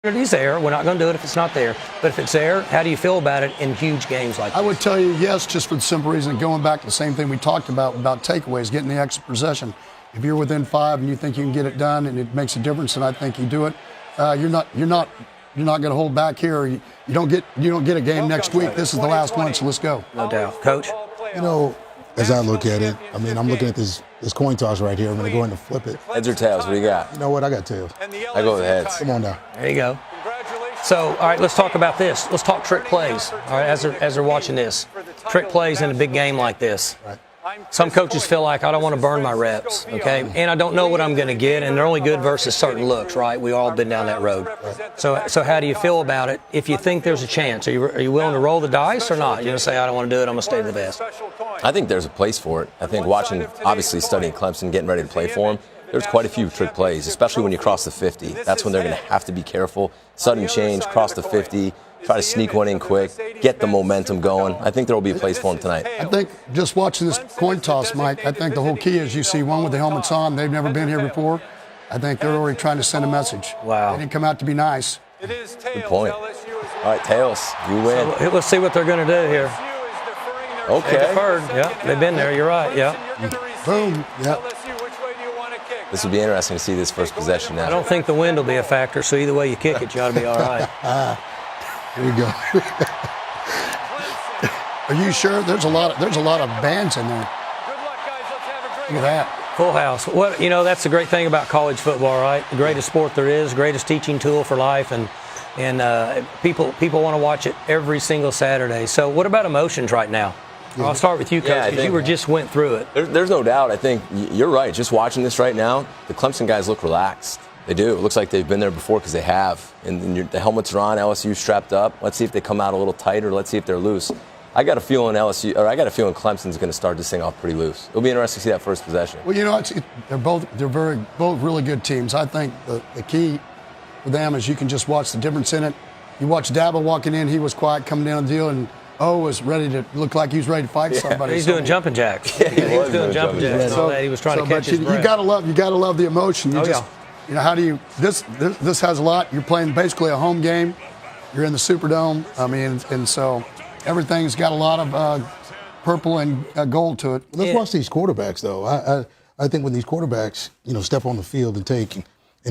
It's there. We're not going to do it if it's not there. But if it's there, how do you feel about it in huge games like this? I would tell you yes, just for the simple reason, going back to the same thing we talked about takeaways, getting the extra possession. If you're within 5 and you think you can get it done and it makes a difference, then I think you do it. You're not going to hold back here. You don't get a game next week. This is the last one, so let's go. No doubt, Coach. You know, as I look at it, I mean, I'm looking at this coin toss right here. I'm going to go in and flip it. Heads or tails? What do you got? You know what? I got tails. I go with heads. Come on now. There you go. So, all right, let's talk about this. Let's talk trick plays. All right, as they're watching this, trick plays in a big game like this. Right. Some coaches feel like I don't want to burn my reps, okay? And I don't know what I'm going to get, and they're only good versus certain looks, right? We've all been down that road. So how do you feel about it? If you think there's a chance, are you willing to roll the dice or not? You're going to say, I don't want to do it, I'm going to stay to the best. I think there's a place for it. I think obviously studying Clemson, getting ready to play for them, there's quite a few trick plays, especially when you cross the 50. That's when they're going to have to be careful. Sudden change, cross the 50. Try to sneak one in quick, get the momentum going. I think there will be a place for them tonight. I think just watching this coin toss, Mike, I think the whole key is you see one with the helmets on. They've never been here before. I think they're already trying to send a message. Wow. They didn't come out to be nice. Good point. All right, tails, you win. So let's see what they're going to do here. Okay. They deferred. Yeah, they've been there. You're right. Yeah. Boom. Yep. This will be interesting to see this first possession now. I don't think the wind will be a factor, so either way you kick it, you ought to be all right. Here we go. Are you sure? There's a lot of bands in there. Look at that. Full house. That's the great thing about college football, right? The greatest sport there is, greatest teaching tool for life, and people want to watch it every single Saturday. So what about emotions right now? I'll start with you, Coach, because you just went through it. There's no doubt. I think you're right. Just watching this right now, the Clemson guys look relaxed. They do. It looks like they've been there before because they have. And the helmets are on, LSU strapped up. Let's see if they come out a little tighter. Let's see if they're loose. I got a feeling Clemson's going to start this thing off pretty loose. It'll be interesting to see that first possession. Well, they're both really good teams. I think the key for them is you can just watch the difference in it. You watch Dabo walking in, he was quiet coming down the deal, and was ready to look like he was ready to fight somebody. He's doing jumping jacks. Yeah, he was doing jumping jacks. He was trying to catch his breath. You gotta love the emotion. How do you? This has a lot. You're playing basically a home game. You're in the Superdome. I mean, and so everything's got a lot of purple and gold to it. Let's watch these quarterbacks, though. I think when these quarterbacks, step on the field and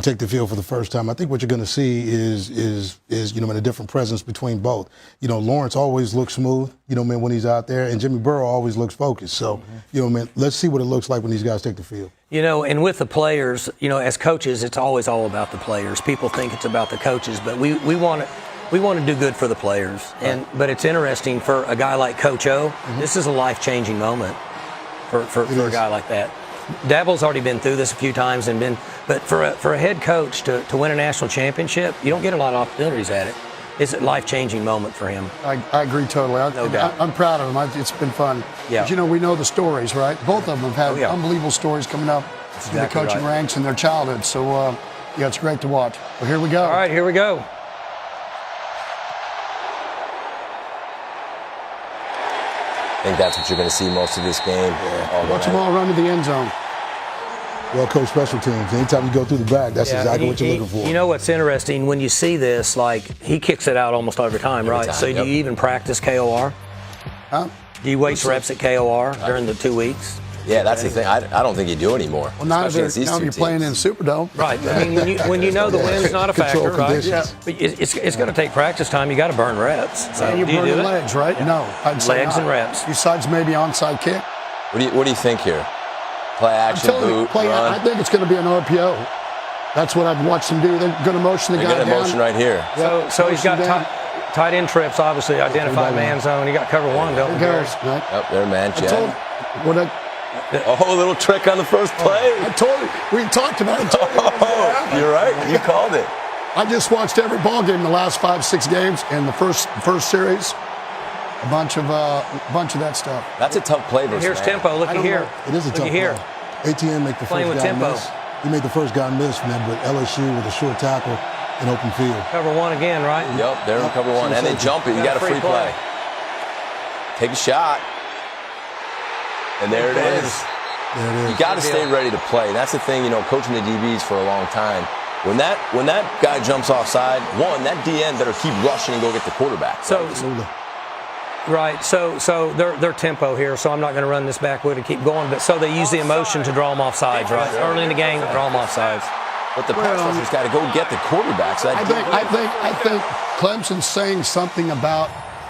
take the field for the first time, I think what you're going to see is a different presence between both. Lawrence always looks smooth, when he's out there, and Jimmy Burrow always looks focused. So, let's see what it looks like when these guys take the field. And with the players, as coaches, it's always all about the players. People think it's about the coaches, but we want to do good for the players. But it's interesting for a guy like Coach O. This is a life-changing moment for a guy like that. Dabo's already been through this a few times but for a head coach to win a national championship, you don't get a lot of opportunities at it. It's a life-changing moment for him. I agree totally. No doubt. I'm proud of him. It's been fun. Yeah. But, we know the stories, right? Both of them have had unbelievable stories coming up in the coaching ranks in their childhood. So, it's great to watch. Well, here we go. All right, here we go. I think that's what you're going to see most of this game. Watch them all run to the end zone. Well, coach, special teams. Anytime you go through the back, that's exactly what you're looking for. You know what's interesting? When you see this, he kicks it out almost every time, right? So do you even practice KOR? Huh? Do you waste reps at KOR during the 2 weeks? Yeah, that's the thing. I don't think you do anymore. Well, now you're playing in Superdome. Right. I mean, when you know the wind's not a factor, right? Yeah. But it's going to take practice time. You got to burn reps. So and you burn your legs, right? Yeah. No, I'd say legs not. and reps. Besides maybe onside kick. What do you think here? Play action, boot, run? I think it's going to be an RPO. That's what I've watched them do. They're going to motion the guy down. They're going to motion right here. So he's got tight end trips, obviously. Identify man zone. You got cover one, don't you? Right. Yep, they're man check. A little trick on the first play. I told you. We talked about it. You're right. You called it. I just watched every ball game in the last 5-6 games, and the first series, a bunch of that stuff. That's a tough play versus Here's tempo. Look at here. It is a tough play. ATM make the first guy miss. He made the first guy miss, man, but LSU with a short tackle in open field. Cover one again, right? Yep, they're in cover one. And they jump it. You got a free play. Take a shot. And there it is. You got to stay ready to play. That's the thing, coaching the DBs for a long time. When that guy jumps offside, that DN better keep rushing and go get the quarterback. Right. So their tempo here. So I'm not going to run this backward and keep going. But so they use the emotion to draw them off sides, right? Early in the game, draw them off sides. But the pass rusher's got to go get the quarterback. So I think Clemson's saying something about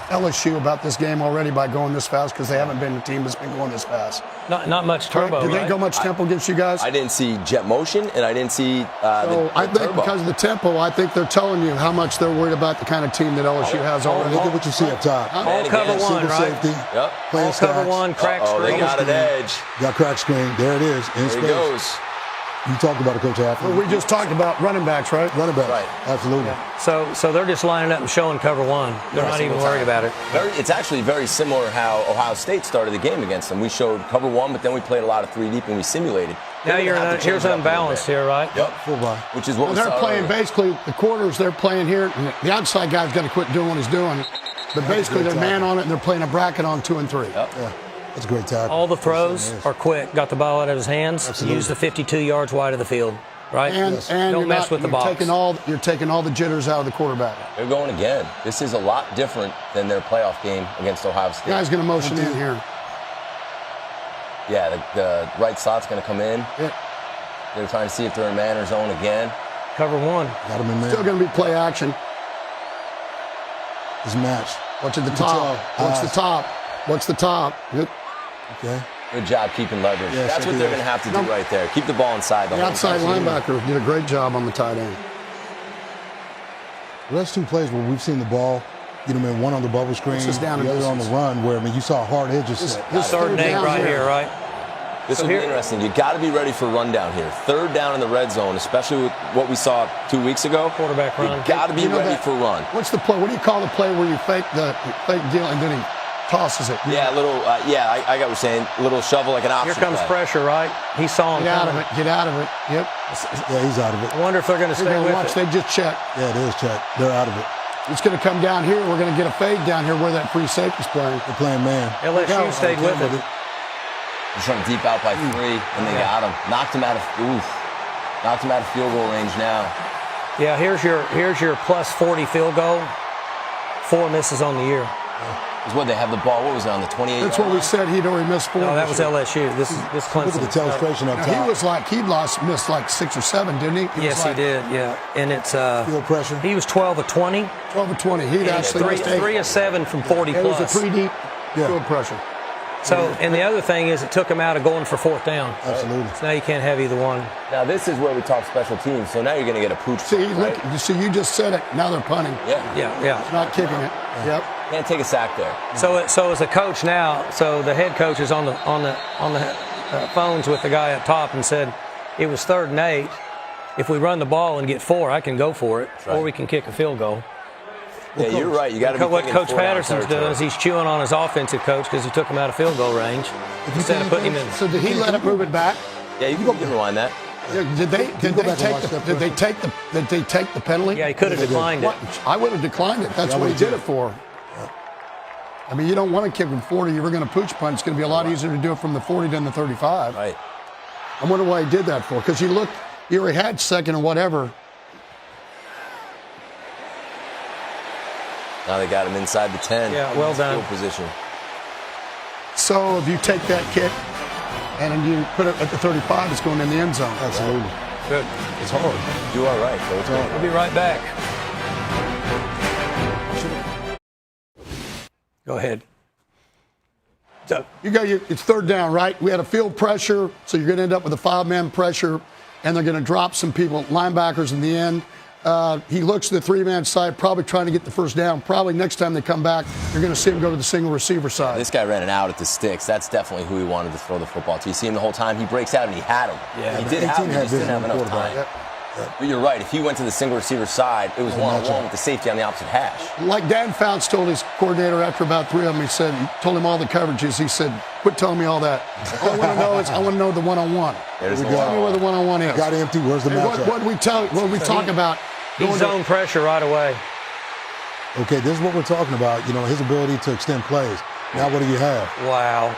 LSU about this game already by going this fast because they haven't been a team that's been going this fast. Not much turbo. Did they go much tempo against you guys? I didn't see jet motion, and I didn't see I think turbo. because of the tempo, I think they're telling you how much they're worried about the kind of team that LSU has already. Look at what you see up top. All cover one, Single right? safety. Yep. Playing All cover stacks. one, crack Oh, screen. they got an edge. Got crack screen. There it is. In There space. he goes. You talked about it, Coach Athley. Well, we just talked about running backs, right? Running back. Right. Absolutely. So they're just lining up and showing cover one. They're not even worried about it. It's actually very similar how Ohio State started the game against them. We showed cover one, but then we played a lot of 3 deep and we simulated. Now They're gonna have to change here's it up a little unbalanced bit. here, right? Yep. Full buy. Which is what we They're saw playing earlier. basically the quarters. They're playing here. And the outside guy's got to quit doing what he's doing. But basically, they're man on it and they're playing a bracket on 2 and 3. Yep. Yeah. That's a great tackle. All the throws Yes. are quick. Got the ball out of his hands. Absolutely. Used the 52 yards wide of the field, right? And Don't you're mess with the box. You're taking all the jitters out of the quarterback. They're going again. This is a lot different than their playoff game against Ohio State. Guy's going to motion in here. Yeah, the right slot's going to come in. Yeah. They're trying to see if they're in man or zone again. Cover one. Got him in there. Still going to be play action. It's matched. Watch at the You can top. tell. Watch the top. Watch the top. Good. Okay. Good job keeping leverage. Yes, That's I what do. they're going to have to do right there. Keep the ball inside the The whole outside time. linebacker did a great job on the tight end. Well, that's two plays where we've seen the ball, one on the bubble screen, This is down the in other on the distance. run, where you saw hard edges. This Third and 8 down right here, right? This So will be here- interesting. You got to be ready for rundown here. Third down in the red zone, especially with what we saw 2 weeks ago. Quarterback run. You got to be You know ready that- for run. What's the play? What do you call the play where you fake deal and then he tosses it? Yeah, a little. I got what you're saying. A little shovel like an option. Here comes play. pressure, right? He saw him Get out of coming. it. Get out of it. Yep. Yeah, he's out of it. I wonder if they're going to They're stay going to watch. with it. They just check. Yeah, it is, Chuck. They're out of it. It's going to come down here. We're going to get a fade down here where that free safety's playing. They're playing man. LSU stayed with it. They're trying to deep out by 3, and they got him. Knocked him out of field goal range now. Yeah, here's your plus 40 field goal. 4 misses on the year. Is what they have the ball. What was it on the 28? That's what we said. He'd already missed 4. No, that was LSU. This Clemson. Look at the illustration up Now, top. he was like missed like 6 or 7, didn't he? Yes, he did. Yeah, and it's Field pressure. he was 12 of 20. 12 or 20. He'd And actually missed 8. 3 of 7 from 40 It was a plus. 3 deep Yeah. field pressure. So, and the other thing is, it took him out of going for 4th down. Absolutely. So now you can't have either one. Now this is where we talk special teams. So now you're going to get a pooch. See, right? look. You just said it. Now they're punting. Yeah. Not kicking it. Yep. Can't take a sack there. So as a coach now, so the head coach is on the phones with the guy up top and said, it was 3rd and 8. If we run the ball and get 4, I can go for it, right. or we can kick a field goal. Yeah, you're right. You got to be What thinking Coach 4 down Patterson's doing territory. is he's chewing on his offensive coach because he took him out of field goal range instead of putting him in. So did he let it move it back? Yeah, you can rewind that. Did they go back and watch that did they take the penalty? Yeah, he could have declined What? it. I would have declined it. That's Yeah, I what he would did too. it for. I mean, you don't want to kick from 40. You were going to pooch punt. It's going to be a lot easier to do it from the 40 than the 35. Right. I wonder why he did that for. Because you already had 2nd or whatever. Now they got him inside the 10. Yeah, well done. Field position. So if you take that kick and then you put it at the 35, it's going in the end zone. Absolutely. Good. It's hard. You are right, Coach. We'll be right back. Go ahead. So, It's 3rd down, right? We had a field pressure, so you're going to end up with a 5-man pressure, and they're going to drop some people, linebackers in the end. He looks to the 3-man side, probably trying to get the 1st down. Probably next time they come back, you're going to see him go to the single receiver side. This guy ran it out at the sticks. That's definitely who he wanted to throw the football to. You see him the whole time. He breaks out and he had him. Yeah, he but did have him. He had just didn't have vision on enough quarterback. time. But you're right. If he went to the single receiver side, it was one-on-one with the safety on the opposite hash. Like Dan Fouts told his coordinator after about 3 of them, he told him all the coverages. He said, quit telling me all that. All I want to know the one-on-one. There's no Tell me where the one-on-one is. Got empty. Where's the Hey, matchup? what we talk about? he zoned pressure right away. Okay, this is what we're talking about. His ability to extend plays. Now, what do you have? Wow.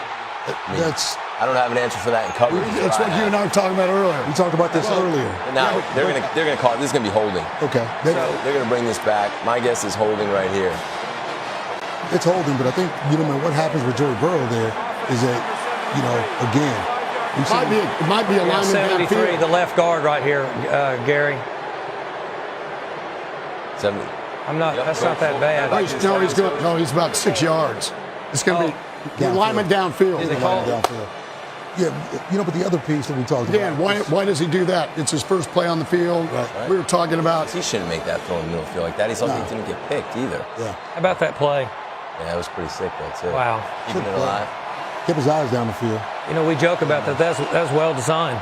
I don't have an answer for that in coverage. That's what you and I were talking about earlier. We talked about this earlier. Now they're gonna call it. This is gonna be holding. Okay. So they're gonna bring this back. My guess is holding right here. It's holding, but I think what happens with Joey Burrow there is that again. It might be a lineman 73, downfield. the left guard right here, Gary. 70. I'm not. That's not that bad. He's about 6 yards. It's going to be the lineman downfield. They call Yeah, but the other piece that we talked Again, about. why does he do that? It's his first play on the field. Right. We were talking about. He shouldn't make that throw in the middle field like that. He didn't get picked either. Yeah. How about that play? Yeah, it was pretty sick though too. Wow. Keeping it alive. Kept his eyes down the field. We joke about that. That was well designed.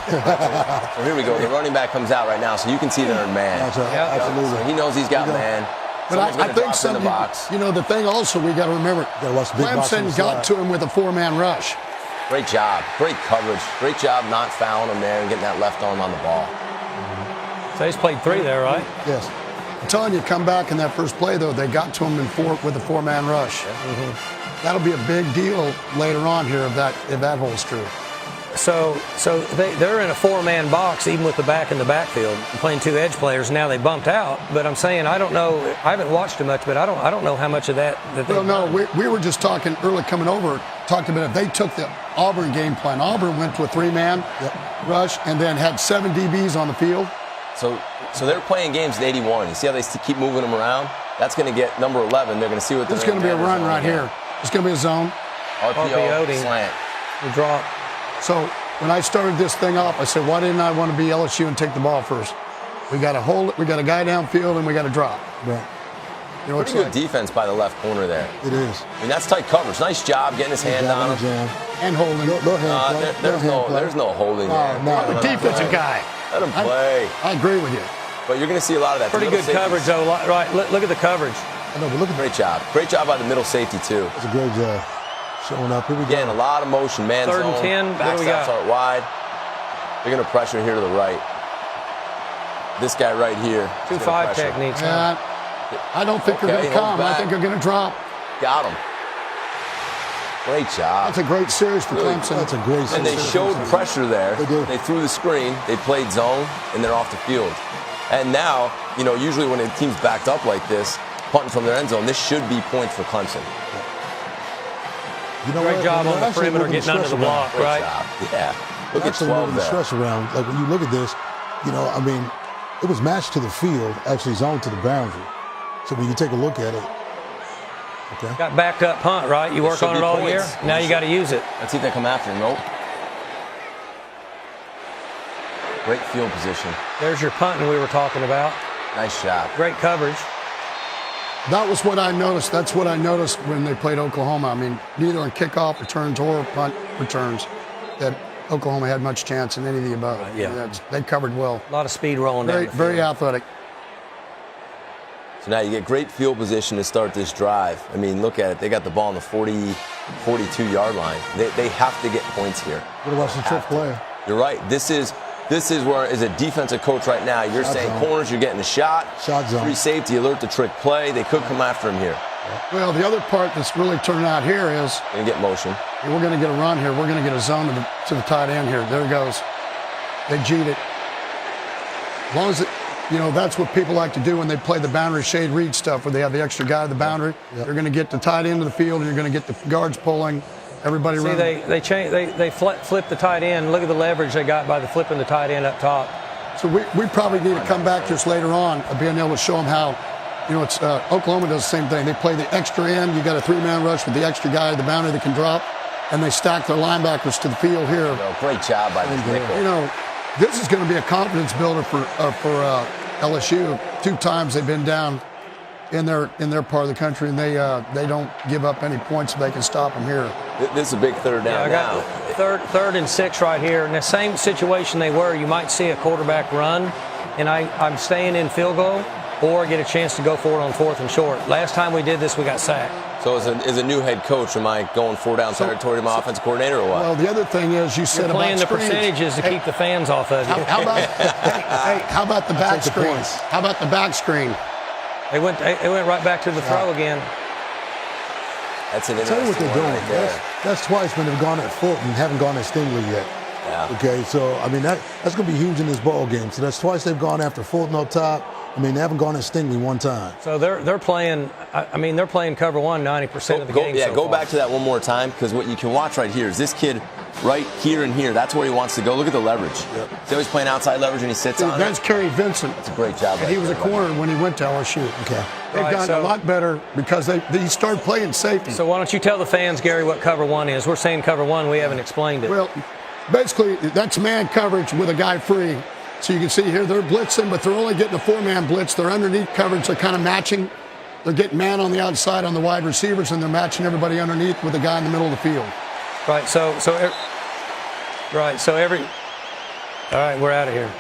So here we go. The running back comes out right now, so you can see they're in man. That's right. Yeah. Absolutely. So he knows he's got man. But I think in the box. the thing also we got to remember, Gotta watch the big box on the Clemson got side. to him with a 4-man rush. Great job. Great coverage. Great job not fouling him there and getting that left arm on the ball. So he's played 3 there, right? Yes. I'm telling you, come back in that first play, though, they got to him with a 4-man rush. That'll be a big deal later on here if that holds true. So they're in a 4-man box, even with the back in the backfield, playing 2 edge players. Now they bumped out, but I'm saying I don't know. I haven't watched it much, but I don't know how much of that. Well, no, we were just talking early coming over. Talked about if they took the Auburn game plan. Auburn went to a 3-man rush and then had 7 DBs on the field. So they're playing games at 81. You see how they keep moving them around? That's going to get number 11. They're going to see what they're There's going to be a run right here. It's going to be a zone. RPO RPO slant. The drop. So when I started this thing off, I said, why didn't I want to be LSU and take the ball first? We got to hold it. We got a guy downfield, and we got to drop. Right. Pretty good defense by the left corner there. It is. I mean, that's tight coverage. Nice job getting his hand on him. And holding. There's no holding there. The defensive guy. Let him play. I agree with you. But you're going to see a lot of that. Pretty good coverage, though. Right, look at the coverage. I know, but look at Great job. Great job by the middle safety, too. That's a great job. Showing up. Here we Again, go. a lot of motion. Man 3rd and zone. 10. What do we Backstops got? out wide. They're going to pressure here to the right. This guy right here. 2-5 techniques. I don't think they're going to come. I think they're going to drop. Got him. Great job. That's a great series for Clemson. That's a great And they series. showed pressure there. They did. They threw the screen. They played zone, and they're off the field. And now, usually when a team's backed up like this, punting from their end zone, this should be points for Clemson. Great job on the perimeter getting under the block, Great right? job. Yeah. Look at Actually 12 moving the there. stretch around. Like when you look at this, it was matched to the field, actually zoned to the boundary. So when you take a look at it, okay. Got backed up punt, right? You work should on be it all points. year. Now you got to use it. Let's see if they come after him. Nope. Great field position. There's your punting we were talking about. Nice shot. Great coverage. That was what I noticed. That's what I noticed when they played Oklahoma. I mean, neither on kickoff returns or punt returns that Oklahoma had much chance in any of the above. Yeah. They covered well. A lot of speed rolling down the Very field. athletic. So now you get great field position to start this drive. I mean, look at it. They got the ball on the 42-yard line. They have to get points here. What about the trick play? You're right. This is where, as a defensive coach right now, you're saying zone. corners, you're getting a shot. Shot zone. Free safety, alert the trick play. They could come after him here. Well, the other part that's really turned out here is Gonna get motion. we're going to get a run here. We're going to get a zone to the tight end here. There it goes. They G'd it. As long as that's what people like to do when they play the boundary shade read stuff, where they have the extra guy at the boundary. Yep. They're going to get the tight end of the field, and you're going to get the guards pulling. Everybody See, running. they flip the tight end. Look at the leverage they got by flipping the tight end up top. So we probably need to come back just later on, being able to show them how. It's Oklahoma does the same thing. They play the extra end. You got a 3-man rush with the extra guy at the boundary that can drop, and they stack their linebackers to the field here. Great job by this nickel. This is going to be a confidence builder for LSU. 2 times they've been down in their part of the country, and they don't give up any points if they can stop them here. This is a big third down I got third and 6 right here. In the same situation they were, you might see a quarterback run, and I'm staying in field goal or get a chance to go for it on 4th and short. Last time we did this, we got sacked. So as a new head coach, am I going 4-down territory to my offensive coordinator or what? Well, the other thing is you said You're playing about the screens. percentages to keep the fans off of you. How about the back Take the screen? points. How about the back screen? They went right back to the throw again. That's an Tell you interesting what they're one doing. right there. That's twice when they've gone at Fulton, haven't gone at Stingley yet. Yeah. Okay, so I mean that's going to be huge in this ball game. So that's twice they've gone after Fulton up top. I mean, they haven't gone at Stingley one time. So they're playing. I mean, they're playing cover one 90% of the game. Yeah, so go far. back to that one more time, because what you can watch right here is this kid right here and here. That's where he wants to go. Look at the leverage. Yep. See how he's playing outside leverage and he sits on That's it. Kerry Vincent. That's a great job. And he was a corner when he went to LSU. Okay. They've Right, gotten so- a lot better because they started playing safety. So why don't you tell the fans, Gary, what cover one is? We're saying cover one. We haven't explained it. Well, basically, that's man coverage with a guy free. So you can see here they're blitzing, but they're only getting a four-man blitz. They're underneath coverage. They're kind of matching. They're getting man on the outside on the wide receivers, and they're matching everybody underneath with a guy in the middle of the field. Right. So every. All right, we're out of here.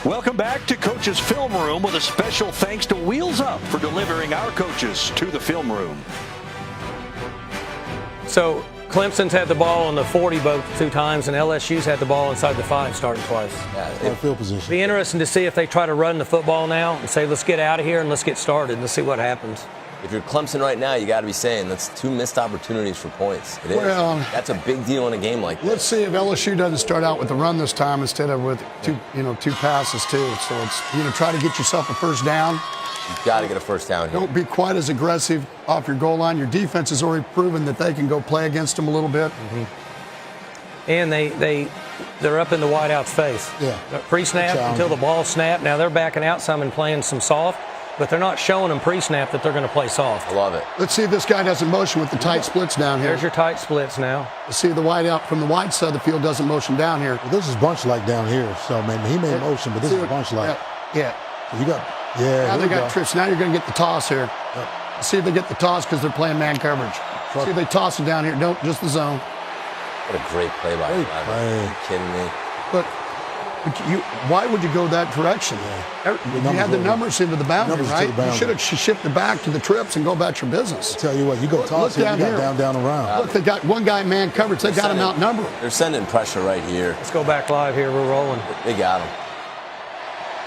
Welcome back to Coach's Film Room with a special thanks to Wheels Up for delivering our coaches to the film room. So Clemson's had the ball on the 40 both 2 times, and LSU's had the ball inside the 5 starting twice. On field position. Be interesting to see if they try to run the football now and say, let's get out of here and let's get started. Let's see what happens. If you're Clemson right now, you got to be saying that's 2 missed opportunities for points. It is. Well, That's a big deal in a game like this. Let's see if LSU doesn't start out with the run this time instead of with two passes too. So it's try to get yourself a first down. You've got to get a first down here. Don't be quite as aggressive off your goal line. Your defense has already proven that they can go play against them a little bit. And they're up in the wideout's face. Yeah. Pre-snap until the ball snapped. Now they're backing out some and playing some soft, but they're not showing them pre-snap that they're going to play soft. I love it. Let's see if this guy doesn't motion with the tight splits down here. There's your tight splits now. Let's see if the wideout from the wide side of the field doesn't motion down here. Well, this is bunch like down here. So man, he made motion, but this is bunch like. Yeah. So you got Now here they we got go. trips. Now you're going to get the toss here. See if they get the toss because they're playing man coverage. See if they toss it down here. Don't just the zone. What a great play by him. Are you kidding me? But why would you go that direction? You had the numbers into the boundary, Numbers to right? the boundary. You should have shifted back to the trips and go about your business. Tell you what, you go toss look it, you down got here. down around. Look, they got one guy in man coverage. They got him outnumbered. They're sending pressure right here. Let's go back live here. We're rolling. They got him.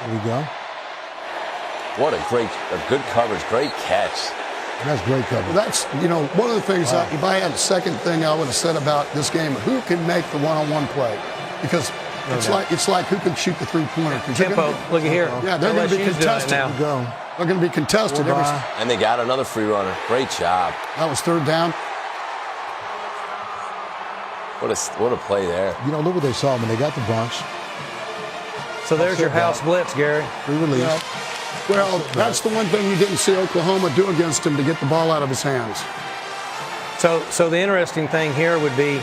There we go. What a good coverage. Great catch. That's great coverage. That's, one of the things, if I had a second thing I would have said about this game, who can make the one-on-one play? Because it's like who can shoot the three-pointer. Tempo. Look at here. Yeah, they're going to be LSU's doing it contested. now. Go. They're going to be contested. And they got another free runner. Great job. That was third down. What a play there. Look what they saw when they got the bunch. So there's your house blitz, Gary. Free release. Yeah. Well, that's the one thing you didn't see Oklahoma do against him to get the ball out of his hands. So the interesting thing here would be,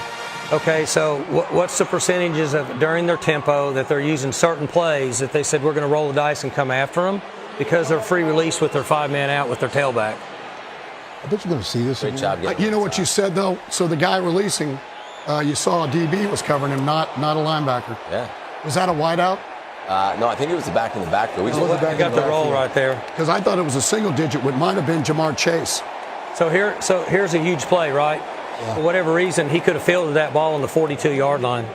okay, so what's the percentages of during their tempo that they're using certain plays that they said we're going to roll the dice and come after them because they're free release with their 5-man out with their tailback. I bet you're going to see this. Great job getting You know what you said, though? So the guy releasing, you saw a DB was covering him, not a linebacker. Yeah. Was that a wideout? No, I think it was the back in the back. I got the roll right there. Because I thought it was a single digit, what might have been Jamar Chase. So here's a huge play, right? For whatever reason, he could have fielded that ball on the 42-yard line.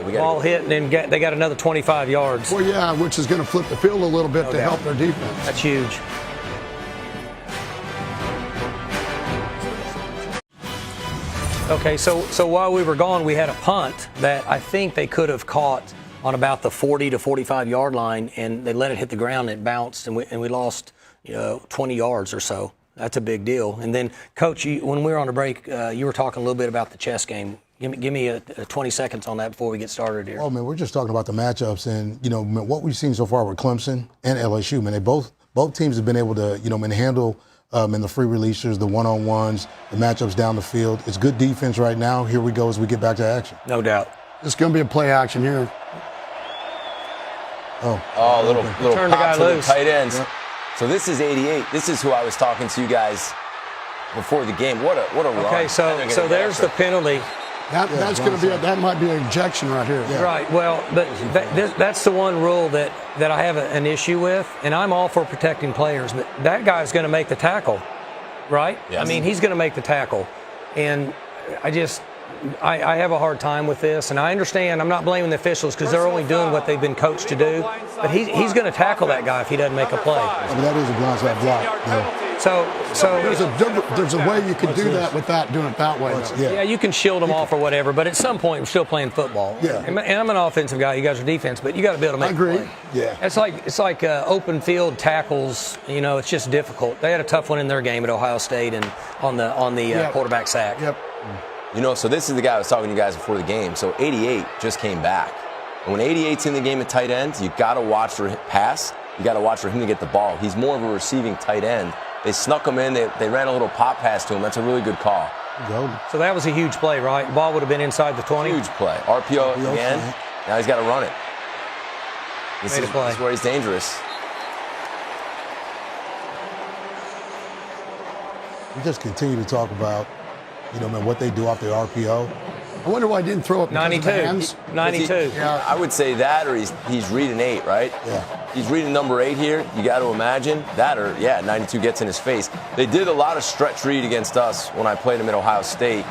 Ball hit, and then they got another 25 yards. Well, yeah, which is going to flip the field a little bit to help their defense. That's huge. Okay, so while we were gone, we had a punt that I think they could have caught on about the 40 to 45-yard line, and they let it hit the ground and it bounced, and we lost 20 yards or so. That's a big deal. And then, Coach, when we were on the break, you were talking a little bit about the chess game. Give me a 20 seconds on that before we get started here. Oh, man, we're just talking about the matchups and, what we've seen so far with Clemson and LSU. Man, both teams have been able to, handle in the free releasers, the one-on-ones, the matchups down the field. It's good defense right now. Here we go as we get back to action. No doubt. It's going to be a play action here. Oh, little Turn the guy pop to the loose. tight ends. Yep. So this is 88. This is who I was talking to you guys before the game. What a run. Okay, so there's the penalty. That's going to be that might be an ejection right here. Yeah. Right. Well, but that's the one rule that I have an issue with, and I'm all for protecting players, but that guy's going to make the tackle, right? Yes. I mean, he's going to make the tackle, and I have a hard time with this, and I understand. I'm not blaming the officials because they're only doing what they've been coached to do. But he's going to tackle that guy if he doesn't make a play. I mean, that is a blindside block. Yeah. So there's a way you could do that without doing it that way. Yeah, you can shield them off or whatever, but at some point, we're still playing football. Yeah. And I'm an offensive guy. You guys are defense, but you got to be able to make I agree. a play. Yeah. It's like open field tackles. You know, it's just difficult. They had a tough one in their game at Ohio State and on the quarterback sack. Yep. You know, so this is the guy I was talking to you guys before the game. So 88 just came back. And when 88's in the game at tight end, you got to watch for pass. You got to watch for him to get the ball. He's more of a receiving tight end. They snuck him in. They ran a little pop pass to him. That's a really good call. So that was a huge play, right? The ball would have been inside the 20. Huge play. RPO again. Now he's got to run it. This is where he's dangerous. We just continue to talk about, man, what they do off their RPO. I wonder why he didn't throw up 92. 92. Yeah. I would say that, or he's reading 8, right? Yeah. He's reading number 8 here. You got to imagine that, or 92 gets in his face. They did a lot of stretch read against us when I played him at Ohio State.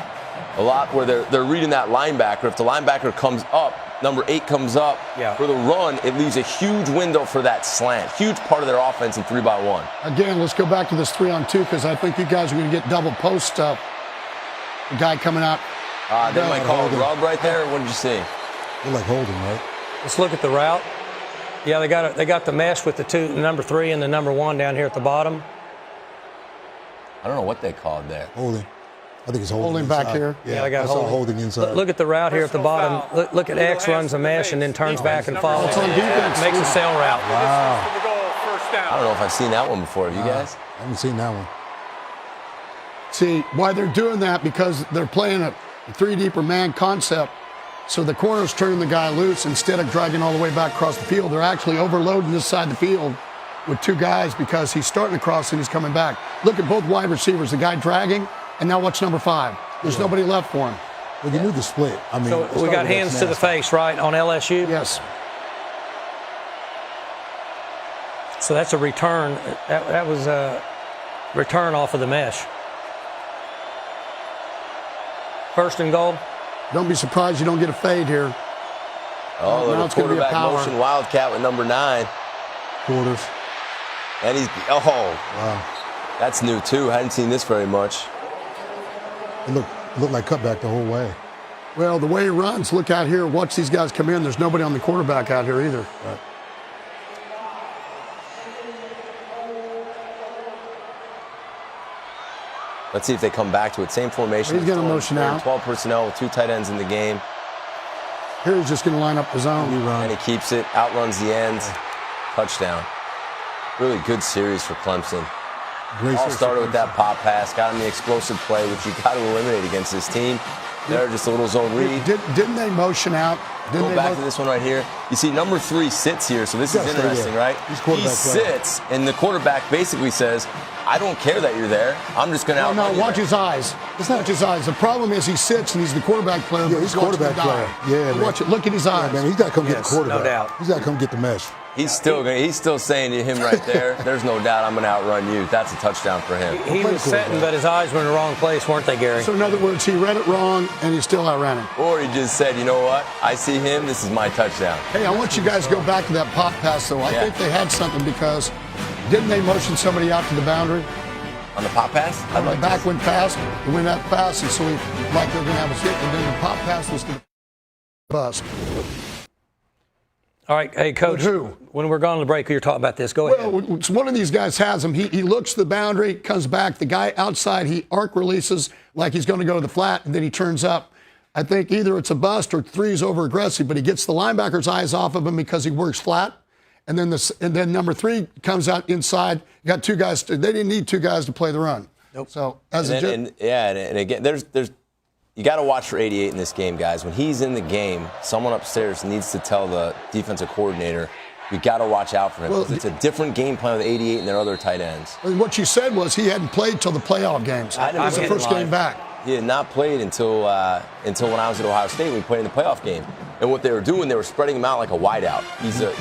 A lot where they're reading that linebacker. If the linebacker comes up, number 8 comes up for the run, it leaves a huge window for that slant. Huge part of their offense in 3-by-1. Again, let's go back to this 3-on-2 because I think you guys are going to get double post stuff. The guy coming out. They might call a rub right there. What did you see? They're like holding, right? Let's look at the route. Yeah, they got the mesh with the number 3 and the number 1 down here at the bottom. I don't know what they called there. Holding. I think it's holding back here. Yeah, they got holding inside. Look at the route here at the bottom. Look at X runs a mesh and then turns back and follows. It's on defense. Makes a sail route. Wow. I don't know if I've seen that one before. Have you guys? I haven't seen that one. See, why they're doing that, because they're playing a 3-deeper man concept. So the corner's turning the guy loose instead of dragging all the way back across the field. They're actually overloading this side of the field with 2 guys because he's starting to cross and he's coming back. Look at both wide receivers. The guy dragging, and now watch number 5. There's nobody left for him. Well, you knew the split. I mean, So we got hands to the face, right, on LSU? Yes. So that's a return. That was a return off of the mesh. First and goal. Don't be surprised you don't get a fade here. Oh, now the it's gonna be a quarterback power. motion wildcat with number 9. Quarters. And he's, Wow. that's new too. Hadn't seen this very much. It looked like cutback the whole way. Well, the way he runs, look out here. Watch these guys come in. There's nobody on the quarterback out here either. Right. Let's see if they come back to it. Same formation. He's going to motion out. 12 personnel with 2 tight ends in the game. Here he's just going to line up the zone. And he keeps it, outruns the end. Touchdown. Really good series for Clemson. All started with that pop pass, got him the explosive play, which you got to eliminate against this team. They're just a little zone read. Didn't they motion out? Go back to this one right here. You see number 3 sits here, so this is interesting, right? He sits, and the quarterback basically says, I don't care that you're there. I'm just going to outrun you. Watch his eyes. Watch his eyes. The problem is he sits and he's the quarterback player. Yeah, he's quarterback player. Yeah, man. Watch it. Look at his eyes. Yeah, man, he's got to come get the quarterback. No doubt. He's got to come get the mesh. He's still saying to him right there, there's no doubt I'm going to outrun you. That's a touchdown for him. He was setting, but his eyes were in the wrong place, weren't they, Gary? So in other words, he read it wrong and he still outran him. Or he just said, you know what? I see him. This is my touchdown. Hey, I want you guys to go back to that pop pass, though. I think they had something because didn't they motion somebody out to the boundary? On the pop pass? The back went fast. It went that fast, and so he like they're going to have a hit, and then the pop pass was to the bust. All right, hey, Coach. Who? When we're gone to the break, you're talking about this. Go ahead. Well, one of these guys has him. He looks the boundary, comes back. The guy outside, he arc releases like he's going to go to the flat, and then he turns up. I think either it's a bust or 3 is over aggressive, but he gets the linebacker's eyes off of him because he works flat. And then number 3 comes out inside. You got 2 guys. They didn't need 2 guys to play the run. Nope. So and again, there's you got to watch for 88 in this game, guys. When he's in the game, someone upstairs needs to tell the defensive coordinator, we got to watch out for him. Well, it's a different game plan with 88 and their other tight ends. And what you said was he hadn't played till the playoff games. It was the first game back. He had not played until when I was at Ohio State. We played in the playoff game. And what they were doing, they were spreading him out like a wideout.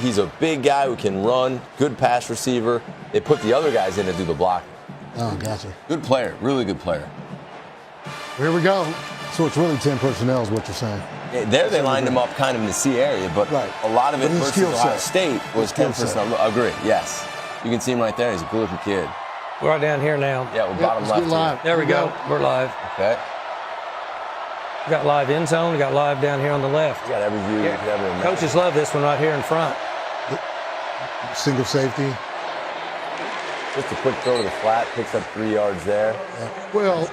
He's a big guy who can run, good pass receiver. They put the other guys in to do the blocking. Oh, gotcha. Good player, really good player. Here we go. So it's really 10 personnel is what you're saying. Yeah, there they lined him up kind of in the C area, but a lot of it versus Ohio State was 10 personnel. Agree, yes. You can see him right there. He's a good-looking kid. We're right down here now. Yeah, we're bottom left here. There we go. We're live. Okay. We got live end zone. We got live down here on the left. You got every view you could ever imagine. Coaches love this one right here in front. Single safety. Just a quick throw to the flat, picks up 3 yards there. Yeah. Well,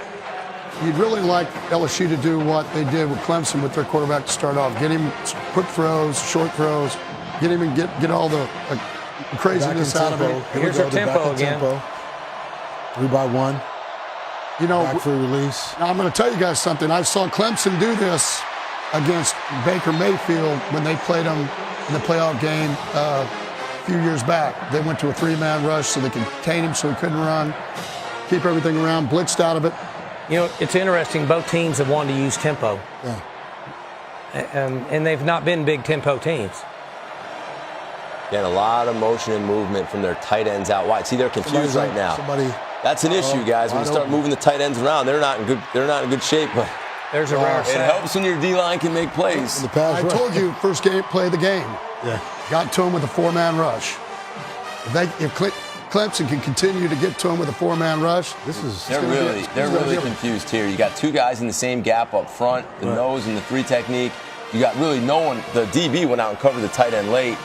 you'd really like LSU to do what they did with Clemson with their quarterback to start off. Get him quick throws, short throws. Get him and get all the craziness out of it. Here's our tempo again. 3-by-1. You know, back for release. Now I'm going to tell you guys something. I saw Clemson do this against Baker Mayfield when they played him in the playoff game a few years back. They went to a 3-man rush so they could contain him so he couldn't run, keep everything around, blitzed out of it. You know, it's interesting. Both teams have wanted to use tempo. Yeah. And they've not been big tempo teams. Getting a lot of motion and movement from their tight ends out wide. See, they're confused right now. That's an issue, guys. When you start moving the tight ends around, they're not in good shape. But there's a rare it helps when your D-line can make plays. I told you, first game, play the game. Yeah. Got to him with a 4-man rush. If Clemson can continue to get to him with a 4-man rush, they're really confused here. You got 2 guys in the same gap up front, the nose and the 3 technique. You got really no one. The DB went out and covered the tight end late.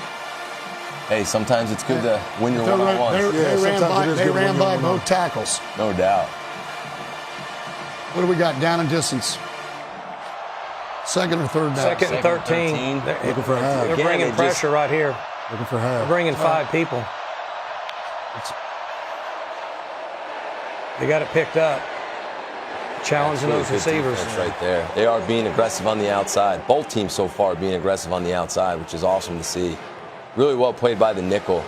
Hey, sometimes it's good to win your one-on-ones. They ran by both tackles. No doubt. What do we got down and distance? Second or third down? Second and 13. Looking for a half. They're bringing pressure right here. Looking for a half. They're bringing 5 people. They got it picked up. Challenging really those receivers. That's right there. They are being aggressive on the outside. Both teams so far are being aggressive on the outside, which is awesome to see. Really well played by the nickel.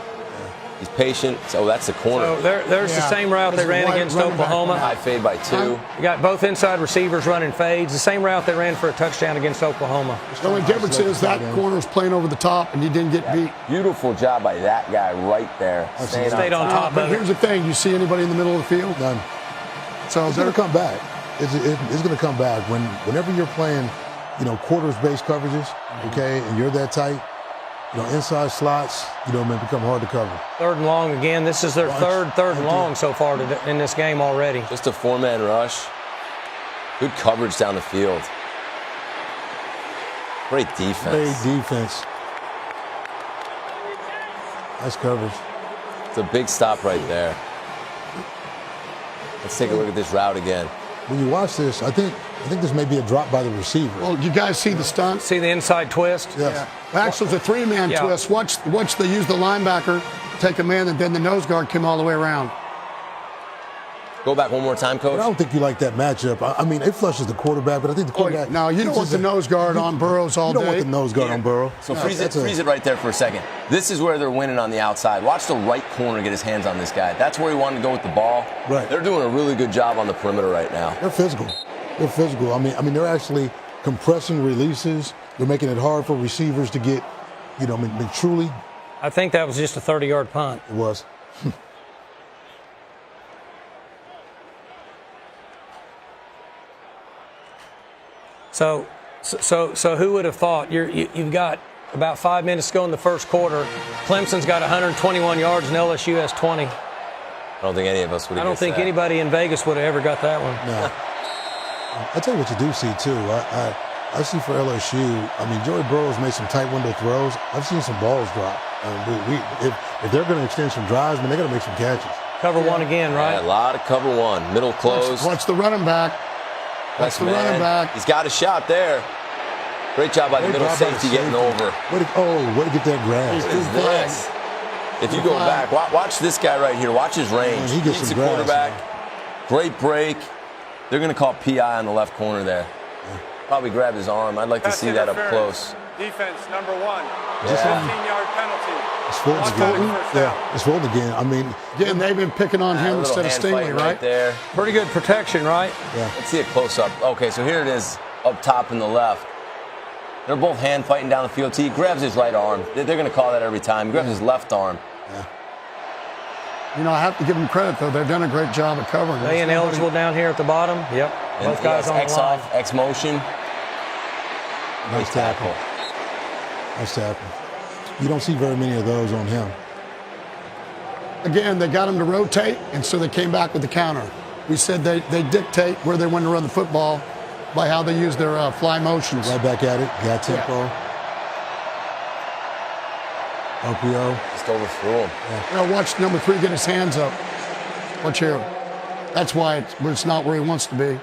He's patient. So that's the corner. So there's the same route they ran against Oklahoma. High fade by 2. You got both inside receivers running fades. The same route they ran for a touchdown against Oklahoma. The only difference is that corner's playing over the top and he didn't get beat. Beautiful job by that guy right there. Stayed on top But of it. here's the thing. You see anybody in the middle of the field? None. So It's going to come back. It's going to come back. Whenever you're playing, quarters-based coverages, okay, and you're that tight, inside slots, may become hard to cover. 3rd and long again. This is their third and long so far in this game already. Just a 4-man rush. Good coverage down the field. Great defense. Great defense. Nice coverage. It's a big stop right there. Let's take a look at this route again. When you watch this, I think this may be a drop by the receiver. Well, you guys see the stunt? See the inside twist? Yes. Well, actually, it's a 3-man twist. Watch they use the linebacker, take a man, and then the nose guard came all the way around. Go back one more time, Coach. But I don't think you like that matchup. I mean, it flushes the quarterback, but I think the quarterback. No, you don't want the nose guard on Burrows all day. You don't want the nose guard on Burrow. So freeze it right there for a second. This is where they're winning on the outside. Watch the right corner get his hands on this guy. That's where he wanted to go with the ball. Right. They're doing a really good job on the perimeter right now. They're physical. I mean, they're actually compressing releases. They're making it hard for receivers to get, truly. I think that was just a 30-yard punt. It was. So who would have thought? You've got about 5 minutes to go in the first quarter. Clemson's got 121 yards and LSU has 20. I don't think any of us would have. I don't think anybody in Vegas would have ever got that one. No. I tell you what you do see too. I see for LSU. I mean, Joey Burrow's made some tight window throws. I've seen some balls drop. If they're going to extend some drives, they're going to make some catches. Cover 1 again, right? Yeah, a lot of cover 1. Middle close. Watch the running back. That's the running back. He's got a shot there. Great job by the middle safety getting over. Way to get that grab. If you go back, watch this guy right here. Watch his range. Man, he gets the some grass, quarterback. Man. Great break. They're going to call PI on the left corner there. Probably grabbed his arm. I'd like to see that up close. Defense, number 1. Yeah. 15-yard penalty. It's Fulton again. Yeah, it's Fulton again. I mean, again, they've been picking on him instead of Stingley, right? There. Pretty good protection, right? Yeah. Let's see a close-up. Okay, so here it is up top in the left. They're both hand fighting down the field. He grabs his right arm. They're going to call that every time. He grabs his left arm. Yeah. I have to give them credit, though. They've done a great job of covering. They ineligible down here at the bottom. Yep. Both guys on the X line. off, X motion. Nice tackle. Nice tackle. You don't see very many of those on him. Again, they got him to rotate, and so they came back with the counter. We said they dictate where they want to run the football by how they use their fly motions. Right back at it. Got tempo. OPO. Just overthrew him. Watch number 3 get his hands up. Watch here. That's why it's not where he wants to be.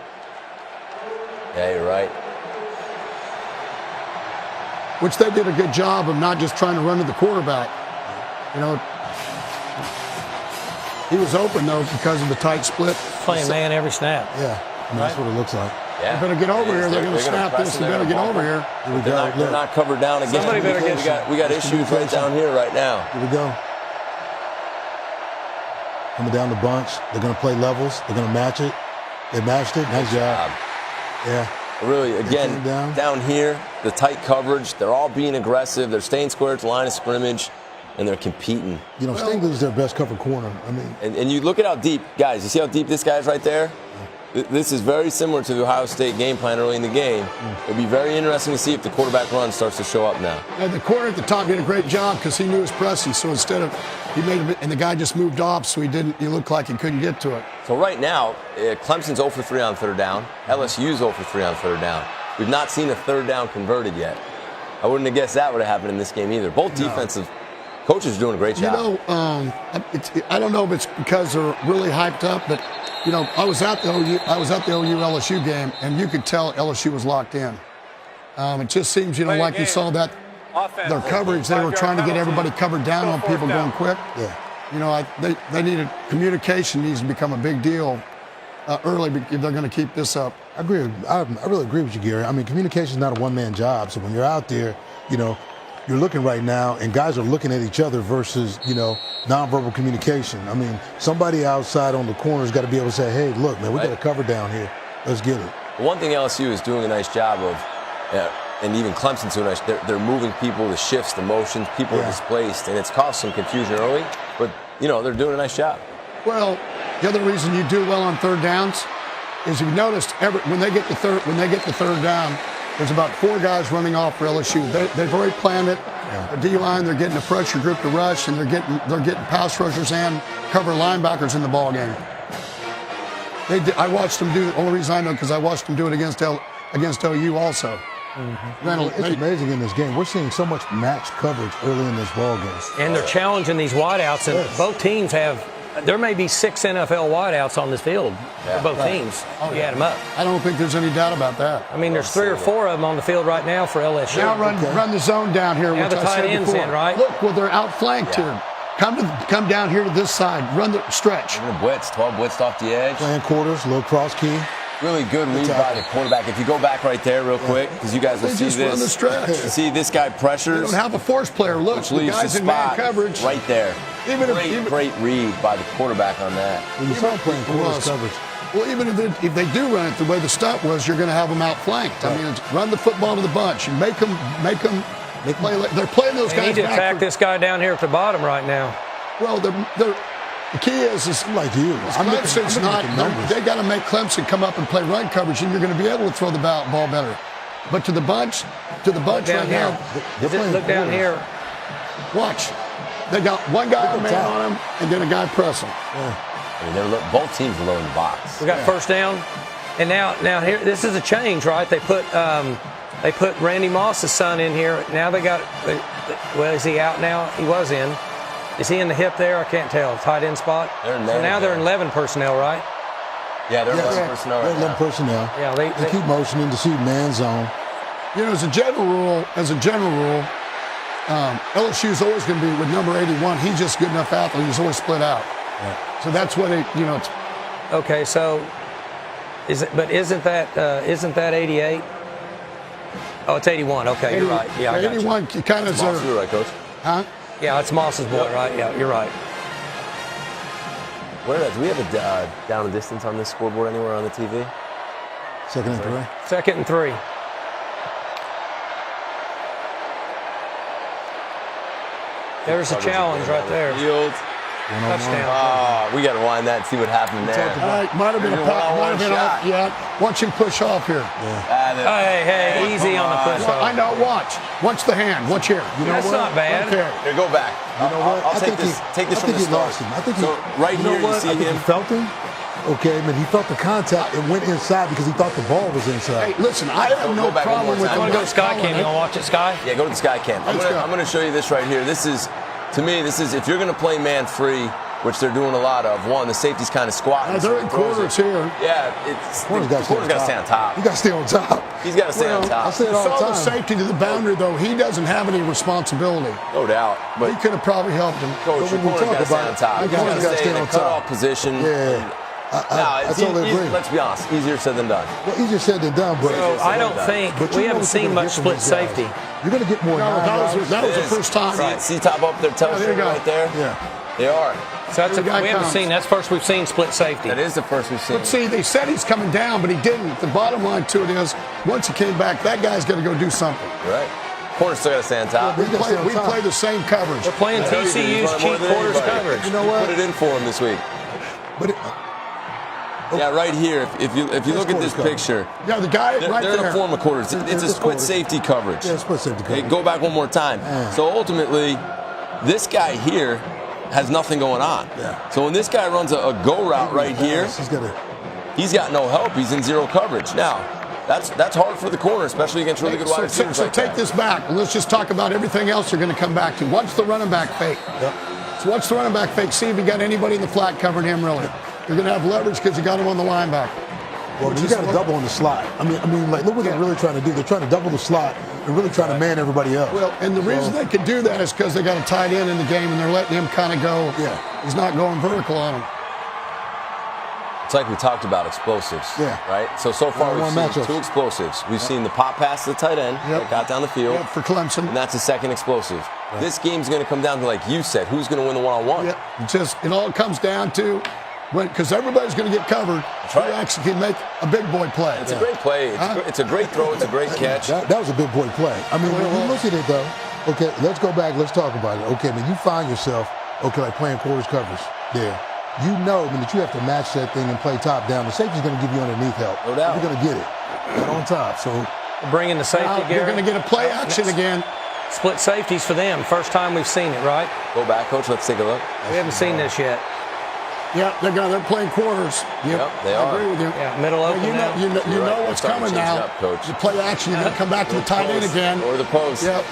Yeah, you're right. Which they did a good job of not just trying to run to the quarterback. He was open, though, because of the tight split. Playing man every snap. Yeah, that's what it looks like. Yeah. They better get over here. They're going to gonna snap press this. and They better they're get gonna over here. Here we go. They're not covered down again. Somebody better get- We got issues right down here right now. Here we go. Coming down the bunch. They're going to play levels. They're going to match it. They matched it. Nice job. Yeah. Really, again, came down. down here, the tight coverage, they're all being aggressive. They're staying square at the line of scrimmage, and they're competing. Stingley's their best cover corner. I mean, And you look at how deep, guys, you see how deep this guy is right there? This is very similar to the Ohio State game plan early in the game. It'll be very interesting to see if the quarterback run starts to show up now. The corner at the top did a great job because he knew his pressing. So instead of he made it, and the guy just moved off, so he looked like he couldn't get to it. So right now, Clemson's 0 for 3 on third down. LSU's 0 for 3 on third down. We've not seen a third down converted yet. I wouldn't have guessed that would have happened in this game either. Both defensive coaches are doing a great job. I don't know if it's because they're really hyped up, but I was at the OU LSU game, and you could tell LSU was locked in. It just seems, like you saw that their coverage. They were trying to get everybody covered down on people going quick. yeah. They needed communication needs to become a big deal early if they're going to keep this up. I agree. I really agree with you, Gary. I mean, communication is not a one-man job. So when you're out there, you're looking right now, and guys are looking at each other versus, nonverbal communication. I mean, somebody outside on the corner's got to be able to say, hey, look, man, we got a cover down here. Let's get it. The one thing LSU is doing a nice job of, and even Clemson's doing nice, they're moving people, the shifts, the motions, people are displaced, and it's caused some confusion early, but, they're doing a nice job. Well, the other reason you do well on third downs is you've noticed when they get the third down, there's about 4 guys running off for LSU. They've already planned it. The D-line, they're getting a pressure group to rush, and they're getting pass rushers and cover linebackers in the ball game. I watched them do it. The only reason I know because I watched them do it against OU also. It's amazing in this game. We're seeing so much match coverage early in this ball game. And they're challenging these wideouts, and both teams have. There may be 6 NFL wideouts on this field for both teams. You add them up. I don't think there's any doubt about that. I mean, there's 3 or 4 of them on the field right now for LSU. Now run the zone down here. Now which the I tight said end's before. in, right? Look, well, they're outflanked here. Come down here to this side. Run the stretch. They're gonna blitz, 12 blitzed off the edge. Playing quarters, little cross key. Really good read by the quarterback. If you go back right there real quick, because you guys will They see just run the this. stretch. You see this guy They pressures, don't have a force player. Look, which the leaves the guys in man spot coverage. right there. Great read by the quarterback on that. When you saw playing quarters coverage, Well, even if they do run it the way the stunt was, you're going to have them outflanked. I mean, it's run the football to the bunch and make them play. They're playing those They guys need to back attack for- this guy down here at the bottom right now. Well, the key is like you. Clemson's not. They got to make Clemson come up and play run coverage, and you're going to be able to throw the ball better. But to the bunch Down right here. now. Look down here. Watch. They got one guy man on him, and then a guy pressing. I mean, both teams are low in the box. We got first down, and now here this is a change, right? They put Randy Moss's son in here. Now they got. Well, is he out now? He was in. Is he in the hip there? I can't tell. Tight end spot. They're in So man now they're in again. 11 personnel, right? Yeah, they're Yeah, 11 personnel they're right 11 now. personnel. Yeah, They keep motioning to see man zone. As a general rule, LSU is always going to be with number 81. He's just a good enough athlete. He's always split out. Right. So that's what it's. Okay, so isn't that 88? Oh, it's 81. Okay, you're right. Yeah, I got you. 81 kind of. Moss, you're right, Coach. Huh? Yeah, it's Moss's boy, right? Yeah, you're right. Do we have a down and distance on this scoreboard anywhere on the TV? 2nd and 3. 2nd and 3. There's a challenge right there. Field. Touchdown. Oh, we got to wind that and see what happened there. All right, might have been a One-on-one shot. off. Yeah, watch him push off here. Hey, easy on the push Well, I off. know. Watch the hand. Watch here. That's not bad. Okay. Here, go back. You know what? I'll take this. Take this I from think the he start. lost him. I think so right you know here, you what? see I think him. he felt him. Okay, man, he felt the contact and went inside because he thought the ball was inside. Hey, listen, I have no Go back one problem more with. time. You want to go to Sky Cam? You want to watch it, Sky? Yeah, go to the Sky Cam. Let's go. I'm going to show you this right here. This is, to me, if you're going to play man free, which they're doing a lot of. One, the safety's kind of squatting. They're so in he throws quarters it. here. Yeah, Corner's the corner's got to stay on top. He got to stay on top. He's got to stay on I top. say it You all the saw time. the safety to the boundary, though. He doesn't have any responsibility. No doubt. He But could have probably helped him. coach, your when we corner's talk got to stay about on it, top. the He's got corner's to gotta stay stay in the on top. cutoff position. Yeah. I It's totally agree. let's be honest, easier said than done. Well, easier said than done, but So I don't think but we you know haven't what you're seen gonna much get from split these guys. safety. You're going to get more. No, nine that was routes. the first time. See top up their toe there you go. right there? Yeah. They are. So that's Here the guy we haven't comes. seen. That's first we've seen split safety. That is the first we've seen. But see, they said he's coming down, but he didn't. The bottom line to it is, once he came back, that guy's going to go do something. You're right. Corner's still got to stay on top. Yeah, but- We play the same coverage. We're playing I know you do. He's TCU's running more cheap than quarters anybody. coverage. You know what? Put it in for him this week. But Yeah, right here. If you look at this quarters picture, Yeah, the guy they're, right they're in there. a form of quarters. It's a It's split quarters. safety coverage. Yeah, split safety Okay, coverage. go back one more time. Man. So ultimately, this guy here has nothing going on. Yeah. So when this guy runs a go route right here, he's got no help. He's in zero coverage. Now, that's hard for the corner, especially against really good wide receivers So like take that. this back, and let's just talk about everything else you're going to come back to. Watch the running back fake. Yep. So watch the running back fake. See if you got anybody in the flat covering him, really. You're going to have leverage because you got him on the linebacker. Well, you got to double on the slot. I mean, like look what they're really trying to do. They're trying to double the slot and really trying to man everybody else. Well, and the reason they could do that is because they got a tight end in the game, and they're letting him kind of go. Yeah. He's not going vertical on him. It's like we talked about explosives. Yeah. Right? So far we've One-on-one seen matchups. two explosives. We've seen the pop pass to the tight end Yep. that got down the field. Yeah, for Clemson. And that's a second explosive. This game's going to come down to, like you said, who's going to win the one-on-one. Yeah, it all comes down to because everybody's going to get covered. right. Who actually can make a big boy play? It's a great play. It's a great throw. It's a great catch. That was a big boy play. I mean, when you look at it though, okay, let's go back. Let's talk about it. Okay, man, you find yourself like playing quarters coverage there. You know that you have to match that thing and play top down. The safety's going to give you underneath help. No doubt. You're going to get it right on top. So Bringing the safety, Now, you're Gary. going to get a play action again. Split safeties for them. First time we've seen it, right? Go back, coach. Let's take a look. We haven't seen this yet. Yeah, they're playing quarters. Yep, they I are. agree with you. Yeah, middle Well, open you now. know, you know, you You're know right. what's They're starting coming to change now. it up, Coach. The play action, you're going to come back to the tight end Post. again. Or the post. Yep.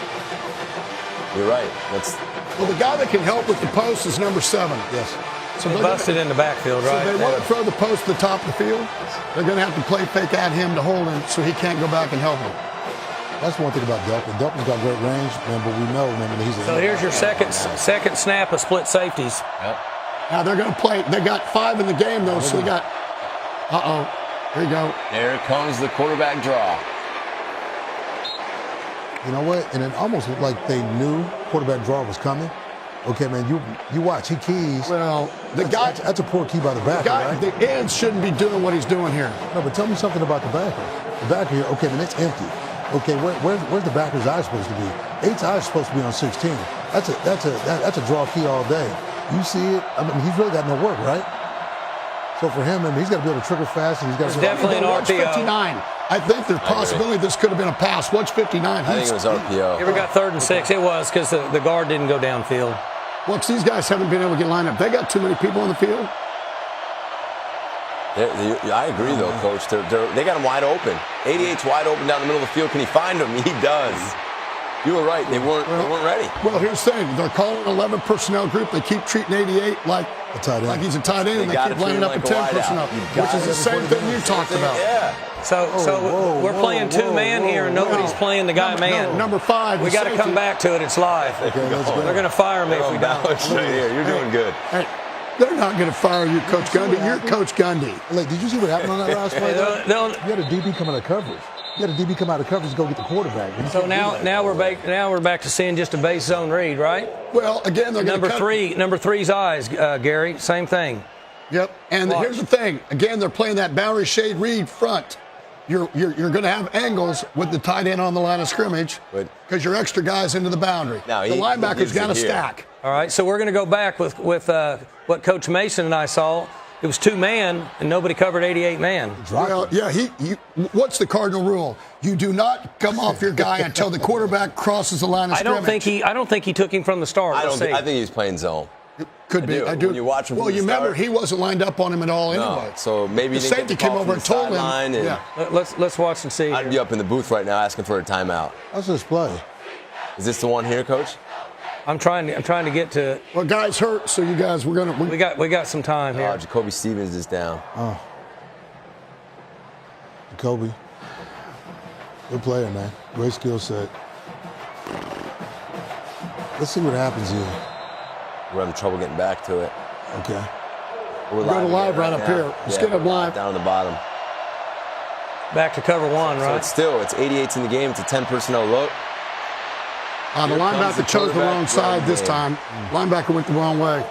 You're right. That's Well, the guy that can help with the post is number 7. yes, So They they're busted in the backfield, So right? they want to throw the post to the top of the field. They're going to have to play fake at him to hold him so he can't go back and help him. that's one thing about Delphin. Delphin's got great range, man, but we know, man, that he's a So here's your second snap of split safeties. Now they're going to play. They got 5 in the game, though, so they got. There you go. there comes the quarterback draw. You know what? And it almost looked like they knew quarterback draw was coming. Okay, man, you watch. He keys. Well, the guy. That's a poor key by the backer, right? The ends shouldn't be doing what he's doing here. No, but tell me something about the backer. The backer here, okay, then it's empty. Okay, where's the backer's eye supposed to be? 8's eye is supposed to be on 16. That's a draw key all day. You see it? I mean, he's really got no work, right? So for him, I mean, he's got to be able to trigger fast, and he's got to definitely an Watch RPO. 59. I think there's possibility this could have been a pass. Watch 59. I think it was RPO. Here we got 3rd and 6. It was because the guard didn't go downfield. Well, these guys haven't been able to get lined up. They got too many people on the field. I agree, though, Coach. They got him wide open. 88's wide open down the middle of the field. Can he find him? He does. You were right. They weren't ready. Well, here's the thing. They're calling an 11 personnel group. They keep treating 88 like a tight end. Like he's a tight end, and they gotta keep lining treat up him a like a 10 personnel, wideout. which is the same thing you talked about. Yeah. So we're playing 2-man here, and nobody's playing the guy man. Number 5. We got to come back to it. It's live. Okay, let's go. They're going to fire me if we don't. Right here. You're doing good. Hey, they're not going to fire you, Coach Gundy. You're Coach Gundy. Like, did you see what happened on that last play? They'll- You had a DB come out of coverage. You had a DB come out of coverage to go get the quarterback. And he So couldn't do that. now we're back to seeing just a base zone read, right? Well, again, they're going to Number three's eyes, Gary. Same thing. Yep. And Watch. here's the thing. Again, they're playing that boundary shade read front. You're going to have angles with the tight end on the line of scrimmage But- because your extra guys into the boundary. Now, the he linebacker's gives got to it here. stack. All right, so we're going to go back with what Coach Mason and I saw. It was 2-man, and nobody covered 88 man. Well, yeah, what's the cardinal rule? You do not come off your guy until the quarterback crosses the line of scrimmage. I don't think he took him from the start. I think he was playing zone. Could be. I do. When you watch him well, you remember he wasn't lined up on him at all anyway. So maybe the safety came over and told him. Yeah. Let's watch and see. I'd be up in the booth right now asking for a timeout. How's this play? Is this the one here, Coach? I'm trying to get to. Well, guys hurt, so you guys we got some time here. Jacoby Stevens is down. Oh, Jacoby, good player, man. Great skill set. Let's see what happens here. We're having trouble getting back to it. Okay. We're going live right up here. Let's get him live. Down on the bottom. Back to cover one, right? So it's 88's in the game. It's a 10 personnel look. The linebacker chose the wrong side this time. Linebacker went the wrong way.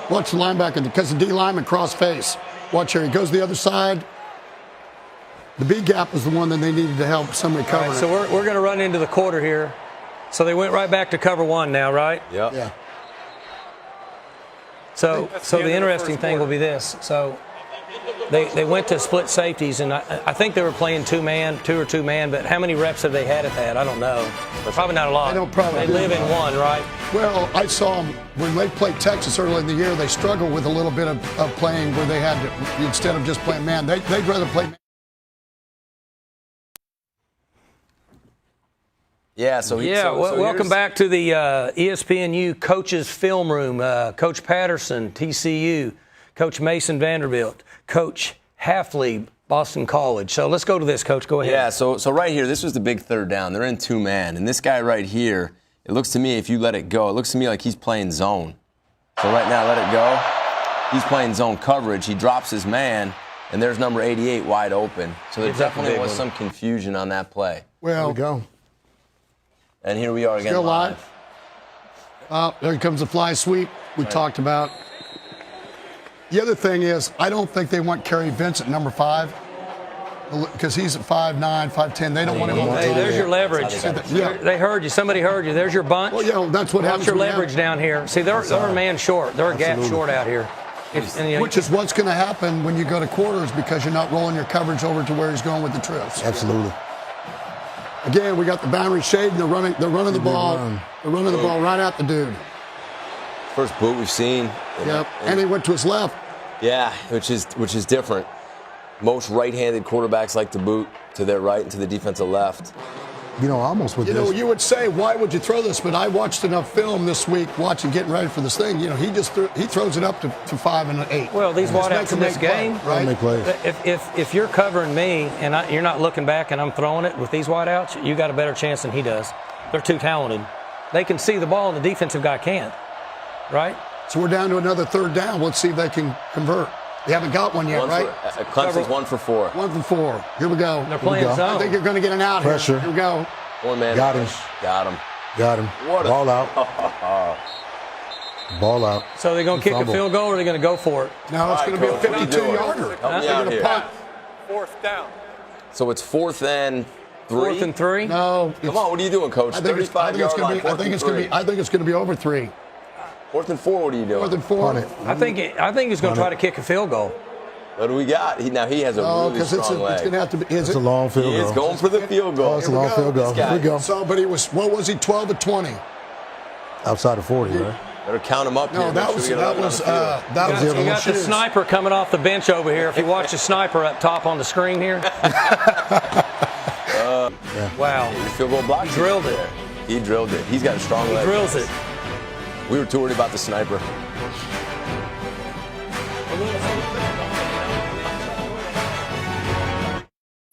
Watch the linebacker because the D lineman crossed face. Watch here. He goes the other side. The B gap was the one that they needed to help somebody cover. So we're going to run into the quarter here. So they went right back to cover one now, right? Yep. Yeah. So the interesting thing will be this. So they went to split safeties, and I think they were playing two or two man, but how many reps have they had at that? I don't know. Probably not a lot. They live in one, right? Well, I saw them when they played Texas early in the year. They struggled with a little bit of playing where they had to, instead of just playing man, they'd rather play man. Yeah, welcome back to the ESPNU Coaches Film Room. Coach Patterson, TCU, Coach Mason, Vanderbilt, Coach Hafley, Boston College. So let's go to this, Coach. Go ahead. Yeah, so right here, this was the big third down. They're in 2-man, and this guy right here, it looks to me, if you let it go, it looks to me like he's playing zone. So right now, let it go. He's playing zone coverage. He drops his man, and there's number 88 wide open. So there definitely was some confusion on that play. Well, here we go. And here we are again still live. There comes the fly sweep we talked about. The other thing is, I don't think they want Kerry Vincent, number 5, because he's at 5'9", 5'10". They don't want him on the Hey, there's your leverage. Yeah. They heard you. Somebody heard you. There's your bunch. Well, yeah, that's what happens. Watch your leverage down here. See, they're a man short. They're a gap short out here. Which is what's going to happen when you go to quarters because you're not rolling your coverage over to where he's going with the trips. Absolutely. Again, we got the boundary shade, and they're running the ball. They're running the ball right at the dude. First boot we've seen. Yep, and he went to his left. Yeah, which is different. Most right-handed quarterbacks like to boot to their right and to the defensive left. You know, almost with this. You would say, why would you throw this? But I watched enough film this week, getting ready for this thing. He just he throws it up to 5 and 8. Well, these wideouts in this game, right? Make plays. If you're covering me and you're not looking back and I'm throwing it with these wideouts, you got a better chance than he does. They're too talented. They can see the ball and the defensive guy can't. Right? So we're down to another third down. Let's see if they can convert. They haven't got one yet, right? Clemson's 1 for 4. 1 for 4. Here we go. They're playing zone. I think you're going to get an out Pressure. Here we go. 4-man. Got him. Got him. Ball out. Ball out. So they're going to kick a field goal or are they going to go for it? No, it's going to be a 52-yarder. Help me out here. Punt. 4th down. So it's 4th and 3? 4th and 3? No. Come on, what are you doing, Coach? I think it's going to be over 3. 4th and 4, what are you doing? 4th and 4. I think he's going to try to kick a field goal. What do we got? He has a really strong leg. It's going to have to be. It's a long field goal. He is going for the field goal. It's a long field goal. Here we go. So, but what was he, 12 or 20? Outside of 40, right? Better count him up here. No, that was You got the sniper coming off the bench over here. If you watch the sniper up top on the screen here. Wow. Field goal block. He drilled it. He drilled it. He's got a strong leg. He drills it. We were too worried about the sniper.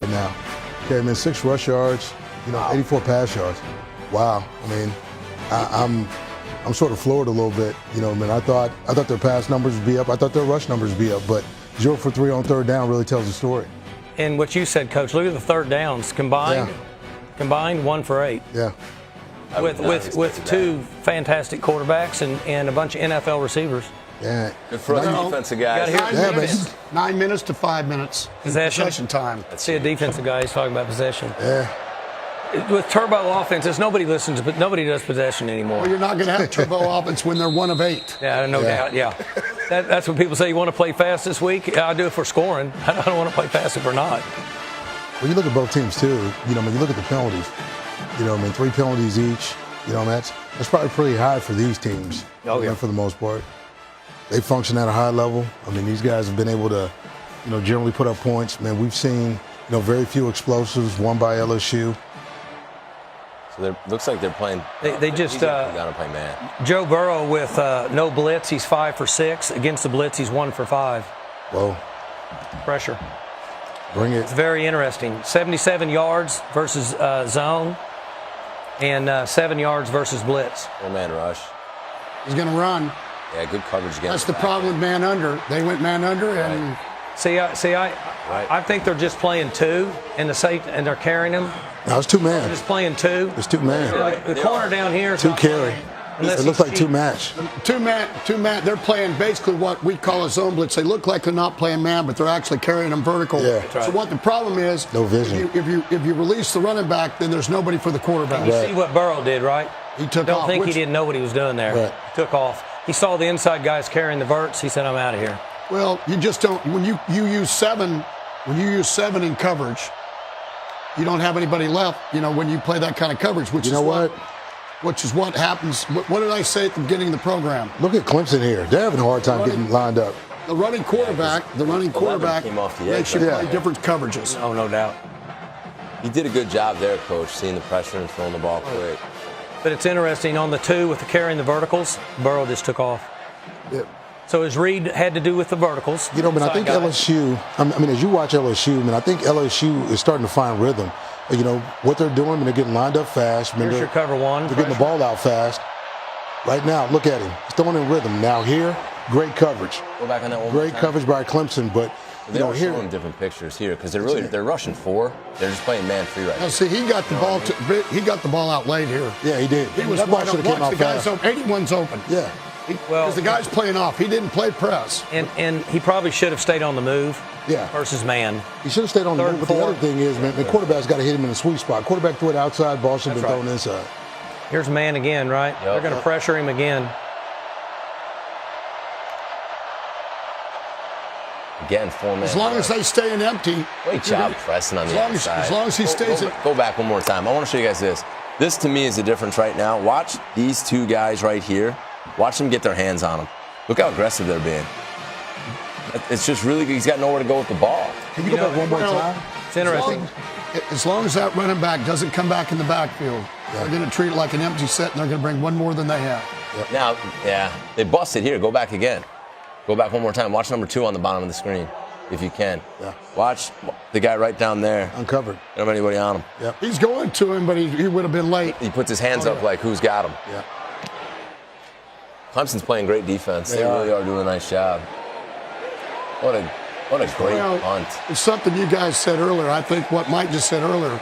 Now, okay, 6 rush yards, 84 pass yards. Wow. I mean, I'm sort of floored a little bit. I thought their pass numbers would be up. I thought their rush numbers would be up, but 0 for 3 on third down really tells the story. And what you said, Coach, look at the third downs combined. Yeah. Combined 1 for 8. Yeah. With 2 fantastic quarterbacks and a bunch of NFL receivers. Yeah. Good for us defensive guys. 9 minutes to 5 minutes. Possession time. Let's see a defensive guy. He's talking about possession. Yeah. with turbo offenses, nobody listens, but nobody does possession anymore. Well, you're not going to have turbo offense when they're 1 of 8. Yeah, no doubt. Yeah, that's when people say you want to play fast this week. Yeah, I do it for scoring. I don't want to play fast if we're not. Well, you look at both teams too. You look at the penalties. 3 penalties each. That's probably pretty high for these teams. Oh, yeah. For the most part, they function at a high level. These guys have been able to, generally put up points. Man, we've seen, very few explosives won by LSU. So it looks like they're playing. They just got to play man. Joe Burrow with no blitz. He's 5 for 6 against the blitz. He's 1 for 5. Whoa! Pressure. Bring it. It's very interesting. 77 yards versus zone, and 7 yards versus blitz. Man rush. He's going to run. Yeah, good coverage again. That's the problem with man under. They went man under, and Right. I think they're just playing 2 and they're carrying them. No, it's 2 man. They're just playing 2. It's 2 man. The corner down here. 2 carry. It looks like 2 match. 2 man. They're playing basically what we call a zone blitz. They look like they're not playing man, but they're actually carrying them vertical. Yeah. Right. So what the problem is? No vision. If you release the running back, then there's nobody for the quarterback. You see what Burrow did, right? He took Don't off. think he didn't know what he was doing there. Right. He took off. He saw the inside guys carrying the verts. He said, "I'm out of here." Well, you just don't. When you use 7, in coverage, you don't have anybody left. When you play that kind of coverage, which is what happens. What did I say at the beginning of the program? Look at Clemson here. They're having a hard time getting lined up. The running quarterback came off the edge, makes you play different coverages. Oh, no doubt. He did a good job there, Coach, seeing the pressure and throwing the ball quick. But it's interesting on the 2 with the carrying the verticals. Burrow just took off. Yeah. So his read had to do with the verticals. I think LSU. As you watch LSU, I think LSU is starting to find rhythm. What they're doing, and they're getting lined up fast. Here's your cover 1. They're getting the ball out fast. Right now, look at him. He's throwing in rhythm. Now here, great coverage. Go back on that one. Great coverage by Clemson, but they're here showing different pictures here because they're rushing 4. They're just playing man free right now. See, he got the ball. He got the ball out late here. Yeah, he did. He was that ball wide should open. have came out Watch the fast. guy's open. 81's open. Yeah. Because the guy's playing off. He didn't play press. And he probably should have stayed on the move. Yeah. Versus man. He should have stayed on the Third move. and But the 4. other thing is, man, the quarterback's got to hit him in the sweet spot. Quarterback threw it outside. Ball should have been thrown inside. Here's man again, right? Yep. They're going to pressure him again. Again, 4 man. As long as they stay in empty. Great job pressing on the outside. As long as he stays in. Go back one more time. I want to show you guys this. This, to me, is the difference right now. Watch these 2 guys right here. Watch them get their hands on them. Look how aggressive they're being. It's just really good. He's got nowhere to go with the ball. Can you go back one more time? It's interesting. As long as that running back doesn't come back in the backfield, they're going to treat it like an empty set, and they're going to bring 1 more than they have. Yep. Now, they busted here. Go back again. Go back one more time. Watch number 2 on the bottom of the screen, if you can. Yeah. Watch the guy right down there. Uncovered. Don't have anybody on him. Yep. He's going to him, but he would have been late. He puts his hands up like, who's got him? Yeah. Clemson's playing great defense. They really are doing a nice job. What a great punt. It's something you guys said earlier. I think what Mike just said earlier.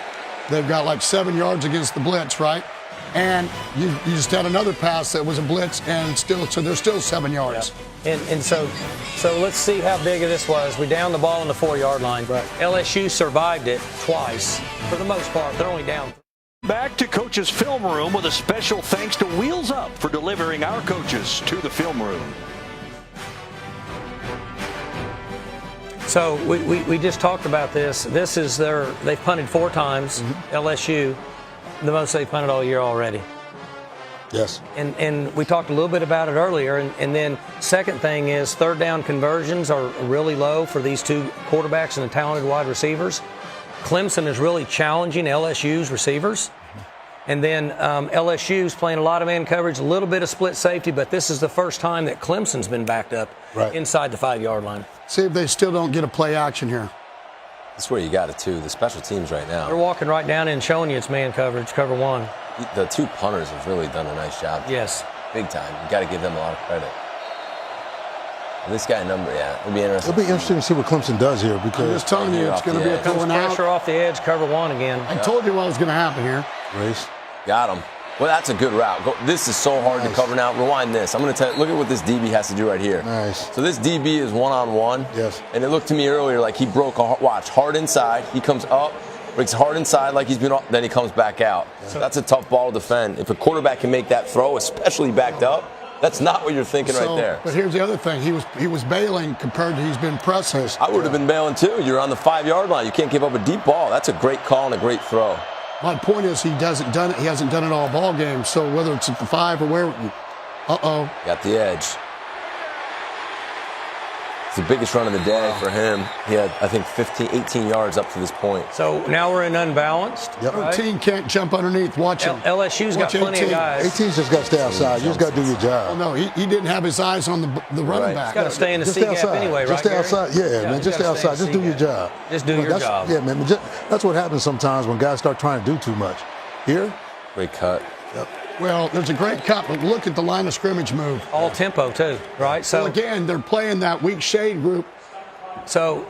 They've got like 7 yards against the blitz, right? And you just had another pass that was a blitz, and so they're still 7 yards. Yeah. And so let's see how big this was. We downed the ball on the 4-yard line. Right. LSU survived it twice. For the most part, they're only down. Back to Coach's Film Room with a special thanks to Wheels Up for delivering our coaches to the film room. So we just talked about this. This is they've punted 4 times, LSU, the most they've punted all year already. Yes. And we talked a little bit about it earlier. And then second thing is 3rd down conversions are really low for these 2 quarterbacks and the talented wide receivers. Clemson is really challenging LSU's receivers. And then LSU's playing a lot of man coverage, a little bit of split safety, but this is the first time that Clemson's been backed up inside the 5-yard line. See if they still don't get a play action here. That's where you got it, too. The special teams right now. They're walking right down and showing you it's man coverage, cover 1. The 2 punters have really done a nice job. Yes. Big time. You got to give them a lot of credit. And this guy it'll be interesting. It'll be interesting to see what Clemson does here because I'm just telling you, it's going to be a Comes throwing out. pressure off the edge, cover 1 again. I told you what was going to happen here. race. Got him. Well, that's a good route. This is so hard to cover now. Rewind this. I'm going to tell you, look at what this DB has to do right here. Nice. So this DB is one-on-one. Yes. And it looked to me earlier like he broke a hard inside. He comes up, breaks hard inside like he's been, then he comes back out. So that's a tough ball to defend. If a quarterback can make that throw, especially backed up, that's not what you're thinking right there. But here's the other thing. He was bailing compared to he's been pressing. I would have been bailing too. You're on the 5-yard line. You can't give up a deep ball. That's a great call and a great throw. My point is he hasn't done it all ball game. So whether it's at the 5 or where, Got the edge. It's the biggest run of the day for him. He had, I think, 18 yards up to this point. So now we're in unbalanced. Yep. Right? 13 can't jump underneath. Watch him. LSU's got plenty of guys. 18's just got to stay outside. You just got to do your job. Oh, no, he didn't have his eyes on the running back. He's got to stay in the C gap anyway, just right? Just stay outside. Yeah, man. Just stay outside. Just do your job. Just do your job. Yeah, man. That's what happens sometimes when guys start trying to do too much. Here? Great cut. Yep. Well, there's a great cut, but look at the line of scrimmage move. All tempo, too, right? So again, they're playing that weak shade group. So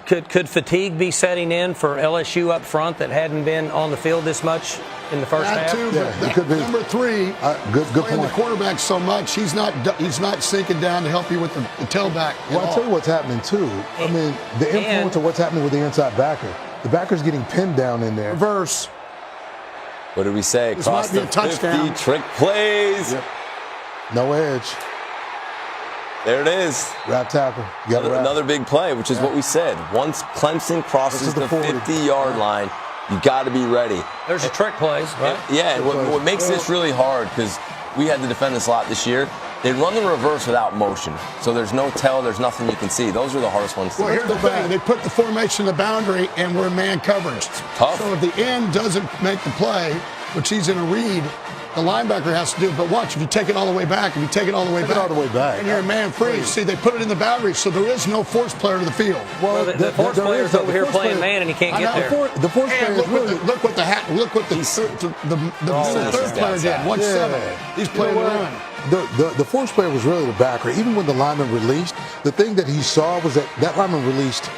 could fatigue be setting in for LSU up front that hadn't been on the field this much in the first half? Too, it could be. Number 3, good playing point. the quarterback so much, he's not sinking down to help you with the tailback. Well, I'll tell you what's happening, too. I mean, the influence of what's happening with the inside backer. The backer's getting pinned down in there. Reverse. What did we say? This Across might be the a touchdown. 50, trick plays. Yep. No edge. There it is. Wrap tackle. Another big play, which is what we said. Once Clemson crosses the 50-yard line, you got to be ready. There's a trick plays, right? Yeah, what makes this really hard, because we had to defend this a lot this year, they run the reverse without motion. So there's no tell, there's nothing you can see. Those are the hardest ones to Well, here's the thing. They put the formation in the boundary, and we're in man coverage. Tough. So if the end doesn't make the play, which he's in a read, the linebacker has to do. But watch, if you take it all the way back, and you're a man free. See, they put it in the boundary, so there is no force player to the field. Well, the force player's over here playing man, and he can't get there. The force player is really. Look what the third player did. 1-7. He's playing the run. The force player was really the backer. Even when the lineman released, the thing that he saw was that lineman released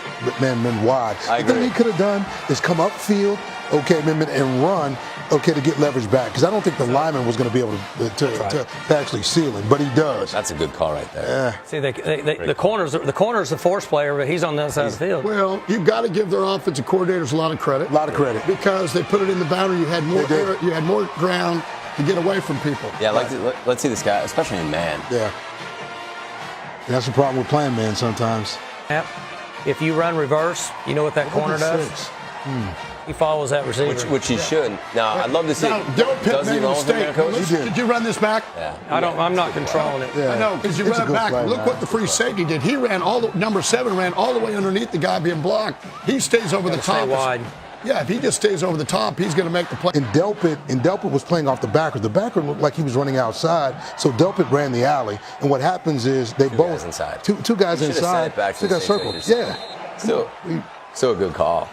man wide. The thing he could have done is come upfield, and run, to get leverage back. Because I don't think the lineman was going to be able to actually seal it, but he does. That's a good call right there. Yeah. See, the corner's the force player, but he's on the other side of the field. Well, you've got to give their offensive coordinators a lot of credit. Because they put it in the boundary. You had more ground to get away from people. Yeah, let's see this guy, especially in man. Yeah. That's the problem with playing man sometimes. Yep. If you run reverse, you know what that corner does? He follows that receiver. Which he should. Now, I'd love to see. Now, Delpit made a mistake. Did you run this back? Yeah. I'm not controlling it. I know, because you ran it back. Look what the free safety did. He ran number 7 ran all the way underneath the guy being blocked. He stays over the top. Stay wide. Yeah, if he just stays over the top, he's going to make the play. And Delpit was playing off the backer. The backer looked like he was running outside, so Delpit ran the alley. And what happens is they both guys inside. Two guys inside. Back to got circled. Yeah. Still a good call.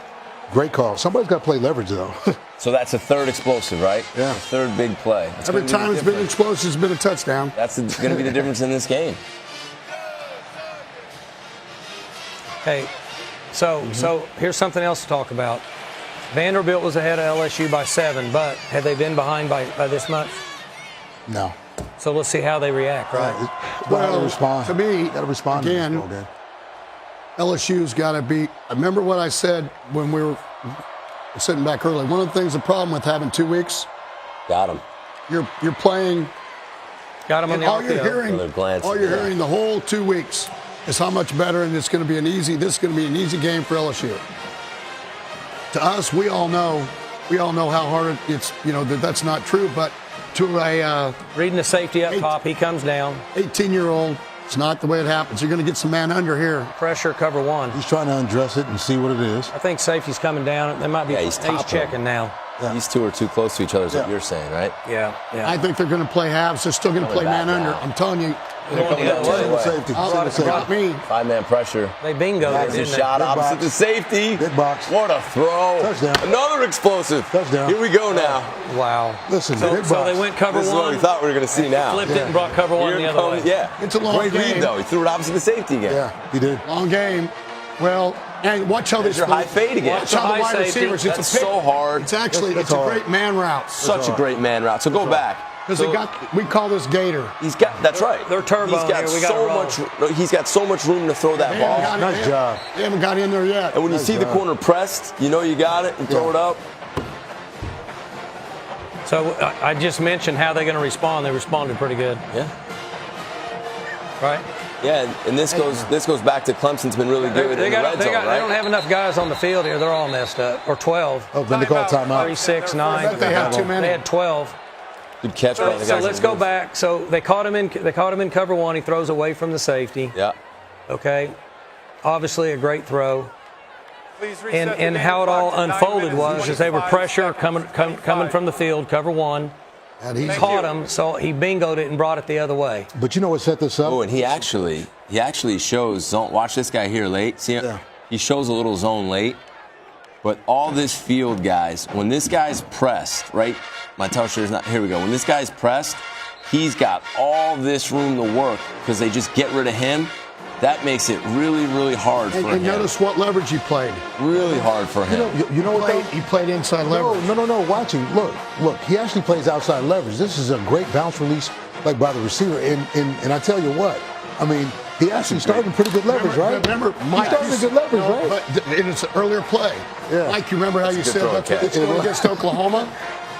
Great call. Somebody's got to play leverage though. So that's a third explosive, right? Yeah. A third big play. Every time it's been explosive, it's been a touchdown. That's going to be the difference in this game. Hey, so here's something else to talk about. Vanderbilt was ahead of LSU by 7, but had they been behind by this much? No. So let's see how they react, right? Well, respond. To me, got to respond again, LSU's got to beat. I remember what I said when we were sitting back early. One of the things, the problem with having 2 weeks, Got him. you're playing. Got him on the All you're RPO. hearing the whole 2 weeks is how much better, and it's going to be this is going to be an easy game for LSU. To us, we all know how hard it's, that's not true, but to a Reading the safety up top, he comes down. 18-year-old, it's not the way it happens. You're going to get some man under here. Pressure, cover 1. He's trying to undress it and see what it is. I think safety's coming down. They might be. He's checking now. Yeah. These two are too close to each other, is what you're saying, right? Yeah. I think they're going to play halves. They're still going to play man under. I'm telling you. They're going the other way. Safety. Got me. 5-man pressure. They bingo. There's a shot opposite the safety. Big box. What a throw. Touchdown. Another explosive. Touchdown. Here we go now. Wow. Listen, So they went cover 1. This is what we thought we were going to see now. Flipped it and brought cover 1 the other way. Yeah. It's a long Great game. read, though. He threw it opposite the safety again. Yeah, he did. Long game. Well, and watch how There's your high fade again. Watch how the wide safety. receivers. That's so hard. It's actually a great man route. Such a great man route. So go back. Because we call this Gator. That's right. They're turbo He's got here. We gotta so much. He's got so much room to throw that ball. Nice job. They haven't got in there yet. And when you see the corner pressed, you know you got it and throw it up. So I just mentioned how they're going to respond. They responded pretty good. Yeah. Right? Yeah, and this goes back to Clemson's been really good in the red zone, right? They don't have enough guys on the field here. They're all messed up. Or 12. Oh, then they call timeout. 3, 6, 9. I bet they had too many. They had 12. Good catch by the guys. So let's go back. So they caught him in cover 1. He throws away from the safety. Yeah. Okay. Obviously a great throw. Please reset the And game how it all clock to 9 unfolded minutes, was is they were 25 pressure seconds. coming from the field, cover 1. And he's Caught him, so he bingoed it and brought it the other way. But you know what set this up? Oh, and he actually shows zone. Watch this guy here late. See him? Yeah. He shows a little zone late. But all this field, guys, when this guy's pressed, right? My toucher is not. Here we go. When this guy's pressed, he's got all this room to work because they just get rid of him. That makes it really, really hard for him. And notice what leverage he played. Really hard for him. You know what? He played inside leverage. No. Watch him. Look. He actually plays outside leverage. This is a great bounce release, like by the receiver. And I tell you what, I mean, he actually started pretty good leverage, right? Remember, Mike, he started good leverage, right? But it's an earlier play. Yeah. Mike, you remember how you said that's what it's going against Oklahoma?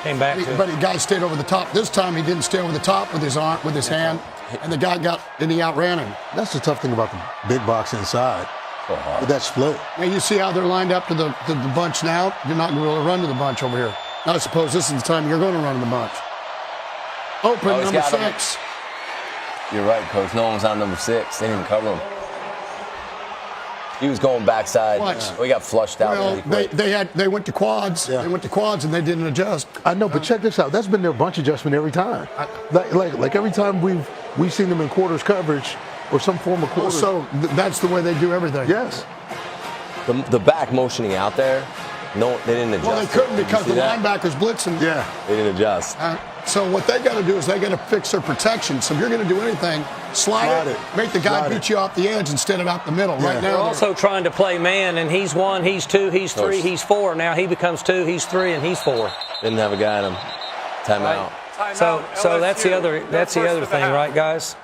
Came back to But the guy stayed over the top. This time he didn't stay over the top with his arm, with his hand, and the guy he outran him. That's the tough thing about the big box inside. So hard. With that split. Now you see how they're lined up to the bunch now. You're not going to really run to the bunch over here. Now I suppose this is the time you're going to run to the bunch. Open Oh, he's number got him. 6. You're right, Coach. No one was on number 6. They didn't even cover him. He was going backside. Watch. We got flushed out Well, really quick. they went to quads. Yeah. They went to quads and they didn't adjust. I know, but check this out. That's been their bunch adjustment every time. Like every time we've seen them in quarters coverage or some form of quarters. So that's the way they do everything. Yes. The back motioning out there, no, they didn't adjust. Well, they couldn't Did you because see the that? linebacker's blitzing. Yeah. They didn't adjust. So what they got to do is they got to fix their protection. So if you're going to do anything, slide it, make the guy beat you off the edge instead of out the middle. Yeah. Right now, They're also trying to play man, and he's 1, he's 2, he's 3, he's 4. Now he becomes 2, he's 3, and he's 4. Didn't have a guy on him. Timeout. Timeout, So that's the LSU. other They're first of the thing, half. right, guys?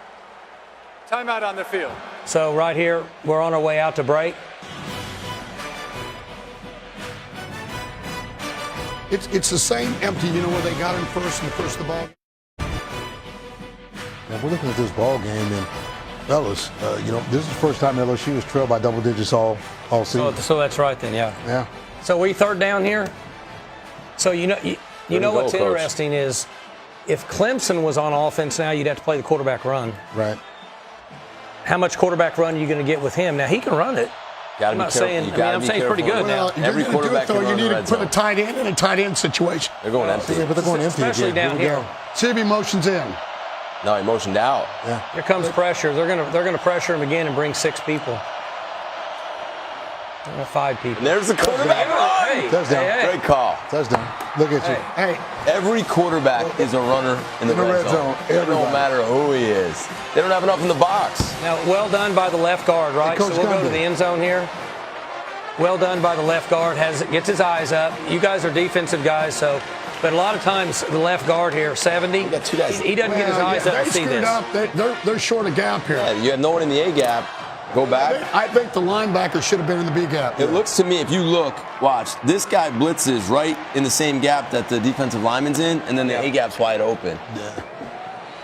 Timeout on the field. So right here, we're on our way out to break. it's the same empty. You know where they got him first and first the ball. Now, we're looking at this ball game, and fellas, this is the first time LSU has trailed by double digits all season. So that's right then, yeah. Yeah. So we third down here. So you know to what's go, Coach. interesting is if Clemson was on offense now, you'd have to play the quarterback run. Right. How much quarterback run are you going to get with him? Now he can run it. Gotta I'm be not careful. saying. You I gotta mean, I'm be saying pretty careful. good now. Well, you're Every gonna do it, quarterback though, can run you the need red to put zone. a tight end in a tight end situation. They're going empty. Yeah, but they're going empty Especially again. down we here. go. See if he motions in. No, he motioned out. Yeah. Here comes pressure. They're gonna pressure him again and bring 6 people. 5 people. And there's the quarterback. Hey, Touchdown. hey, hey. Great call. Touchdown. Look at you. Hey, Every quarterback is a runner in the red zone. It Everybody. don't matter who he is. They don't have enough in the box. Now, well done by the left guard, right? Coach So we'll go to Gundy. the end zone here. Well done by the left guard. Gets his eyes up. You guys are defensive guys, but a lot of times the left guard here, 70, got 2 guys. he doesn't get his eyes up they to see screwed this. up. They're short a gap here. Yeah, you have no one in the A gap. Go back. I think the linebacker should have been in the B gap. It looks to me, if you look, watch, this guy blitzes right in the same gap that the defensive lineman's in, and then the A gap's wide open. Yeah.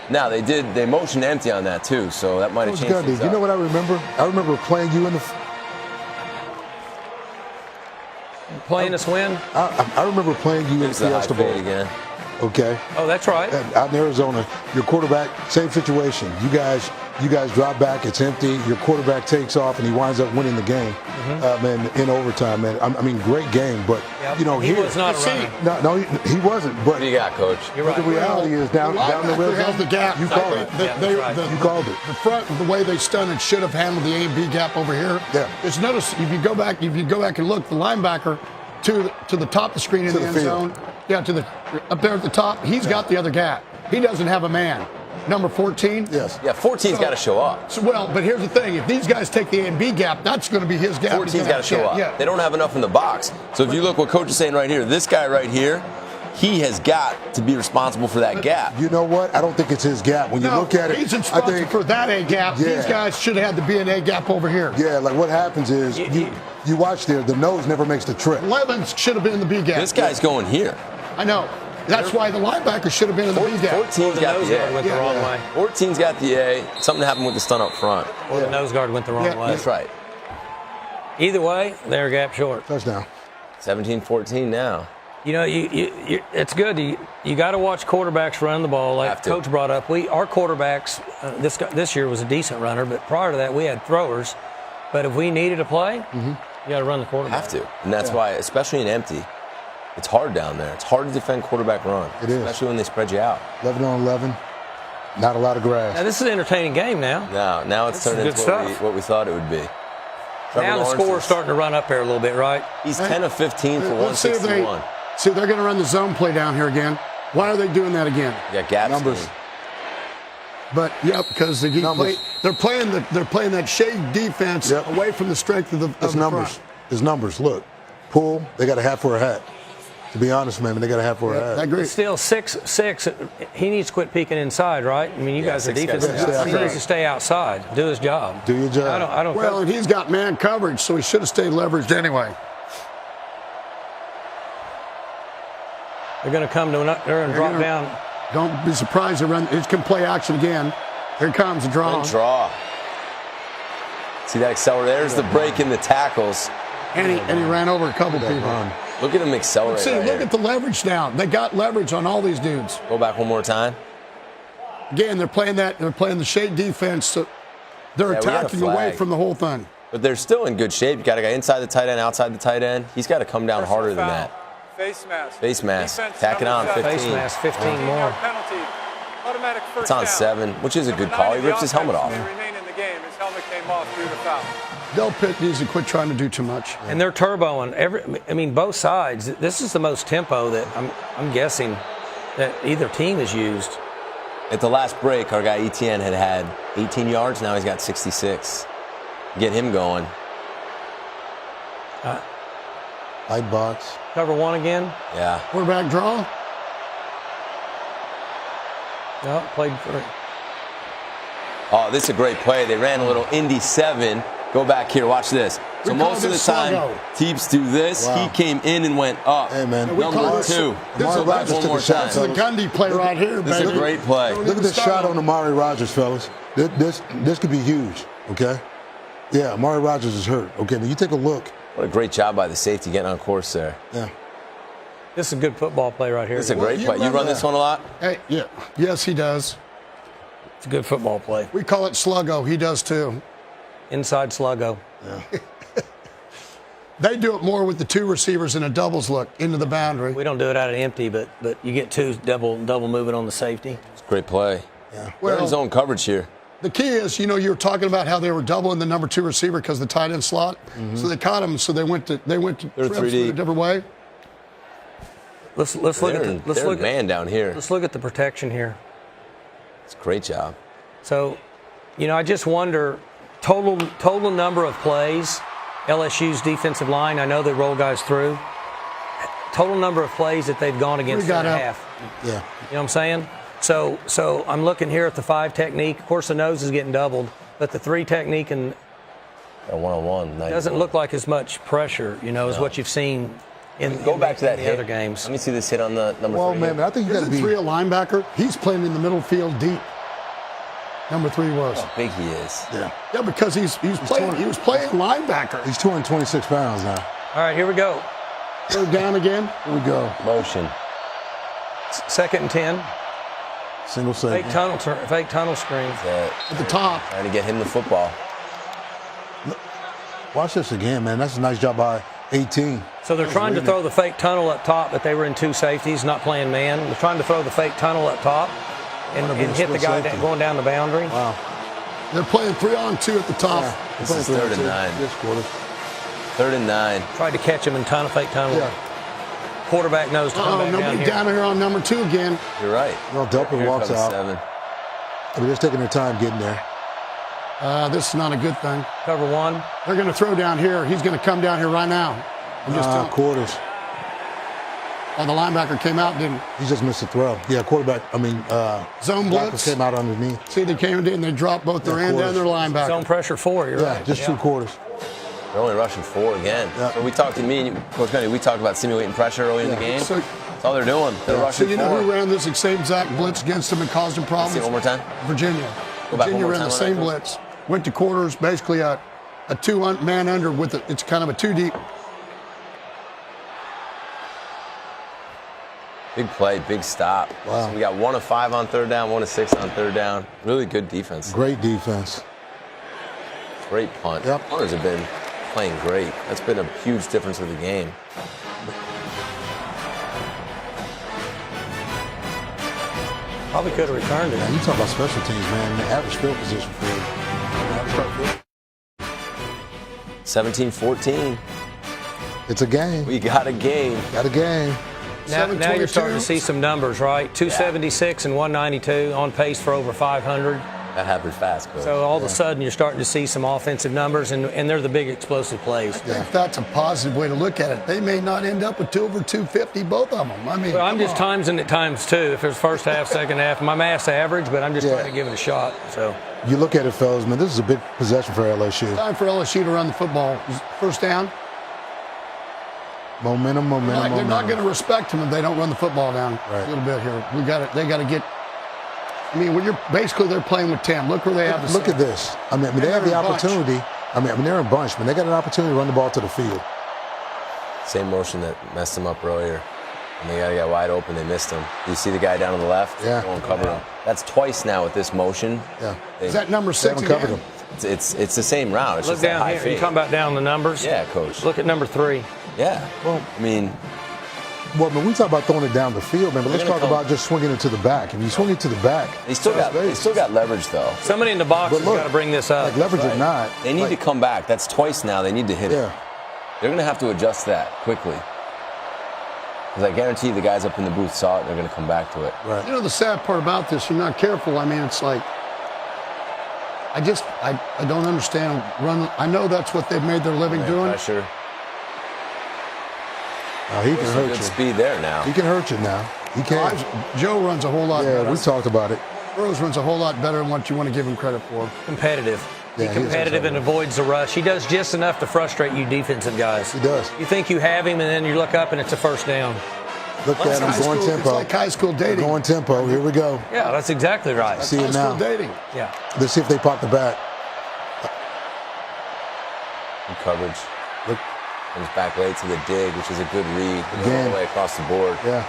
Now, they motioned empty on that, too, so that might have Coach changed Gundy, things you know up. what I remember? I remember playing you in the. Playing us win? I remember playing you in There's the high Fiesta Bowl. fade again. Okay. Oh, that's right. Out in Arizona, your quarterback, same situation. You guys drop back, it's empty. Your quarterback takes off, and he winds up winning the game, in overtime. Man, I mean, great game. But Yep. you know, he here, was not a runner. no, he wasn't. But What do you got, Coach? You're but right. the reality is down the linebacker red held zone. the gap. You called it. Yeah, that's right. You called it. The front, the way they stunned it should have handled the A and B gap over here. Yeah. Just notice if you go back and look, the linebacker to the top of the screen in To the the end field. zone. Yeah, up there at the top. He's got the other gap. He doesn't have a man. Number 14. Yes. Yeah, 14's got to show up. So, but here's the thing: if these guys take the A and B gap, that's going to be his gap. 14's got to show up. Yeah. They don't have enough in the box. So if you look what Coach is saying right here, this guy right here, he has got to be responsible for that gap. You know what? I don't think it's his gap. When you look at it, he's I responsible think for that A gap. Yeah. These guys should have had to be an A gap over here. yeah, like what happens is you watch there, the nose never makes the trip. Levens should have been in the B gap. This guy's going here. I know. That's why the linebacker should have been in the B gap. 14's got the A. went the wrong way. 14's got the A. Something happened with the stunt up front. Or the nose guard went the wrong Yeah. way. That's right. Either way, they're gap short. Touchdown. 17-14 now. You know, it's good. You got to watch quarterbacks run the ball. Like Coach brought up, our quarterbacks this year was a decent runner, but prior to that we had throwers. But if we needed a play, you got to run the quarterback. Have to, and that's why, especially in empty, it's hard down there. It's hard to defend quarterback run, especially when they spread you out. 11 on 11. Not a lot of grass. Now this is an entertaining game now. Now it's turned into what we thought it would be. Now the score's starting to run up here a little bit, right? He's 10 of 15 for 161. See, they're going to run the zone play down here again. Why are they doing that again? You got gaps. Numbers. But because they're playing that shade defense away from the strength of the. It's numbers. Front. It's numbers. Look, pull. They got a hat for a hat. To be honest, man, they got a hat for a hat. I agree. It's still 6-6. He needs to quit peeking inside, right? I mean, you guys are defensive. He needs to stay outside, do his job. Do your job. I don't. Well, and he's got man coverage, so he should have stayed leveraged anyway. They're going to come to they're going to drop down. Don't be surprised. He can play action again. Here comes the draw. Good draw. See that accelerator? There's the break in the tackles. And he ran over a couple people. Look at him accelerate. See, look at the leverage now. They got leverage on all these dudes. Go back one more time. Again, they're playing the shade defense. So they're attacking away from the whole thing. But they're still in good shape. You got a guy inside the tight end, outside the tight end. He's got to come down harder than that. Face mask. Face mask. Defense Tack it on, 15. Face mask, 15 more. Penalty. Automatic first It's on down. 7, which is a good call. He rips his helmet off. Remain in the game. His helmet came off due to foul. Del Pitt needs to quit trying to do too much. And they're turboing both sides. This is the most tempo that I'm guessing that either team has used. At the last break, our guy Etienne had 18 yards. Now he's got 66. Get him going. Light box. Cover one again. Yeah. Quarterback draw. No, played for it. Oh, this is a great play. They ran a little Indy 7. Go back here. Watch this. So most of the time, teams do this. Wow. He came in and went up. Hey, man. Number 2. Amari Rodgers one took more a shot. time. This is a Gundy play right here, This baby. is a great play. Look at the shot on Amari Rodgers, fellas. This could be huge, okay? Yeah, Amari Rodgers is hurt. Okay, now you take a look. What a great job by the safety getting on course there. Yeah. This is a good football play right here. This is a great play. You run this one a lot? Hey, yeah. Yes, he does. It's a good football play. We call it sluggo. He does too. Inside sluggo. Yeah. They do it more with the two receivers in a doubles look into the boundary. We don't do it out of empty, but you get two double moving on the safety. It's a great play. Yeah. They're in zone coverage here. The key is, you were talking about how they were doubling the number 2 receiver because the tight end slot. So they caught him. So they went to They're trips 3D. a different way. Let's look at They're man down here. Let's look at the protection here. It's a great job. So, I just wonder total number of plays. LSU's defensive line. I know they roll guys through. Total number of plays that they've gone against in a half. Yeah. You know what I'm saying? So I'm looking here at the 5 technique. Of course, the nose is getting doubled, but the 3 technique and one-on-one. doesn't look like as much pressure, as what you've seen in Go back to that the hit. other games. Let me see this hit on the number 3. Well, man, I think you got to Isn't be. 3 a linebacker? He's playing in the middle field deep. Number 3 was. How big he is. Yeah. Yeah, because he was playing linebacker. He's 226 pounds now. All right, here we go. Third down again. Here we go. Motion. 2nd and 10. Single Fake safety. fake tunnel screen. At the top. Trying to get him the football. Watch this again, man. That's a nice job by 18. So they're trying to throw the fake tunnel up top, but they were in 2 safeties, not playing man. They're trying to throw the fake tunnel up top and hit the guy going down the boundary. Wow. They're playing 3-on-2 at the top. Yeah. This is 3rd and 9. This quarter. 3rd and 9. Tried to catch him in fake tunnel. Yeah. Quarterback knows to come back down Nobody here. down here on number 2 again. You're right. Well, Delpit Here walks comes out. 7. They're just taking their time getting there. This is not a good thing. Cover 1. They're going to throw down here. He's going to come down here right now. I'm just telling- Quarters. Oh, the linebacker came out, didn't He just missed a throw. Yeah, quarterback. Zone blocker blitz. came out underneath. See, they came in and they dropped both their end and their linebacker. Zone pressure 4, you're Yeah, right. just 2 quarters. They're only rushing 4 again. Yeah. So we talked to me and Coach Gundy, we talked about simulating pressure early in the game. So- That's all they're doing. They're So rushing you know 4. who ran this same exact blitz against them and caused them problems? See it one more time. Virginia. Go back one Virginia more ran time the on that, same Coach. blitz. Went to quarters, basically a 2-man under with it's kind of a 2 deep. Big play, big stop. Wow. So we got 1 of 5 on 3rd down, 1 of 6 on 3rd down. Really good defense. Great defense. Great punt. Yep. Punters have been playing great. That's been a huge difference of the game. Probably could have returned it. Man, you talk about special teams, man. The average field position for you. 17-14. It's a game. We got a game. Got a game. Now you're starting to 722. see some numbers, right? 276 and 192, on pace for over 500. That happened fast, Coach. So all of a sudden you're starting to see some offensive numbers, and they're the big explosive plays. I think that's a positive way to look at it. They may not end up with over 250, both of them. I mean, Well, I'm come just on. timesing it times 2. If it's first half, second half, my math's average, but I'm just Yeah. trying to give it a shot. So You look at it, fellas, man, this is a big possession for LSU. Time for LSU to run the football. First down. Momentum. They're not going to respect them if they don't run the football down Right. a little bit here. They got to get. I mean, when they're playing with 10. Look where they have the Look center. at this. I mean, they have the they're in bunch. opportunity. They're in bunch, man. They got an opportunity to run the ball to the field. Same motion that messed them up earlier. And they got to get wide open. They missed him. You see the guy down on the left? Yeah. Go and cover him. That's twice now with this motion. Yeah. Is that number They 6 haven't again? covered them. It's the same route. It's look just that down high here. fade. You're talking about down the numbers? Yeah, Coach. Look at number 3. Yeah. Well, I mean, Well, when we talk about throwing it down the field, man, but let's They're talk gonna about just swinging it to the back. If you swing it to the back, they still got leverage though. Somebody in the box But has look, got to bring this up. like leverage or not, They need like, to come back. That's twice now. They need to hit Yeah. it. They're going to have to adjust that quickly. Because I guarantee the guys up in the booth saw it. They're going to come back to it. Right. You know, the sad part about this, you're not careful. I mean, it's like, I don't understand. I know that's what they've made their living doing. Pressure. He can There's hurt good you. speed there now. He can hurt you now. He can. Joe runs a whole lot Yeah, better. we talked about it. Burrows runs a whole lot better than what you want to give him credit for. Competitive. Yeah, He's he is competitive and avoids the rush. He does just enough to frustrate you defensive guys. He does. You think you have him, and then you look up and it's a first down. Look at him going It's tempo. like high school dating. Going tempo. Here we go. Yeah, that's exactly right. See high it school now. dating. Yeah. Let's see if they pop the back. Good coverage. Look. Comes back late to the dig, which is a good read. All Again. the way across the board. Yeah.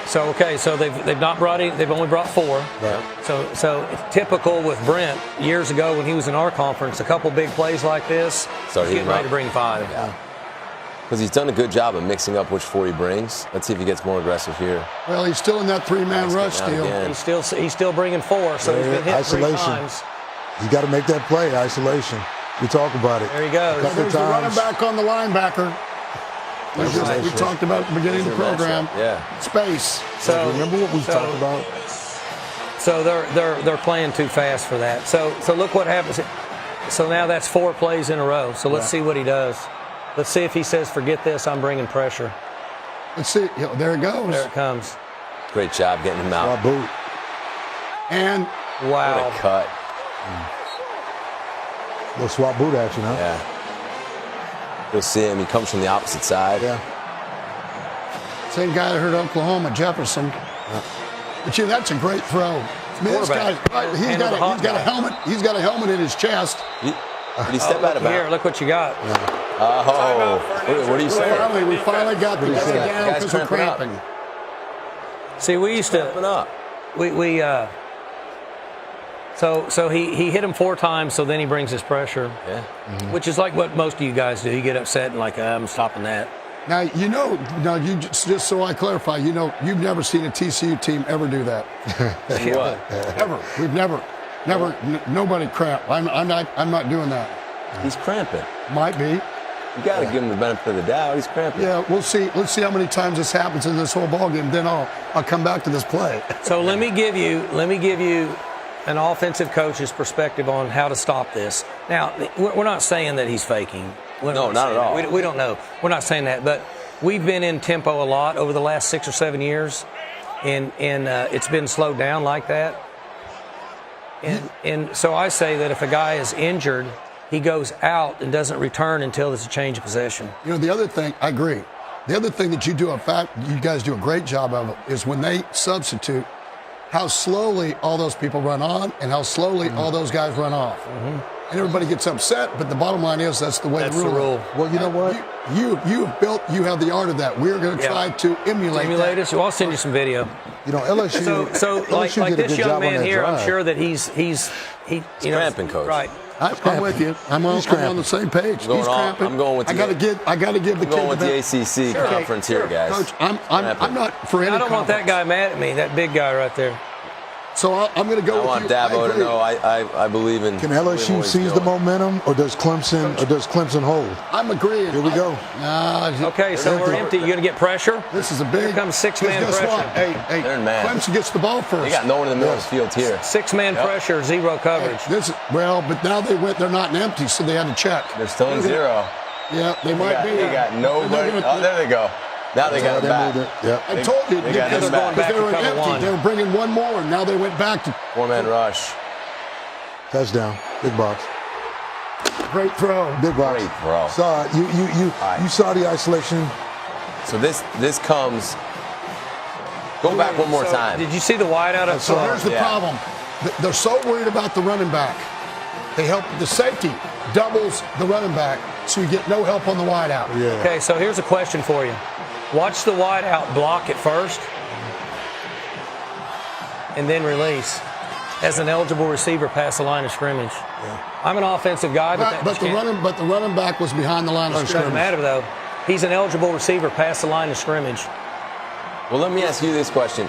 So they've not brought in. They've only brought 4. Right. So typical with Brent years ago when he was in our conference, a couple big plays like this, Start he's heating getting ready up. to bring 5. Yeah. Because he's done a good job of mixing up which 4 he brings. Let's see if he gets more aggressive here. Well, he's still in that 3-man Nice, rush now still. again. He's still bringing 4. So he's been hit 3 Isolation. times. You got to make that play, isolation. We talk about it. There he goes. A couple There's the running times. back on the linebacker. We talked about at the beginning of the Easier program. matchup, yeah. Space. So Remember what we talked about? So they're playing too fast for that. So look what happens. So now that's 4 plays in a row. So let's see what he does. Let's see if he says, "Forget this, I'm bringing pressure." Let's see. There it goes. There it comes. Great job getting him Swap out. boot. And Wow. What a cut. Little swap boot action, huh? Yeah. You'll see him. He comes from the opposite side. Yeah. same guy that hurt Oklahoma, Jefferson. But that's a great throw. I mean, this guy, Quarterback. he's Handle the hot got a guy. helmet. He's got a helmet in his chest. Did he step out of Here, bounds? look what you got. Oh, what are you saying? We finally got the guy say? down Guy's because we're cramping up. cramping. See, we used to. Open up. So he hit him 4 times. So then he brings his pressure, Yeah. which is like what most of you guys do. You get upset and like, I'm stopping that. Now, you just so I clarify, you've never seen a TCU team ever do that. What? Ever. We've never, nobody crap. I'm not doing that. He's cramping. Might be. You got to give him the benefit of the doubt. He's cramping. Yeah, we'll see. Let's see how many times this happens in this whole ballgame. Then I'll come back to this play. So let me give you an offensive coach's perspective on how to stop this. Now, we're not saying that he's faking. No, not at all. We don't know. We're not saying that. But we've been in tempo a lot over the last 6 or 7 years, and it's been slowed down like that. And so I say that if a guy is injured, he goes out and doesn't return until there's a change of possession. You know, the other thing, I agree. The other thing that you guys do a great job of is when they substitute, how slowly all those people run on and how slowly all those guys run off. And everybody gets upset, but the bottom line is that's the way That's the the rule. rule. Well, you know what? You have the art of that. We're going to try to emulate that. Us. Well, I'll send you some video. You know, LSU. So like LSU did a this good job young on man that here, drive. I'm sure that he's cramping, Coach. Right. I'm with you. I'm on the same page. He's cramping. I'm going with I got to give the kid with the ACC conference here, guys. Coach, I'm not for any. I don't want that guy mad at me. That big guy right there. So I'm going to go. I want Dabo to know I believe in. Can LSU seize the momentum, or does Clemson hold? I'm agreeing. Here we go. Okay, so we're empty. You're going to get pressure. This is a big. Here comes six-man guess pressure. What? Hey, They're in man. Clemson gets the ball first. They got no one in the middle of the field here. Six-man pressure, zero coverage. But now they're not in empty, so they had to check. They're still in zero. Yeah, they might be. They got nobody. Oh, there they go. Now they got it back. Yep. I told you, They got because him back. they were in Cover empty. one. They were bringing one more, and now they went back to Four-man rush. Touchdown. Big box. great throw. Big box. Great throw. Saw it. You saw the isolation. So this comes. Go back one more time. Did you see the wide out of So here's the Yeah. problem. They're so worried about the running back. They help the safety doubles the running back, so you get no help on the wide out. Yeah. Okay, so here's a question for you. Watch the wide out block at first, and then release as an eligible receiver past the line of scrimmage. Yeah. I'm an offensive guy, But the running back was behind the line of doesn't scrimmage. matter though. He's an eligible receiver past the line of scrimmage. Well, let me ask you this question.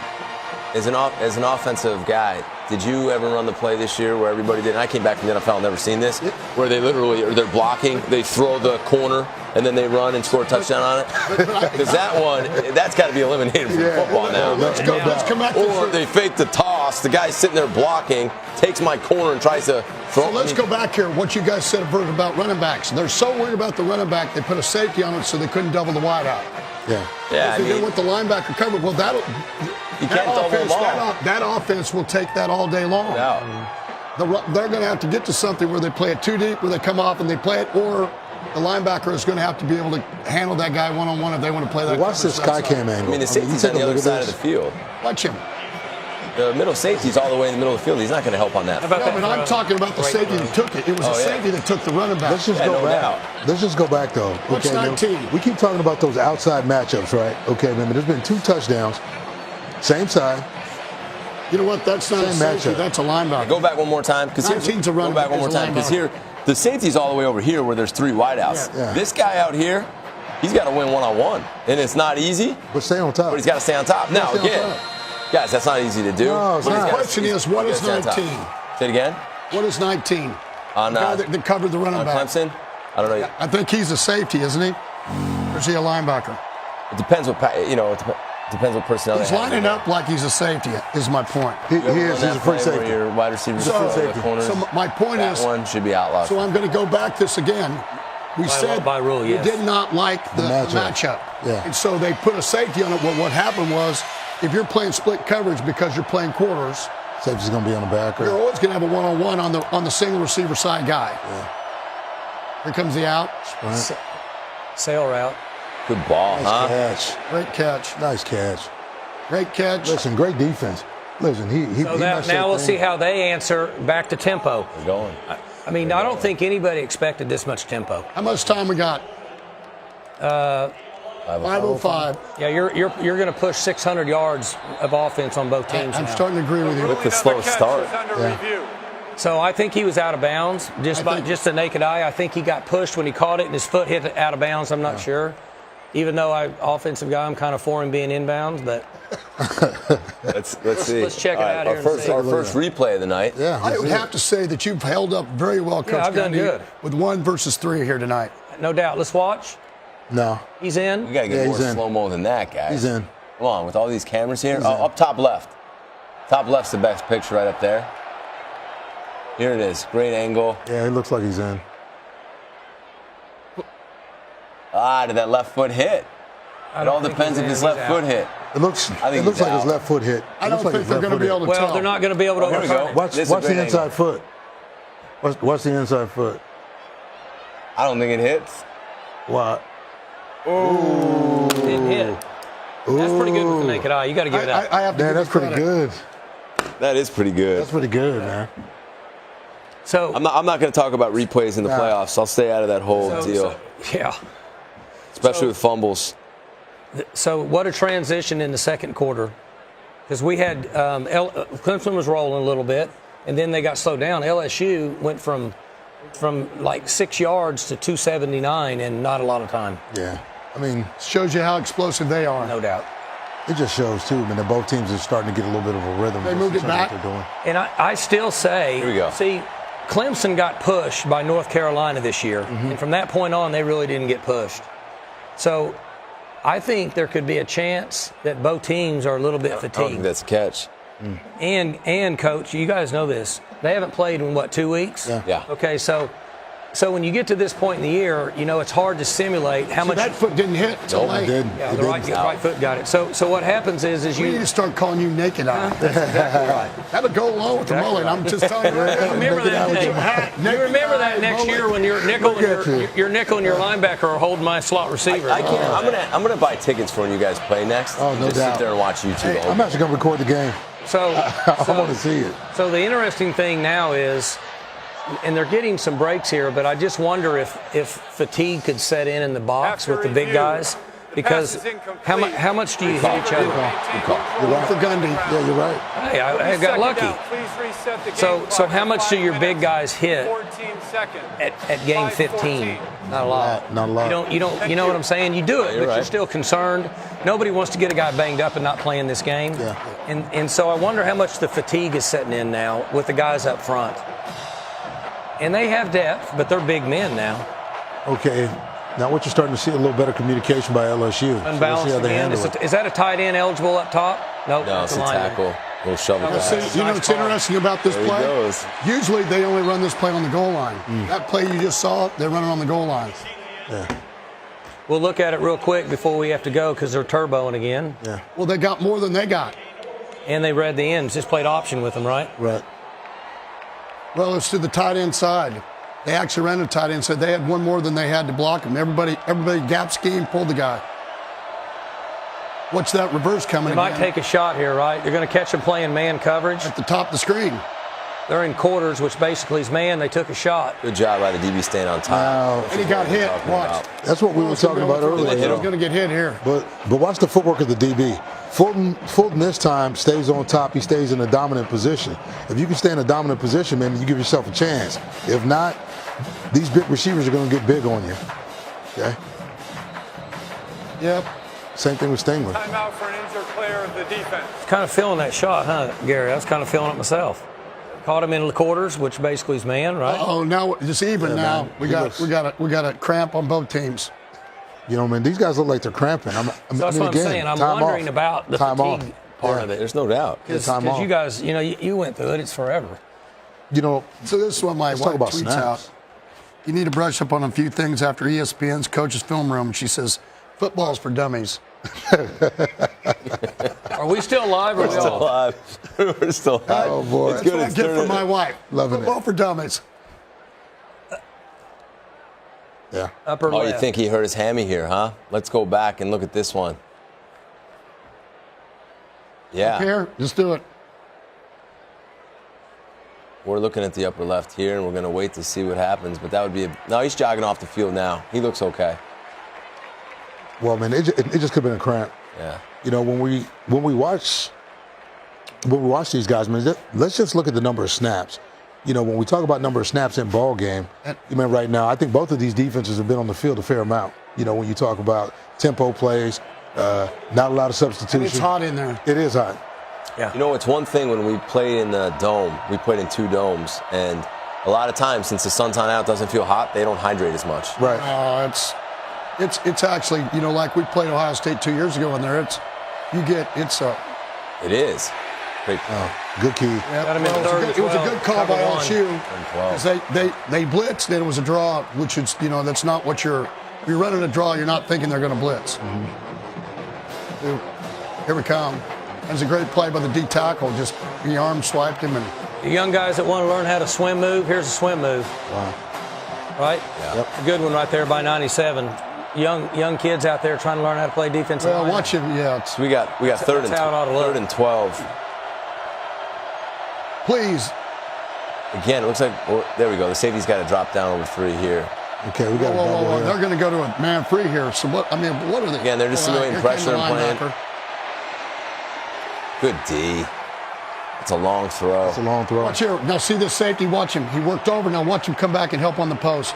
As an offensive guy, did you ever run the play this year where everybody did? And I came back from the NFL, never seen this, where they literally, or they're blocking, they throw the corner, and then they run and score a touchdown on it? Because that's got to be eliminated from football now. Let's come back to Or they fake the toss, the guy's sitting there blocking, takes my corner and tries to throw. So let's go back here. What you guys said about running backs. They're so worried about the running back, they put a safety on it so they couldn't double the wide out. Yeah. Yeah, If they didn't want the linebacker covered, well, you can't double them all. that offense will take that all day long. No. They're going to have to get to something where they play it too deep, where they come off and they play it, or the linebacker is going to have to be able to handle that guy one-on-one if they want to play that. Watch this sky cam angle. I mean, the safety's on the other side of the field. Watch him. The middle safety's all the way in the middle of the field. He's not going to help on that. How about No, that but I'm throw? talking about the safety that took it. It was the safety that took the running back. Let's just Yeah, go no back. doubt. Let's just go back though. What's now, 19? we keep talking about those outside matchups, right? Okay, remember there's been 2 touchdowns, same side. You know what? That's not a Same safety. matchup. That's a linebacker. Go back one more time. 19's a running Go back back, one more he's a time. Because linebacker. here, the safety's all the way over here where there's 3 wideouts. Yeah. This guy out here, he's got to win one-on-one. And it's not easy, But stay on top. but he's got to stay on top. Now, stay on again, guys, that's not easy to do. No, it's But he's not. gotta- The question is, what he's is gotta stay on 19? top. Say it again. What is 19? On, The guy that covered the running on back. Clemson? I don't know. I think he's a safety, isn't he? Or is he a linebacker? It depends what, depends what personnel He's they have. lining up like he's a safety, is my point. He You ever is. run He's that a free play safety. where your wide receiver So- the corners? So my point That is, one should be outlawed. so I'm going to go back this again. We said by rule, we yes. did not like the matchup. matchup. Yeah. And so they put a safety on it. Well, what happened was, if you're playing split coverage because you're playing quarters, Safety's going to be on the back. you're always going to have a one-on-one on the single receiver side guy. Yeah. Here comes the out. Sail route. Good ball, huh? Catch. Great catch. Nice catch. Great catch. Listen, great defense. Listen, he So messed now that we'll thing. see how they answer back to tempo. We're going. I mean, I don't think anybody expected this much tempo. How much time we got? 5:05. Yeah, you're going to push 600 yards of offense on both teams I'm now. starting to agree with you. With the slow start. Is under Yeah. review. So I think he was out of bounds just I by think- just the naked eye. I think he got pushed when he caught it and his foot hit it out of bounds. I'm not sure. Even though I'm offensive guy, I'm kind of for him being inbounds, but Let's see. let's check it All right, out our here and first, see. our first replay of the night. Yeah. I this would is have to say that you've held up very well, Coach I've done Gundy, good. with 1 versus 3 here tonight. no doubt. Let's watch. No. He's in. We got to get Yeah, more he's in. slow-mo than that, guys. He's in. Come on, with all these cameras here. He's Oh, in. up top left. Top left's the best picture right up there. Here it is. Great angle. Yeah, it looks like he's in. Did that left foot hit? It all depends if his left foot hit. It looks I think like he's his left foot hit. I don't think they're going to be able to tell. Well, they're not going to be able to Here we go. overturn it. Watch This is a the great inside angle. foot. Watch the inside foot. I don't think it hits. Wow. Didn't hit. That's pretty good with the naked eye. You got to give it up. I have to Man, give that's pretty credit. good. That is pretty good. That's pretty good, man. So I'm not going to talk about replays in the playoffs. I'll stay out of that whole deal, yeah. especially with fumbles. So what a transition in the second quarter, because we had Clemson was rolling a little bit, and then they got slowed down. LSU went from like 6 yards to 279 in not a lot of time. Yeah. I mean, Shows you how explosive they are. No doubt. it just shows, too, man, that both teams are starting to get a little bit of a rhythm. They just moved in it terms of back. what they're doing. And I still say, Here we go. see, Clemson got pushed by North Carolina this year, and from that point on, they really didn't get pushed. So I think there could be a chance that both teams are a little bit I don't think fatigued. that's a catch. And Coach, you guys know this. They haven't played in, 2 weeks? Yeah. Okay, so when you get to this point in the year, it's hard to simulate how much. That foot didn't hit till Nope, it late. didn't. Yeah, It the right foot got it. So what happens is We need you to start calling you naked eye. That's exactly right. That would go along with the mullet. I'm just telling you. Remember that. You remember that next year when your nickel and your nickel and your linebacker are holding my slot receiver. I can't. I'm gonna buy tickets for when you guys play next. Oh, no Just doubt. sit there and watch YouTube. Hey, the whole I'm actually going to record the game. So I want to see it. So the interesting thing now is, and they're getting some breaks here, but I just wonder if fatigue could set in the box After with the big review, guys, the because pass is incomplete. how much do you hit each other? Good call. You're right. For Gundy. Yeah, you're right. Hey, I got Second lucky. down. Please reset the game So clock how to much do 5 your big minutes, guys hit 14 seconds. at game 15? Not a lot. Not a lot. You know what I'm saying? You do it, you're but you're right. still concerned. Nobody wants to get a guy banged up and not playing this game. Yeah. And so I wonder how much the fatigue is setting in now with the guys up front. And they have depth, but they're big men now. Okay. Now what you're starting to see a little better communication by LSU. So we'll see Unbalanced how they again. handle it. Is that a tight end eligible up top? Nope. No, it's a lineman. tackle. Little shovel Okay. pass. You know what's interesting about this There he play? goes. Usually they only run this play on the goal line. That play you just saw, they're running on the goal line. Yeah. We'll look at it real quick before we have to go because they're turboing again. Yeah. Well, they got more than they got. And they read the ends. Just played option with them, right? Right. Well, it's to the tight end side. They actually ran the tight end side. They had one more than they had to block him. Everybody gap scheme, pulled the guy. Watch that reverse coming They might again. take a shot here, right? They're going to catch them playing man coverage. At the top of the screen. They're in quarters, which basically is man. They took a shot. Good job by the DB staying on top. Now, And he got hit. Talking Watch. about. that's what we were talking about earlier. He's going to get hit here. But watch the footwork of the DB. Fulton this time stays on top. He stays in a dominant position. If you can stay in a dominant position, man, you give yourself a chance. If not, these big receivers are going to get big on you. Okay? Yep. Same thing with Stingler. Timeout for an injured player of the defense. Kind of feeling that shot, huh, Gary? I was kind of feeling it myself. Caught him in the quarters, which basically is man, right? Oh, now it's even Yeah, now. man. We He got a cramp on both teams. You know, man, these guys look like they're cramping. So that's what I'm saying. I'm time wondering off. about the Time fatigue off. part Yeah. of it. There's no doubt. Because time off. you guys, you went through it. It's forever. You know, So this is what my let's wife talk about tweets snaps. out. You need to brush up on a few things after ESPN's coach's film room. She says, football's for dummies. Are we still live or are we Still off? alive. We're still alive. Oh, boy. It's That's good. what I It's get turning from my wife. Loving Football it. for dummies. Yeah. Upper Oh, left. you think he hurt his hammy here, huh? Let's go back and look at this one. Yeah. Here, just do it. We're looking at the upper left here, and we're going to wait to see what happens. But that would be no, he's jogging off the field now. He looks okay. Well, man, it just could have been a cramp. Yeah. You know, when we watch these guys, man, let's just look at the number of snaps. You know, when we talk about number of snaps in ball game, you mean right now, I think both of these defenses have been on the field a fair amount. You know, when you talk about tempo plays, not a lot of substitution. It's hot in there. It is hot. You know, it's one thing when we played in the dome. We played in 2 domes, and a lot of times, since the sun's on out, it doesn't feel hot. They don't hydrate as much. Right. It's actually, like we played Ohio State 2 years ago in there. It is. Great. Good key. Got him in third and It was a 12, good call by cover one. LSU. And 12. Because they blitzed, and it was a draw, which is, that's not what you're running a draw, you're not thinking they're going to blitz. Here we come. That's a great play by the D tackle. Just the arm swiped him and. The young guys that want to learn how to swim move, here's a swim move. Wow. Right? Yeah. Yep. A good one right there by 97. Young kids out there trying to learn how to play defensive line. Well, watch it. Yeah. So we got third and 12. Please. Again, it looks like there we go. The safety's got to drop down over 3 here. Okay, we got a double here. They're going to go to a man free here. So what? I mean, what are they? Again, they're just simulating pressure and playing. Good D. It's a long throw. It's a long throw. Watch here. Now see this safety. Watch him. He worked over. Now watch him come back and help on the post.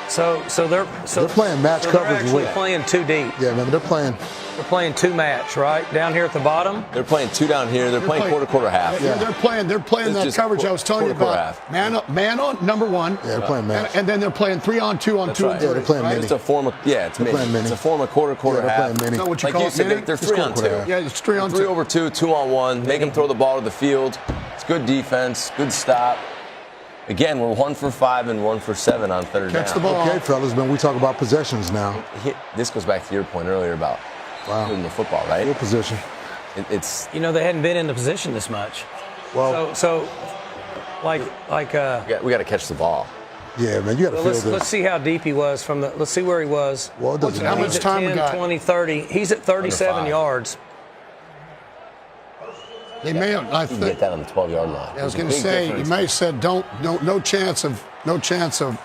So they're playing match coverage. They're actually playing 2 deep. Yeah, man, they're playing 2 match, right? Down here at the bottom. They're playing 2 down here. They're playing quarter half. Yeah, they're playing that coverage I was telling you about. Half. Man on number 1. Yeah, they're playing match. And then they're playing 3 on 2 on That's 2 right. and 3. Yeah, they're playing mini. It's a form of it's mini. playing mini. It's a form of quarter Yeah, half. they're playing mini. Is that what you Like call you it, said, mini? they're 3 on 2. Yeah, it's 3 on 2. 3 over 2, 2 on 1. Make them throw the ball to the field. It's good defense, good stop. Again, we're 1 for 5 and 1 for 7 on third down. Catch the ball. Okay, fellas, man, we talk about possessions now. This goes back to your point earlier about moving the football, right? Good position. It's They hadn't been in the position this much. Well, we we got to catch the ball. yeah, man, you got to feel this. let's see how deep he was let's see where he was. Well, it doesn't How matter. much He's at time we 10, got? 20, 30. He's at 37 5. yards. They may have. I You can think. get that on the 12-yard line. I was There's a going to big say, you difference. may have said no chance of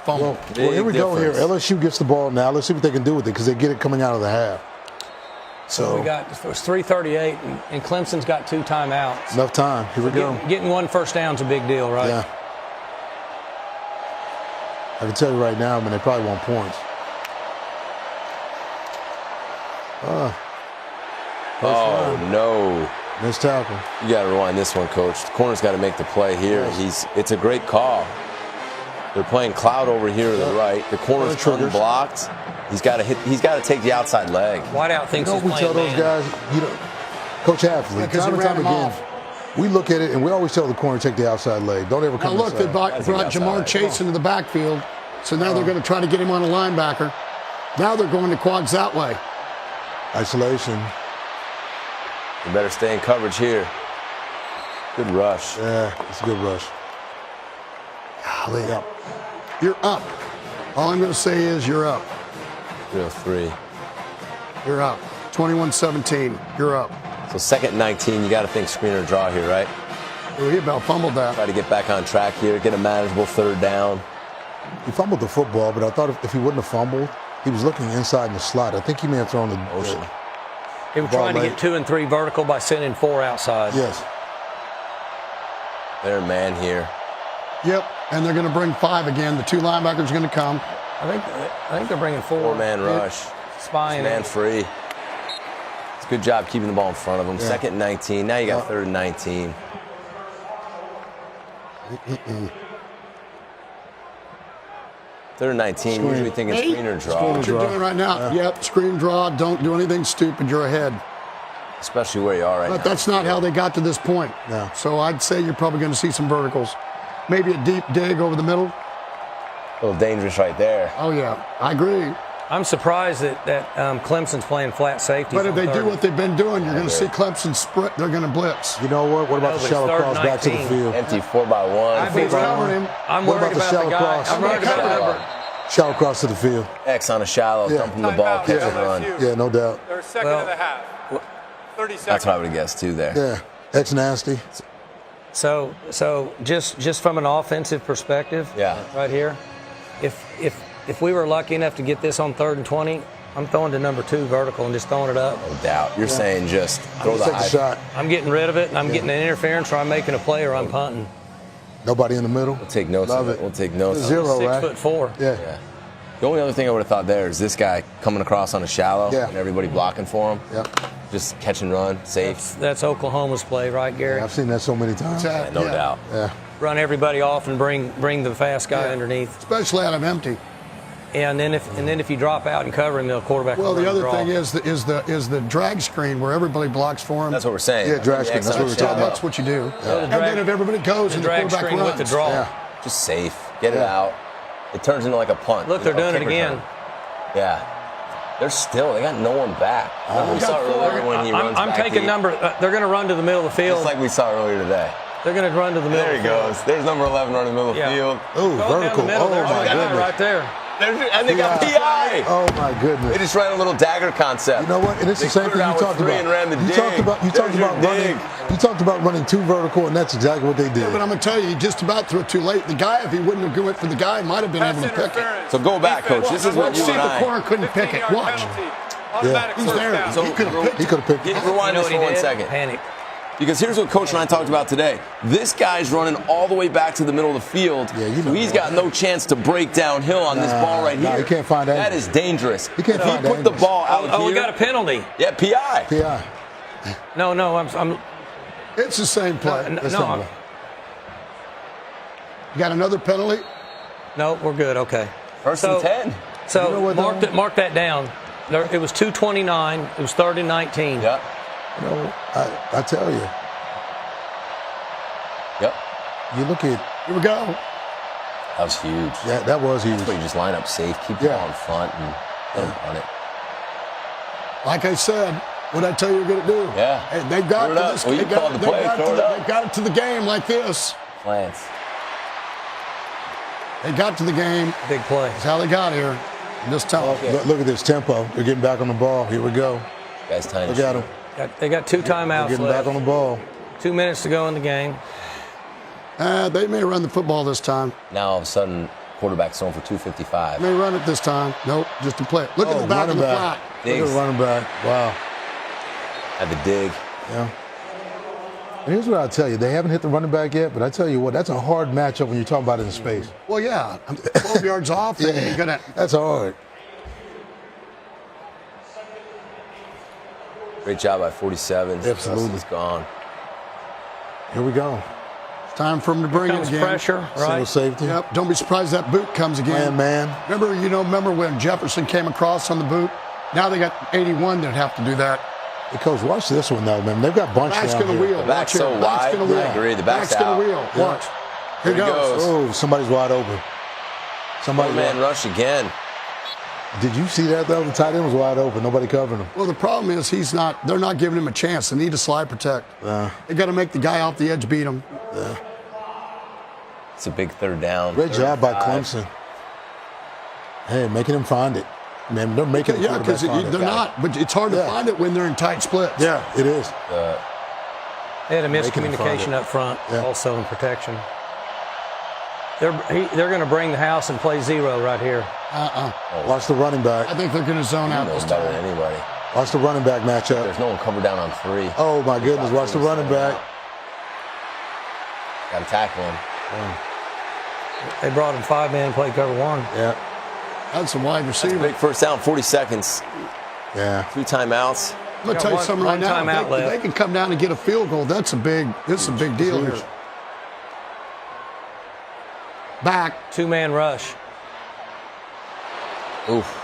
fumble. Well, here we go here. difference. LSU gets the ball now. Let's see what they can do with it because they get it coming out of the half. So it was 3:38, and Clemson's got 2 timeouts. Enough time. Here we go. Getting 1 first down is a big deal, right? Yeah. I can tell you right now, man, they probably want points. Oh, no. Missed tackle. You got to rewind this one, Coach. The corner's got to make the play here. It's a great call. They're playing cloud over here to the right. The corner's unblocked. He's got to take the outside leg. Whiteout thinks You know, he's we tell playing those man. guys, Coach Halfley, because time he and ran time him again, off. we look at it and we always tell the corner take the outside leg. Don't ever Now come look, they inside. brought Jamar Chase into the backfield, so now they're going to try to get him on a linebacker. Now they're going to quads that way. Isolation. You better stay in coverage here. Good rush. Yeah, it's a good rush. Golly. You're up. All I'm going to say is you're up. 303. You're up. 21-17. You're up. So second and 19, you got to think screen or draw here, right? Ooh, he about fumbled that. Try to get back on track here, get a manageable third down. He fumbled the football, but I thought if he wouldn't have fumbled, he was looking inside in the slot. I think he may have thrown the motion. They were Ball trying to late. get 2 and 3 vertical by sending 4 outside. Yes. They're man here. Yep. And they're going to bring 5 again. The 2 linebackers are going to come. I think they're bringing 4. 4-man rush. Spying Man it. free. It's a good job keeping the ball in front of him. Yeah. Second and 19. Now you got third and 19. Third and 19. Screen. Usually thinking screen or draw. What you're doing right now. Yep. Screen draw. Don't do anything stupid. You're ahead. Especially where you are right But now. that's not how they got to this point. No. So I'd say you're probably going to see some verticals. Maybe a deep dig over the middle. A little dangerous right there. Oh, yeah. I agree. I'm surprised that Clemson's playing flat safety. But if they do what they've been doing, you're going to see Clemson sprint. They're going to blitz. You know what? What about No, the but shallow it's third cross and back to the 19. field? Empty 4x1. I'd be He's covering him. I'm What worried about the about the shallow guy. cross? I'm worried about the number. Shallow cross to the field. X on a shallow, Yeah. dumping the ball, Timeout, catch and run. LSU. Yeah, no doubt. They're second Well, and a half. 30 seconds. That's what I would have guessed too there. Yeah, X nasty. So just from an offensive perspective, Yeah. right here, if we were lucky enough to get this on 3rd and 20, I'm throwing to number 2 vertical and just throwing it up. No doubt. You're saying just throw the Take a high. shot. I'm getting rid of it, and I'm getting an interference, or I'm making a play, or I'm punting. Nobody in the middle. We'll take notes Love of it. it. We'll take notes. 0, right? 6'4". Yeah. Yeah. The only other thing I would have thought there is this guy coming across on a shallow Yeah. and everybody blocking for him. Yep. Just catch and run, safe. That's Oklahoma's play, right, Gary? I've seen that so many times. No doubt. Yeah. Run everybody off and bring the fast guy underneath. Especially out of empty. And then if you drop out and cover him, the quarterback. Well, will the run other draw. thing is the drag screen where everybody blocks for him. That's what we're saying. Yeah, drag screen. That's what we're talking That's what you do. The And drag- then if everybody goes the and the drag quarterback screen runs. with the draw. Yeah. Just safe. Get it Yeah. out. It turns into like a punt. Look, they're you know, doing it kick again. return. Yeah. They got no one back. We saw earlier when he runs I'm back taking deep. they're going to run to the middle of the field. Just like we saw earlier today. They're going to run to the middle There of he the field. goes. There's number 11 running the middle of the field. Ooh, Go vertical. down the middle. Oh, There's my a guy goodness. right there. And they got PI. Oh, my They goodness. just ran a little dagger concept. You know what? And it's the They same cleared thing you out with talked three about. and ran the You dig. talked about There's your running. dig. You talked about running 2 vertical, and that's exactly what they did. Yeah, but I'm going to tell you, he just about threw it too late. The guy, if he wouldn't have went for the guy, might have been able to pick it. So go back, coach. This is what Watch, you see if and the I. corner couldn't pick it. Watch. He's there. So He could have picked He it. could have picked it. Rewind this for 1 second. Panic. Because here's what Coach and I talked about today. This guy's running all the way back to the middle of the field. Yeah, you know so he's got no chance to break downhill on this ball right here. He can't find that. That is dangerous. He can't if he find put the angles. ball out Oh, here. we got a penalty. Yeah, PI. PI. No, I'm It's the same play. no, not You got another penalty? no, we're good. Okay. First and 10. So You know what, mark that down. It was 2:29. It was 3rd and 19. Yep. You know, I tell you, Yep. you look at Here we go. That was huge. that was huge. That's where you just line up safe, keep the Yeah. ball in front, and let him run it. Like I said, what I tell you you're going to do. Yeah. Hey, they got Throw it to up. this. Well, you they got, called the they play. got Throw to it the, up. they got it to the game like this. Plants. They got to the game. Big play. That's how they got here. Just tell them. Look at this tempo. They're getting back on the ball. Here we go. Guy's tiny. Look at him. They got 2 They're timeouts getting left. back on the ball. 2 minutes to go in the game. They may run the football this time. Now all of a sudden, quarterback's thrown for 255. May run it this time. Nope, just to play it. Look at the back of running the back. flat. Look at the running back. Wow. Had the dig. Yeah. And here's what I'll tell you. They haven't hit the running back yet, but I tell you what, that's a hard matchup when you're talking about it in space. Well, yeah, 12 yards off. You're gonna. That's hard. Great job by 47. Absolutely. It's gone. Here we go. It's time for him to bring it Comes again. pressure, Single right? safety. Yep. Don't be surprised that boot comes again. Man. Remember when Jefferson came across on the boot? Now they got 81 that have to do that. Hey, Coach, watch this one, though, man. They've got bunch Back's down gonna here. wheel. The back's Watch so here. Back's wide. gonna wheel. I agree. The back's gonna out. wheel. Watch. Here Here he goes. goes. Oh, somebody's wide open. Somebody's Man wide. rush again. Did you see that, though? The tight end was wide open. Nobody covering him. Well, the problem is they're not giving him a chance. They need to slide protect. They got to make the guy off the edge beat him. It's a big 3rd down. Great job by 35. Clemson. Hey, making him find it. Man, they're making the Yeah, because quarterback find they're it. not. But it's hard to Yeah. find it when they're in tight splits. Yeah, it is. They had a Making him find miscommunication it. up front, Yeah. also in protection. They're going to bring the house and play 0 right here. Watch the running back. I think they're going to zone He out knows this better time. than anybody. Watch the running back matchup. There's no one covered down on 3. Oh, my goodness. Watch the running back. Got to tackle him. They brought him 5-man, play cover 1. Yeah. That's a wide receiver. Big first down, 40 seconds. Yeah. 2 timeouts. I'm going to tell you something right one now. timeout If left. they can come down and get a field goal, this is a big deal Huge. here. Back. 2-man rush. Oof.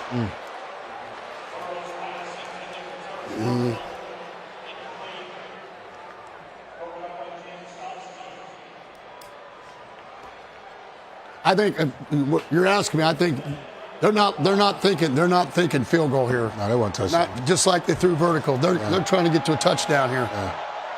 I think what you're asking me. I think they're not thinking field goal here. No, they won't touch Not that. just like they threw vertical. They're trying to get to a touchdown here.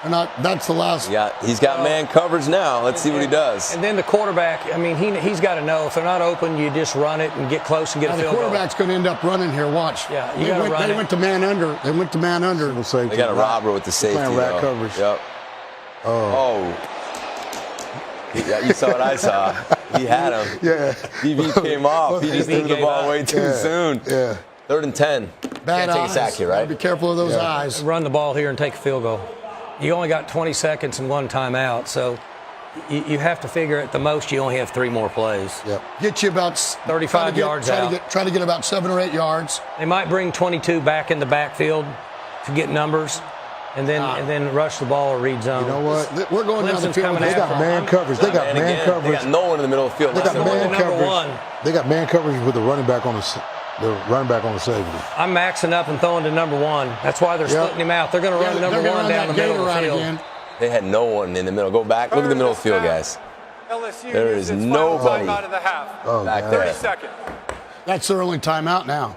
They're not. That's the last. He's got man coverage now. Let's see what he does. And then the quarterback, I mean, he's got to know if they're not open, you just run it and get close and get Now a the field goal. quarterback's going to end up running here. Watch. Yeah, you gotta run They it. went to man under. They went to man under. Single safety. They got a robber with the safety. Playing rat though. coverage. Yep. Oh. Yeah, you saw what I saw. He had him. Yeah. DB came off. He just threw the gave ball up. way too soon. Yeah. 3rd and 10. Bad Can't take a eyes. sack here, Gotta right? Be careful of those eyes. Run the ball here and take a field goal. You only got 20 seconds and 1 timeout, so you have to figure at the most you only have 3 more plays. Yep. Get you about 35 yards out. Try to get about 7 or 8 yards. They might bring 22 back in the backfield to get numbers, and then rush the ball or read zone. You know what? We're going down the Clemson's field. coming They after got man coverage. They got man again. coverage. They got no one in the middle of the field. They got Number man one, number coverage. one. They got man coverage with the running back on the safety. I'm maxing up and throwing to number 1. That's why they're splitting him out. They're going to run They're number gonna 1 run down that the middle gator of the out field. again. They had no one in the middle. Go back. Look at the middle of the field, guys. LSU There uses is its final nobody. timeout of the half. Oh, Back God. there. 30 seconds. That's their only timeout now.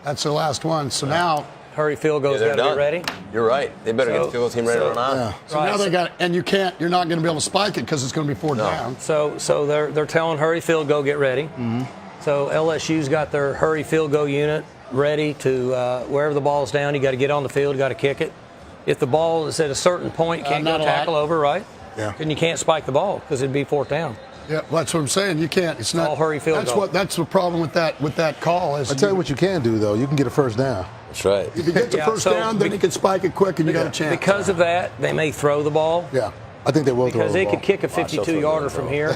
That's the last one. So now Hurry field goal's got to be ready. You're right. They better get the field goal team ready to run on. Yeah. So now they got, and you're not going to be able to spike it because it's going to be 4th down. So they're telling hurry field goal, get ready. Mm-hmm. So LSU's got their hurry field goal unit ready to wherever the ball's down, you got to get on the field, you got to kick it. If the ball is at a certain point, you can't go tackle over, right? Yeah. And you can't spike the ball because it'd be 4th down. Yeah, that's what I'm saying. You can't. It's not all hurry field goal. That's the problem with that call. Is I tell you what you can do though. You can get a first down. That's right. if you get the first down, then you can spike it quick and you got a chance. Because of that, they may throw the ball. Yeah. I think they will throw Because the they ball. could kick a 52-yarder from here.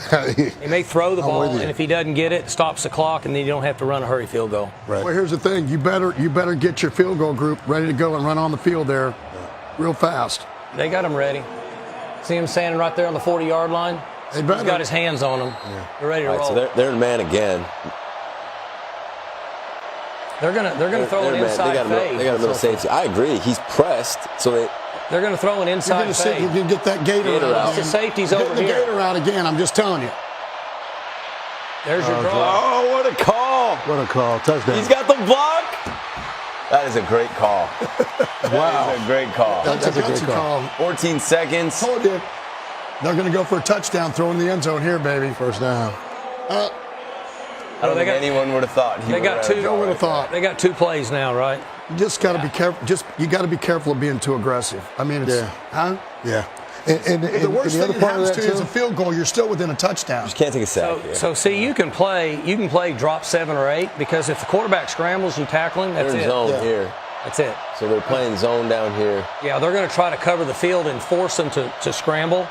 They may throw the ball, with you. and if he doesn't get it, stops the clock, and then you don't have to run a hurry field goal. Right. Well, here's the thing. You better get your field goal group ready to go and run on the field there real fast. They got him ready. See him standing right there on the 40-yard line? They He's better. got his hands on them. Yeah. They're ready to All right, roll. so they're in man again. They're gonna throw an man. inside fade. They got a middle safety. I agree. He's pressed, so They're gonna throw an You're inside going to see. You fade. can get that gator Gator out. out. again. The safety's Get over the here. gator out again. I'm just telling you. There's your draw. Oh, what a call! What a call. Touchdown. He's got the block. That is a great call. Wow. That is a great call. That's a great gutsy call. call. 14 seconds. Told you. They're going to go for a touchdown, throw in the end zone here, baby. First down. I don't they think got- anyone would have thought. They got two. I would have thought. They got 2 plays now, right? You just got to be careful. You got to be careful of being too aggressive. I mean, it's, Yeah. huh? Yeah. And The worst the thing other that part of happens that to you is too. a field goal. You're still within a touchdown. Just can't take a sack. here. So see, you can play drop 7 or 8 because if the quarterback scrambles, you tackle him. That's They're in it. zone Yeah. here. That's it. So they're playing zone down here. Yeah, they're going to try to cover the field and force them to scramble.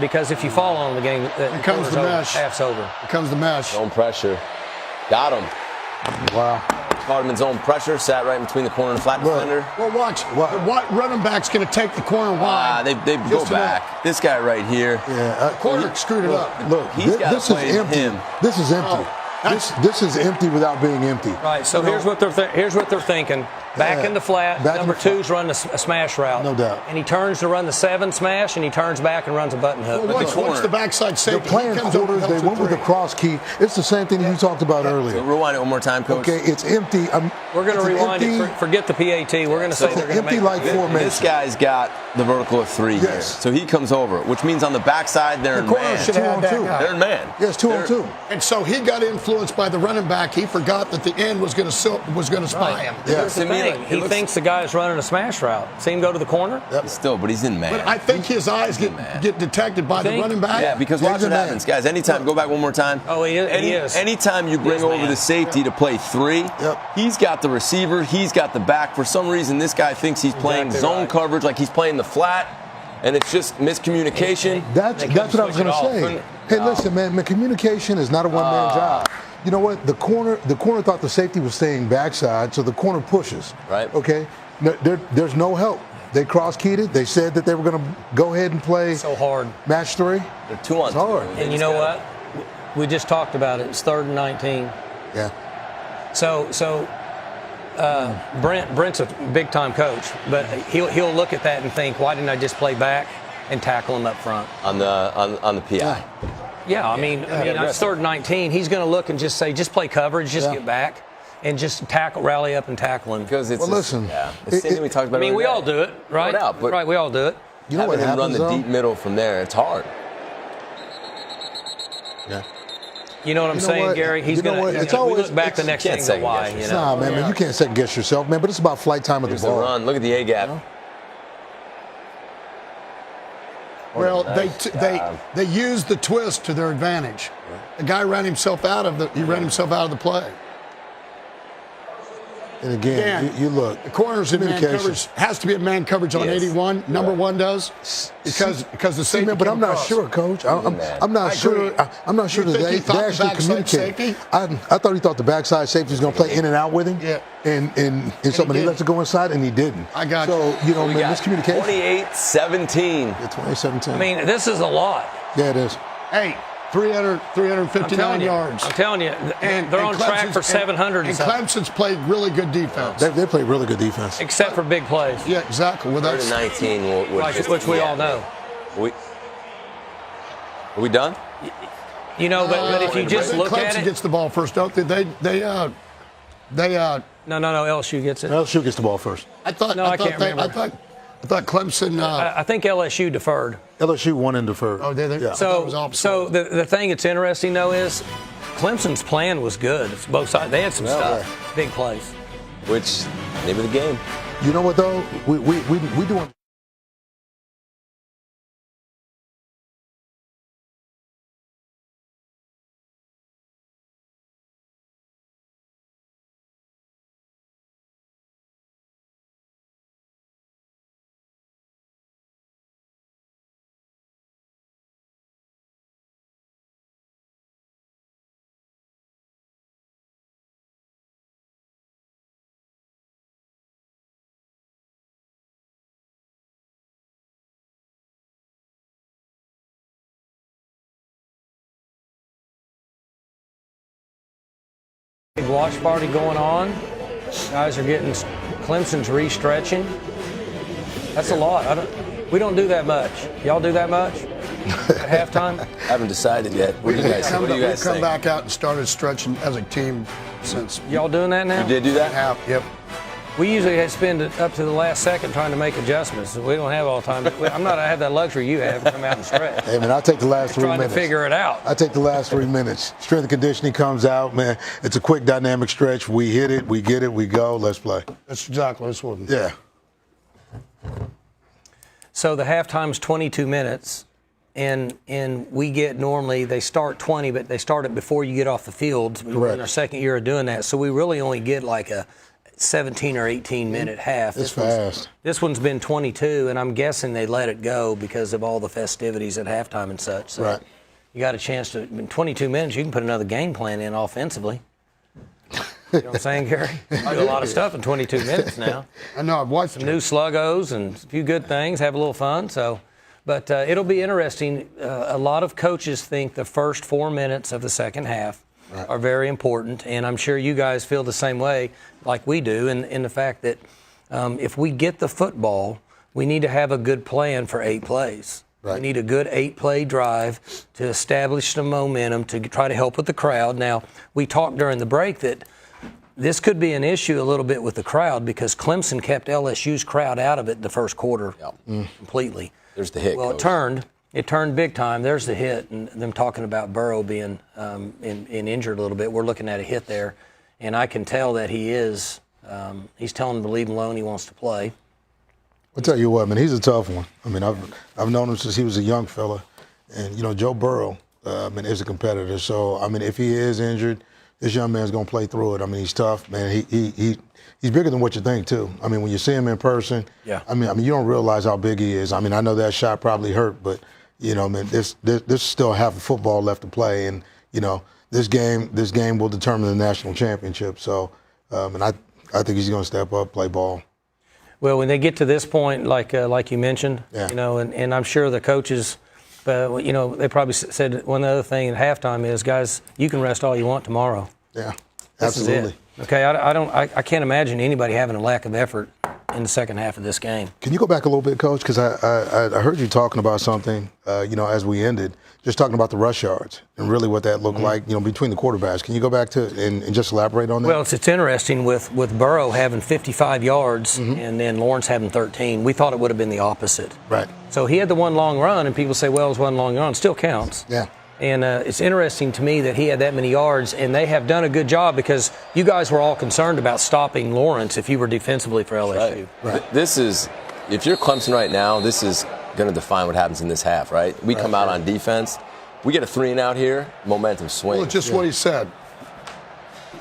Because if you fall on them, the game, Here comes the mesh. half's over. Here comes the mesh. Zone pressure. Got him. Wow. Caught him in zone pressure. Sat right in between the corner and flat Look. defender. Well, watch. What running back's going to take the corner wide? They go Just enough. back. This guy right here. Yeah. Corner screwed it up. Look, He's gotta this is play empty. him. This is empty. This is empty without being empty. Right. So here's what they're thinking. Back Yeah. in the flat. Back in Number the flat. 2's running a smash route. No doubt. And he turns to run the 7 smash, and he turns back and runs a button hook. Well, watch corner. the backside They're safety. playing He comes over quarters. and They helps went with the three. cross key. It's the same thing you talked about earlier. Rewind it one more time, Coach. Okay, it's empty. We're going to rewind it. Forget the PAT. We're going to say It's they're an going to empty make like formation. This guy's got the vertical of 3 here. Yes. So he comes over, which means on the backside they're The in corner man. should have had that 2-on-2. guy. They're in man. Yes, 2 on They're- 2. And so he got influenced by the running back. He forgot that the end was going to spy him. Yeah. Here's the To me, thing. it He looks- thinks the guy's running a smash route. See him go to the corner? Still, but he's in man. But I think his eyes get detected by the think? running back. Yeah, because Yeah, watch he's what a man. happens, guys. Anytime, go back one more time. Oh, he is. Anytime you bring is over man. the safety to play 3, Yep. he's got the receiver, he's got the back. For some reason, this guy thinks he's playing Exactly zone right. coverage, like he's playing the flat, and it's just miscommunication. That's They what I was couldn't going to switch it say. off. Hey, listen, man. Communication is not a one-man job. You know what? The corner thought the safety was staying backside, so the corner pushes. Right. Okay. No, there's no help. They cross-keyed it. They said that they were going to go ahead and play So hard. match 3. They're 2 on It's hard. 2. And you know what? We just talked about it. It's 3rd and 19. Yeah. So Brent's a big time coach, but he'll look at that and think, why didn't I just play back and tackle him up front? On the PI. Yeah, I mean, it's 3rd and 19. He's going to look and just say, just play coverage, just Yeah. get back, and just rally up and tackle him. Because it's Well, listen, it's the same thing we talked about. I mean, we earlier all do it, right? No doubt, but right, we all do it. You know what having him run happens, the though? deep middle from there, it's hard. Yeah. You know what I'm You know saying, what? Gary? He's You know going what? to. It's We always- look back the it's- next you thing can't and go, why? second You guess know? Nah, man, you can't second guess yourself, man. But it's about flight time of Here's the the ball. run. Look at the A gap. Well, Nice they used the twist to their advantage. The guy ran himself out of the play. And again, Dan, you look. The corners in man communication. coverage has to be a man coverage on Yes. 81. Number Right. 1 does because the See, safety. man, but came I'm not across. sure, Coach. I'm I not sure. agree. I'm not sure You that think they, he thought they the actually backside communicate. safety? I thought he thought the backside safety was going to play in and out with him. Yeah. And somebody didn't. left to go inside, and he didn't. I got so, you know, We man, got miscommunication. 28-17. Yeah, 2017. I mean, this is a lot. yeah, it is. Hey, 359 yards. I'm telling you, they're on track Clemson's- for 700 And and something, Clemson's played really good defense. They play really good defense. except for big plays, Yeah, exactly. Well, 3rd that's, and 19, which we all know. Are we done? You know, but if you just look Clemson at it, gets the ball first, don't they? No, LSU gets it. LSU gets the ball first. I thought. No, I can't remember. I thought Clemson. I think LSU deferred. LSU won and deferred. Oh, did they? Yeah. So the thing that's interesting, though, is Clemson's plan was good. It's both sides. They had some stuff. Big plays. Which, name of the game. You know what, though? We doing. Big watch party going on. Guys are getting Clemson's re-stretching. That's a lot. We don't do that much. Y'all do that much at halftime? Haven't decided yet. What do you guys think? We've come back out and started stretching as a team since. Y'all doing that now? You did do that? Yep. We usually spend it up to the last second trying to make adjustments. We don't have all the time. I have that luxury you have to come out and stretch. Hey, man, I'll take the last 3 minutes. Trying to figure it out. I take the last 3 minutes. Strength and conditioning comes out, man. It's a quick, dynamic stretch. We hit it, we get it, we go. Let's play. That's exactly what's what. Yeah. So the halftime's 22 minutes, and we get normally they start 20, but they start it before you get off the field. We're in our second year of doing that, so we really only get like a 17 or 18 minute half. It's fast. This one's been 22, and I'm guessing they let it go because of all the festivities at halftime and such. So right. You got a chance to, in 22 minutes, you can put another game plan in offensively. You know what I'm saying, Gary? You do a lot of stuff in 22 minutes now. I know, I've watched some new sluggos and a few good things, have a little fun. But it'll be interesting. A lot of coaches think the first 4 minutes of the second half are very important, and I'm sure you guys feel the same way like we do in the fact that if we get the football, we need to have a good plan for 8 plays. Right. We need a good 8-play drive to establish some momentum to try to help with the crowd. Now, we talked during the break that this could be an issue a little bit with the crowd because Clemson kept LSU's crowd out of it the first quarter completely. There's the hit. Well, it turned big time. There's the hit, and them talking about Burrow being injured a little bit. We're looking at a hit there, and I can tell that he is. He's telling him to leave him alone. He wants to play. I'll tell you what, man, he's a tough one. I mean, I've known him since he was a young fella, and Joe Burrow, is a competitor. So I mean, if he is injured, this young man's gonna play through it. I mean, he's tough, man. He's bigger than what you think too. I mean, when you see him in person, I mean, you don't realize how big he is. I mean, I know that shot probably hurt, but man, there's still half of football left to play, and this game will determine the national championship. So, and I think he's gonna step up, play ball. Well, when they get to this point, like you mentioned, and I'm sure the coaches, they probably said one other thing at halftime is, guys, you can rest all you want tomorrow. Yeah, absolutely. This is it. Okay, I can't imagine anybody having a lack of effort in the second half of this game. Can you go back a little bit, Coach? Because I heard you talking about something, as we ended, just talking about the rush yards and really what that looked like, between the quarterbacks. Can you go back to and just elaborate on that? Well, it's interesting with Burrow having 55 yards and then Lawrence having 13. We thought it would have been the opposite. Right. So he had the one long run, and people say, well, it was one long run. Still counts. Yeah. And it's interesting to me that he had that many yards, and they have done a good job because you guys were all concerned about stopping Lawrence if you were defensively for LSU. Right. This is, if you're Clemson right now, this is going to define what happens in this half, right? We come out on defense. We get a 3-and-out here, momentum swings. Well, it's just what he said.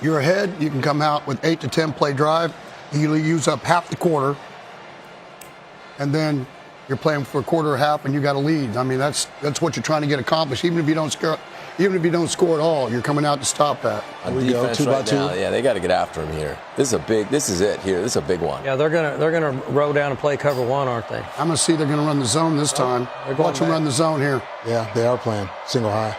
You're ahead, you can come out with 8 to 10 play drive. You use up half the quarter, and then you're playing for a quarter or half, and you got a lead. I mean, that's what you're trying to get accomplished. Even if you don't score at all, you're coming out to stop that. On defense right now, yeah, they got to get after him here. This is it here. This is a big one. Yeah, they're gonna roll down and play cover one, aren't they? I'm gonna see they're gonna run the zone this time. Watch them run the zone here. Yeah, they are playing single high.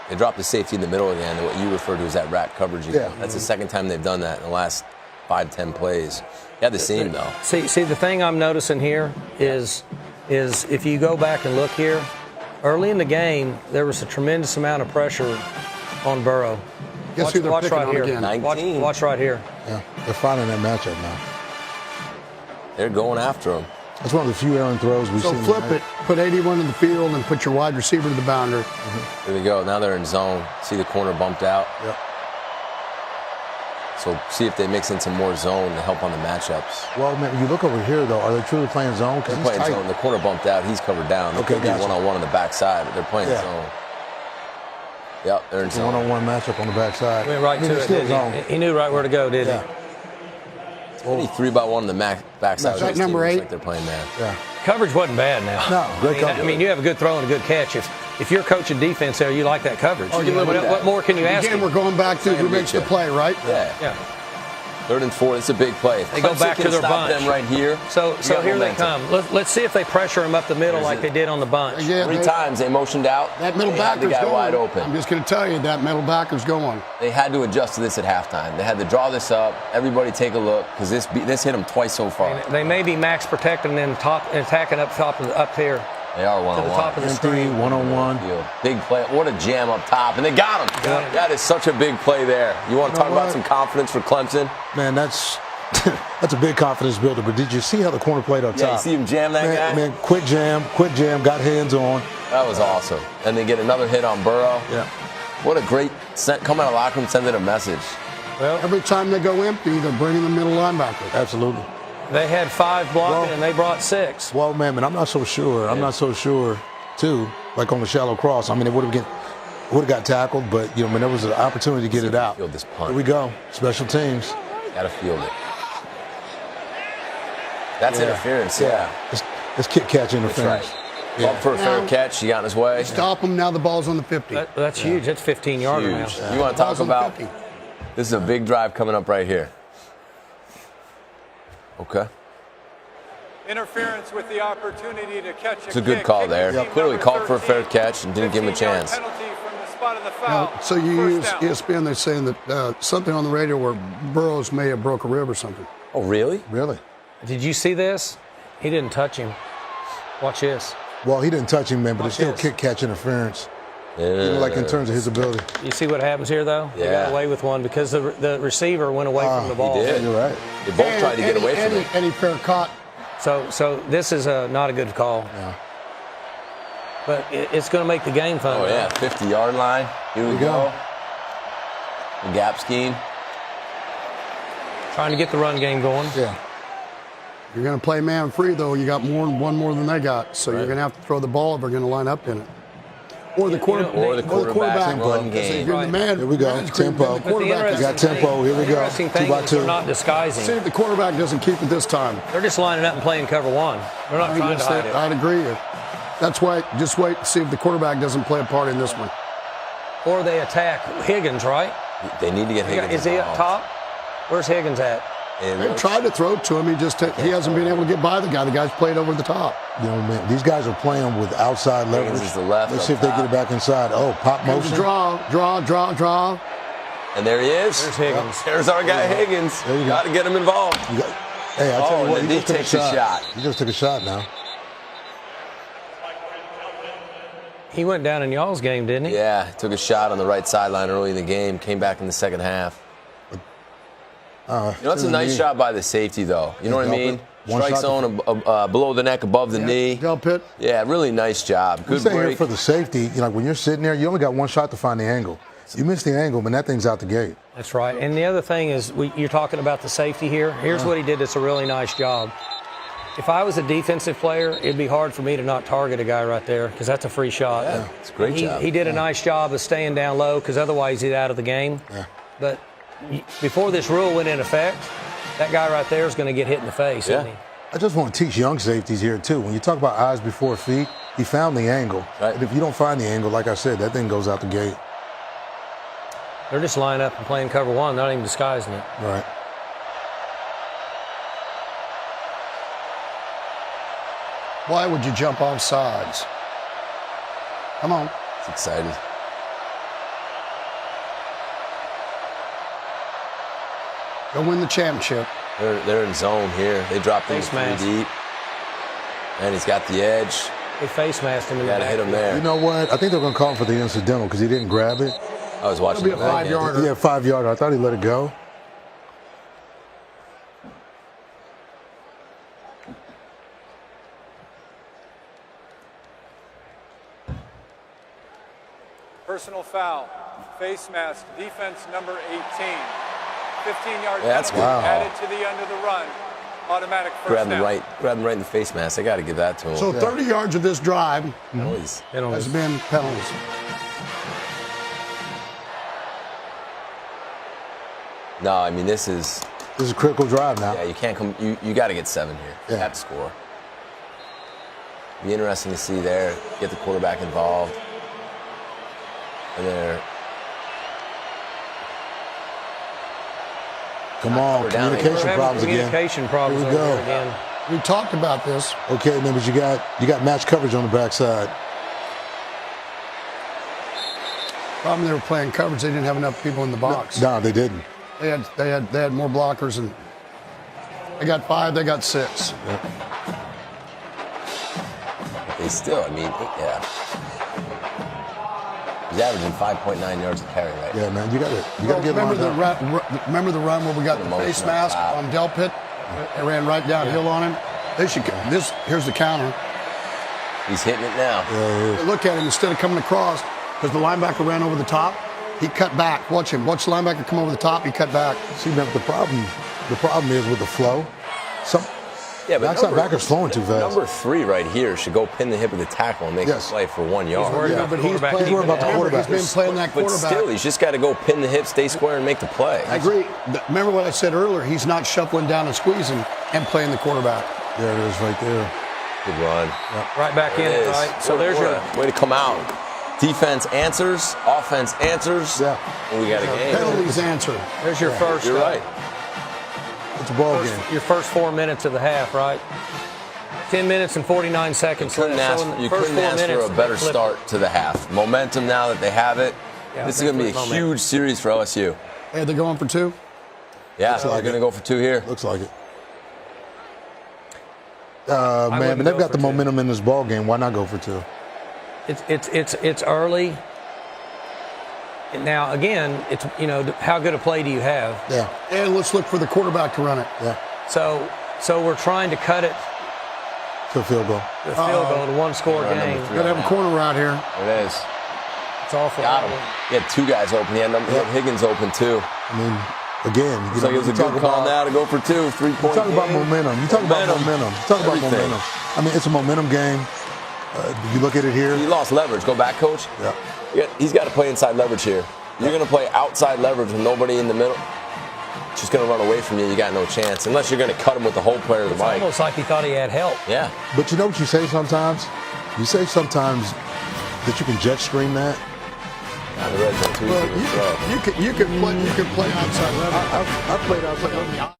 They dropped the safety in the middle again, what you referred to as that rat coverage. Yeah. That's the second time they've done that in the last 5-10 plays. You had the seam, though. See, the thing I'm noticing here is if you go back and look here, early in the game, there was a tremendous amount of pressure on Burrow. Guess who they're watch picking right on here. again? 19. Watch right here. Yeah, they're finding that matchup now. They're going after him. That's one of the few errant throws we've So seen. flip tonight. it, put 81 in the field, and put your wide receiver to the boundary. Here we go. Now they're in zone. See the corner bumped out. Yep. So see if they mix in some more zone to help on the matchups. Well, man, when you look over here, though, are they truly playing zone? Because They're he's playing tight. zone. The corner bumped out. He's covered down. They Okay, could be gotcha. one-on-one on the backside, but they're playing Yeah. zone. Yep, they're in It's a zone. one-on-one matchup on the backside. Went right I mean, to it's it, still didn't zone. he? He knew right where to go, didn't Yeah. Any 3-by-1 on the backside. Is that of this number team. Looks 8? like they're playing there. Yeah. he? Coverage wasn't bad now. No, great I coverage. mean, you have a good throw and a good catch. If you're coaching defense there, you like that coverage. you live with that. What more can you ask Again, him? we're going back to who gonna makes beat the you. play, right? Yeah. Yeah. 3rd and 4. It's a big play. If They go Clemson back to can their stop bunch. them right here. So you got here they momentum. come. Let's see if they pressure him up the middle like they did on the bunch. Yeah, 3 they- times they motioned out. That middle They had the backer's guy going. wide open. I'm just going to tell you, that middle backer's going. They had to adjust to this at halftime. They had to draw this up. Everybody take a look because this hit them twice so far. They may be max protecting and attacking up here They are to one-on-one. the top of the Empty, screen. one-on-one. Big play. What a jam up top. And they got him. Got him. That is such a big play there. You want to You talk know about what? some confidence for Clemson? Man, that's a big confidence builder. But did you see how the corner played up Yeah, top? you see him jam that guy? Man, quick jam, got hands on. That was awesome. And they get another hit on Burrow. Yeah. What a great come out of the locker room, sending a message. Every time they go empty, they're bringing the middle linebacker. Absolutely. They had 5 blocking Well- and they brought 6. Well, man, I'm not so sure. I'm not so sure, too, like on the shallow cross. I mean, it would have got tackled, but, there was an opportunity to get it out. Field this punt. Here we go. Special teams. Got to field it. That's Yeah. interference, yeah. It's kick catch That's interference. right. Bump for a fair catch. He got in his way. Stop them. Now the ball's on the 50. That's huge. That's 15-yarder now. Huge. You want to talk Ball's on the about 50. this is a big drive coming up right here. Okay. Interference with the opportunity to catch It's a good call there. Kicking team Clearly number called for a fair 13, catch and didn't give him a 15-yard chance. Penalty from the spot of the foul. So you use First down. ESPN, they're saying that something on the radio where Burrows may have broke a rib or something. Oh, really? Really? Did you see this? He didn't touch him. Watch this. Well, he didn't touch him, man, but it's still this. kick catch interference. Yeah. Like in terms of his ability. You see what happens here, though? They Yeah. got away with one because the receiver went away from the ball. did. You're right. They both tried to get away from it. Any fair caught. So this is not a good call. Yeah. But it's going to make the game fun. Oh, yeah. 50-yard line. Here we go. The gap scheme. Trying to get the run game going. Yeah. You're going to play man free, though. You got one more than they got. So you're going to have to throw the ball if they're going to line up in it. Or the quarterback. Or the quarterback run game. If you're the man, Here we go. man's creep, Tempo. then the quarterback You got tempo. Here we go. Interesting thing 2 by is they're 2. not disguising. See if the quarterback doesn't keep it this time. They're just lining up and playing cover 1. They're not trying to hide it. I'd agree. That's why. Just wait and see if the quarterback doesn't play a part in this one. Or they attack Higgins, right? They need to get Higgins Is he up involved. top? Where's Higgins at? It They looks- tried to throw it to him. He hasn't been able to get by the guy. The guy's played over the top. Man, these guys are playing with outside Higgins leverage. is the left Let's up see if they top. get it back inside. Oh, pop Here's motion. the draw. And there he is. There's Higgins. There's our guy Higgins. There you go. Got to get him involved. Hey, I tell Oh, you what, and he then just took he takes a shot. He just took a shot now. He went down in y'all's game, didn't he? Yeah, took a shot on the right sideline early in the game. Came back in the second half. That's a nice shot by the safety, though. You know what I mean? One Strike shot zone below the neck, above the knee. Del Pitt. Yeah, really nice job. We Good say here break. for the safety, when you're sitting there, you only got one shot to find the angle. You miss the angle, man, that thing's out the gate. That's right. And the other thing is, you're talking about the safety here. Here's what he did that's a really nice job. If I was a defensive player, it'd be hard for me to not target a guy right there because that's a free shot. Yeah, it's a great job. He did a nice job of staying down low because otherwise he's out of the game. Yeah. But before this rule went in effect, that guy right there is going to get hit in the face, Yeah. isn't he? I just want to teach young safeties here, too. When you talk about eyes before feet, he found the angle. Right. And if you don't find the angle, like I said, that thing goes out the gate. They're just lining up and playing cover 1. They're not even disguising it. Right. Why would you jump off sides? Come on. It's excited. Go win the championship. They're in zone here. They dropped these Face 3 mask. deep. And he's got the edge. They face masked him in the Got to hit him backfield. there. You know what? I think they're going to call him for the incidental because he didn't grab it. I was watching It'll be a the 5-yarder. Yeah, 5-yarder. I thought he let it go. Personal foul. Face mask. Defense number 18. 15-yard that's penalty good. added to the end of the run. Automatic first Grab him down. right in the face mask. I got to give that to him. So 30 yards of this drive Penalties. has been penalties. No, I mean this is a critical drive now. Yeah, you can't come. You got to get 7 here. You Yeah. have to score. Be interesting to see there. Get the quarterback involved. And there. Come on, We're down communication We're having problems again. communication problems Here we over go. there again. We talked about this. Okay, man, but you got match coverage on the backside. Problem they were playing coverage. They didn't have enough people in the box. No, they didn't. They had more blockers, and they got 5. They got 6. They still. I mean, yeah. He's averaging 5.9 yards a carry right now. Yeah, man, you got to get remember lined up. remember the run where we got the face mask on Delpit? It ran right downhill on him. They should. Here's the counter. He's hitting it now. Look at him, instead of coming across, because the linebacker ran over the top, he cut back. Watch him. Watch the linebacker come over the top. He cut back. See, man, the problem is with the flow. Yeah, but backside backer's flowing too fast. Number 3 right here should go pin the hip of the tackle and make a play for 1 yard. worried about the But he's quarterback. worried about the He's quarterback. He's been playing that But quarterback. still, he's just got to go pin the hip, stay square, and make the play. I agree. Remember what I said earlier? He's not shuffling down and squeezing and playing the quarterback. There it is right there. Good run. Right back in it, right? So there's your way to come out. Defense answers, offense answers. Yeah. And we got a game. Penalties answered. there's your first. You're right. It's a ball game. Your first 4 minutes of the half, right? 10 minutes and 49 seconds Couldn't left. ask, So in the you first couldn't 4 ask for minutes, a better they flipped start to the half. Momentum now that they have it. Yeah, This is going to be a momentum. huge series for LSU. Hey, they're going for 2. Yeah, Looks they're like going to it. go for 2 here. Looks like it. I Man, wouldn't but they've go got for the 2. momentum in this ball game. Why not go for 2? It's early. And now again, it's how good a play do you have? Yeah. And let's look for the quarterback to run it. Yeah. So we're trying to cut it To a field goal. to field goal to 1-score Run number game. 3 Got to on have a that. corner right here. There it is. It's awful. Got him. He had 2 guys open. He had Higgins open too. I mean, again, Looks like it was a good call now to go for 2, 3-point. You talk about momentum. You talk about momentum. You talk about Everything. momentum. I mean, it's a momentum game. You look at it here. He lost leverage. Go back, coach. Yeah. He's got to play inside leverage here. You're going to play outside leverage with nobody in the middle. Just going to run away from you. You got no chance unless you're going to cut him with the whole player of the It's mic. almost like he thought he had help. Yeah. But you know what you say sometimes? You say sometimes that you can jet stream that. On the red zone, too. Well, you can play outside leverage. I played outside.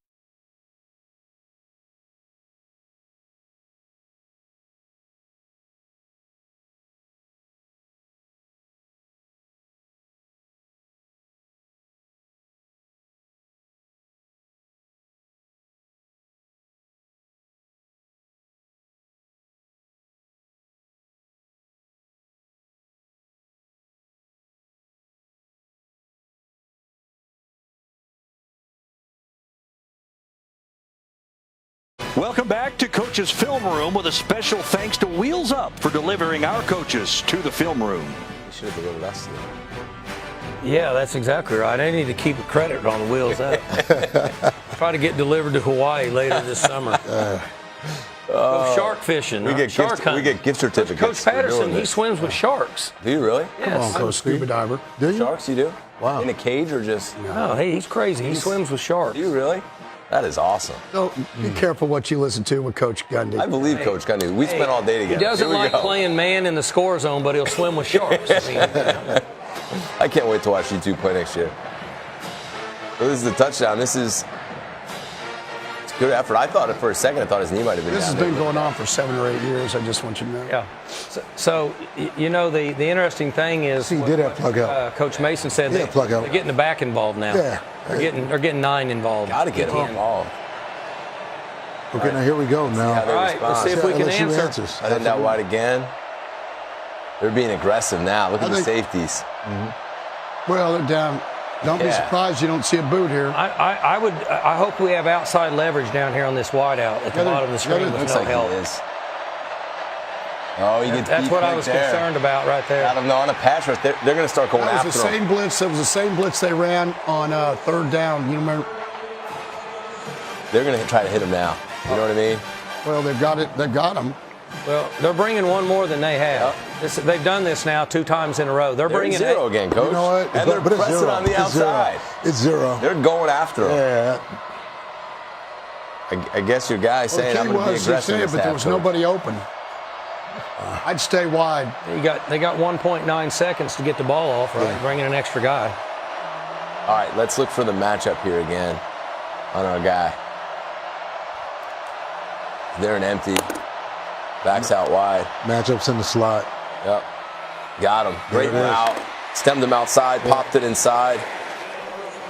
Welcome back to Coach's Film Room with a special thanks to Wheels Up for delivering our coaches to the film room. He should have delivered us to them. Yeah, that's exactly right. I need to keep a credit on the Wheels Up. Try to get delivered to Hawaii later this summer. Go shark fishing. We get shark gift, hunting. we get gift certificates. Coach for Patterson, doing he this. swims with sharks. Do you really? Yes. Come on, I'm a Coach scuba Steve. diver. Do you? Sharks, you do? Wow. In a cage or just? No, hey, he's crazy. He swims with sharks. Do you really? That is awesome. So be careful what you listen to with Coach Gundy. I believe Coach Gundy. We spent all day together. He doesn't Here we like go. playing man in the score zone, but he'll swim with sharks. I mean, I can't wait to watch you two play next year. So this is the touchdown. It's a good effort. I thought for a second, I thought his knee might have been This has down been there. going on for 7 or 8 years. I just want you to know. yeah. So the interesting thing is, See, he did have plug out. Coach Mason said Yeah, plug out. they're getting the back involved now. Yeah. They're getting 9 involved. Got to get him involved. Okay, now here we go now. how they All right, let's see if we can LSU answer. answers. I think that wide again. They're being aggressive now. Look at the think- safeties. Well, they're down. Don't be surprised you don't see a boot here. I hope we have outside leverage down here on this wideout at the bottom of the screen with Looks no like help. he is. Oh, he gets That's beat what right I was there. concerned about right there. Out of no, on a pass rush, they're going to start going That was after the him. same blitz. That was the same blitz they ran on third down. You remember? They're going to try to hit him now. You know what I mean? Well, they've got it. They've got him. Well, they're bringing one more than they have. They've done this now 2 times in a row. They're bringing zero again, Coach. You know what? And they're But it's pressing zero. on the outside. It's zero. They're going after him. Yeah. I guess your guy's saying I'm going to be aggressive. But there was nobody open. I'd stay wide. They got 1.9 seconds to get the ball off, right? Yeah. Bringing an extra guy. All right, let's look for the matchup here again on our guy. They're an empty. Backs out wide. Matchups in the slot. Yep. Got him. Great route. Stemmed him outside, popped it inside.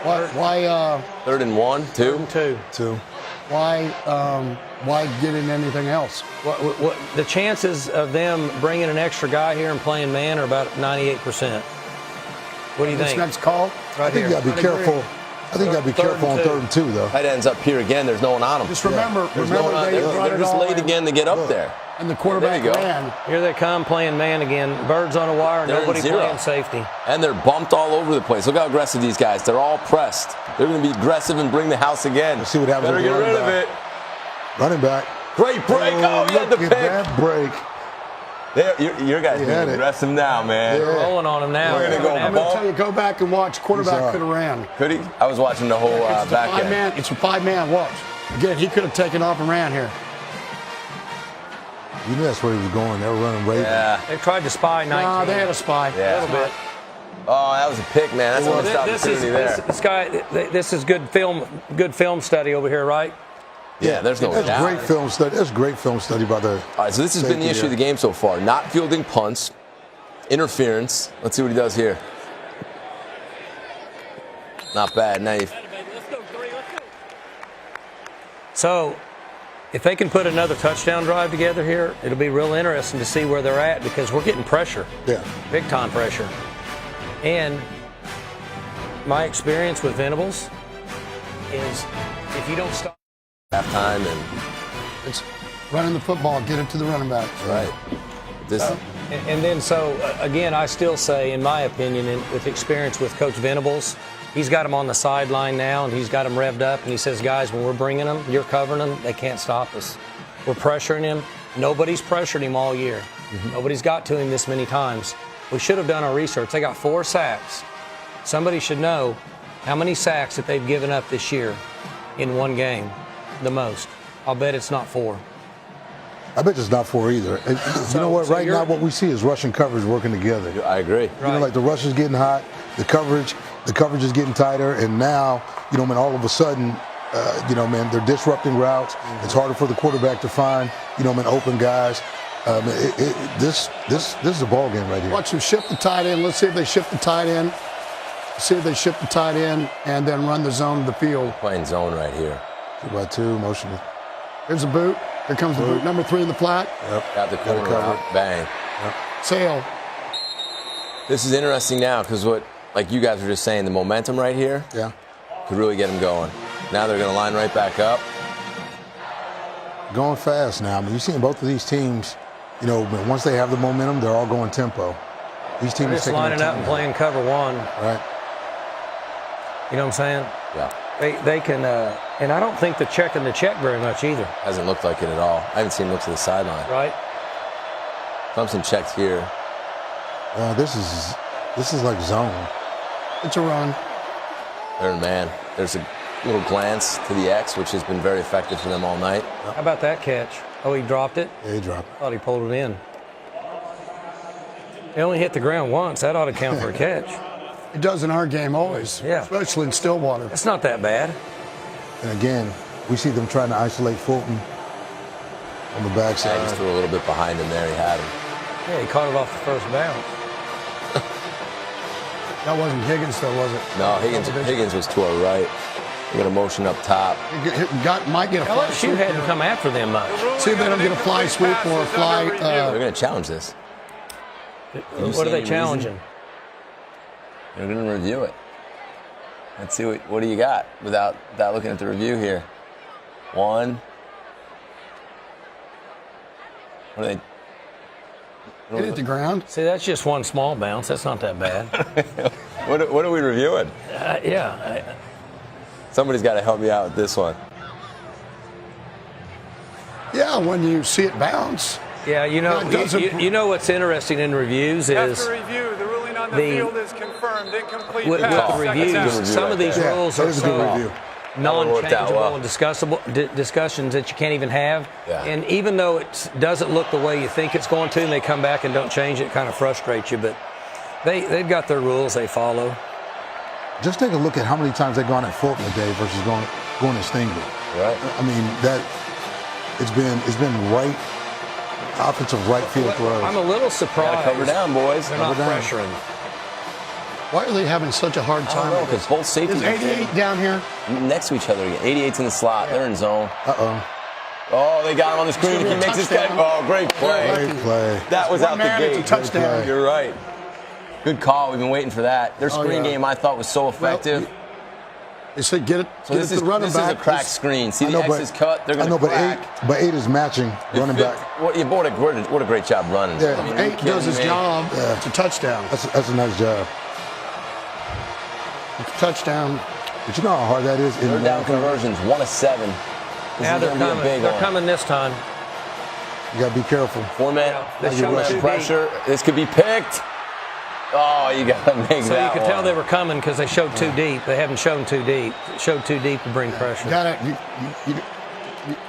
Why 3rd and 1, 2. 2. why get in anything else? What the chances of them bringing an extra guy here and playing man are about 98%. What do you This think? next call? I think you got to be careful. I think you got to be careful on 3rd and 2, though. Tight ends up here again. There's no one on him. Just remember, There's no one on. they brought They're it just all late in, again to get up there. and the quarterback There you go. ran. Here they come playing man again. Birds on a wire. They're in Nobody zero. playing safety. And they're bumped all over the place. Look how aggressive these guys. They're all pressed. They're going to be aggressive and bring the house again. Let's see what happens Better with get the rid running of it. Running back. Great break. Oh, he had the look pick. at that break. Your guys He being had it. aggressive now, man. They're rolling on him now. We're gonna go I'm going to tell you, go back and watch. Quarterback could have ran. Could he? I was watching the whole back end. It's a 5-man. Watch. Again, he could have taken off and ran here. You knew that's where he was going. They were running right. Yeah. They tried to spy 19. No, they had a spy. Yeah. A little bit. Oh, that was a pick, man. That's a missed opportunity there. This is good film study over here, right? Yeah, there's no That's doubt. great film study. That's great film study by the. All right, so this has been the issue of the game so far. Not fielding punts, interference. Let's see what he does here. Not bad. Now So, if they can put another touchdown drive together here, it'll be real interesting to see where they're at because we're getting pressure. Yeah. Big time pressure. And my experience with Venables is if you don't stop halftime and It's running the football, get it to the running back. right. This and then again, I still say, in my opinion, and with experience with Coach Venables, he's got him on the sideline now, and he's got him revved up, and he says, guys, when we're bringing them, you're covering them, they can't stop us. We're pressuring him. Nobody's pressured him all year. Nobody's got to him this many times. We should have done our research. They got 4 sacks. Somebody should know how many sacks that they've given up this year in one game, the most. I'll bet it's not 4. I bet it's not 4 either. And you know what? Right now, what we see is rush and coverage working together. I agree. You know, like the rush is getting hot, the coverage is getting tighter, and now, you know, man, all of a sudden, you know, man, they're disrupting routes. It's harder for the quarterback to find, you know, man, open guys. This is a ball game right here. Watch them shift the tight end. Let's see if they shift the tight end. See if they shift the tight end and then run the zone of the field. Playing zone right here. 2x2, motion. Here's a boot. Here comes the boot. Number 3 in the flat. Got the corner cover. out. Bang. Sail. This is interesting now because what, like you guys were just saying, the momentum right here Yeah. could really get them going. Now they're going to line right back up. Going fast now. I mean, you're seeing both of these teams, you know, once they have the momentum, they're all going tempo. These teams They're just taking their lining up time and now. playing cover 1. Right. You know what I'm saying? Yeah. They can, and I don't think they're checking the check very much either, Hasn't looked like it at all. I haven't seen him look to the sideline. right? Clemson checked here. This is like zone. It's a run. They're in man. There's a little glance to the X, which has been very effective for them all night. How about that catch? Oh, he dropped it? Yeah, he dropped it. Thought he pulled it in. He only hit the ground once. That ought to count for a catch. It does in our game always, Yeah. especially in Stillwater. That's not that bad. And again, we see them trying to isolate Fulton on the Yeah, he backside. just threw a little bit behind him there. He had him. Yeah, he caught it off the first bounce. That wasn't Higgins, though, was it? No, Higgins was to our right. We got a motion up top. Might get a fly LSU sweep. hadn't come after them much. See if they don't get a fly sweep or a fly. They're going to challenge this. What are they challenging? They're going to review it. Let's see what do you got without looking at the review here. One. What are they? Hit it the ground. See, that's just one small bounce. That's not that bad. What are we reviewing? Yeah. Somebody's got to help me out with this one. Yeah, when you see it bounce. Yeah, you know what's interesting in reviews is After review, the ruling on the field is confirmed. Incomplete with pass. the Second reviews, down. some of these rules are so non-changeable and discussions that you can't even have. Yeah. And even though it doesn't look the way you think it's going to, and they come back and don't change it, it kind of frustrates you. But they've got their rules they follow. Just take a look at how many times they've gone at Fulton today versus going at Stingley. Right. I mean, it's been right, offensive right field throws. I'm a little surprised. Gotta cover down, boys. They're not Cover down. pressuring. Why are they having such a hard time? Because both safeties Is 88 down here? next to each other again. 88's in the slot. They're in zone. Uh-oh. Oh, they got him on the screen. It's gonna He be a makes his catch. touchdown. Oh, great play. Great play. That was One out the man, gate. it's a touchdown. You're right. Good call. We've been waiting for that. Their screen game, I thought, was so effective. They said get it. So Get this it to the running is back. a cracked screen. See I the know, X but- is cut. They're I going know, to but crack. eight is matching running back. What a great job running. Yeah. I mean, Eight does his job. Yeah. It's a touchdown. That's a nice job. It's a touchdown. But you know how hard that is. Third down conversions, 1 of 7. Yeah, they're coming. They're coming this time. You got to be careful. Four-man They showed too deep. pressure. This could be picked. Oh, you got to make So that you could tell one. they were coming because they showed too deep. They haven't shown too deep. Showed too deep to bring pressure.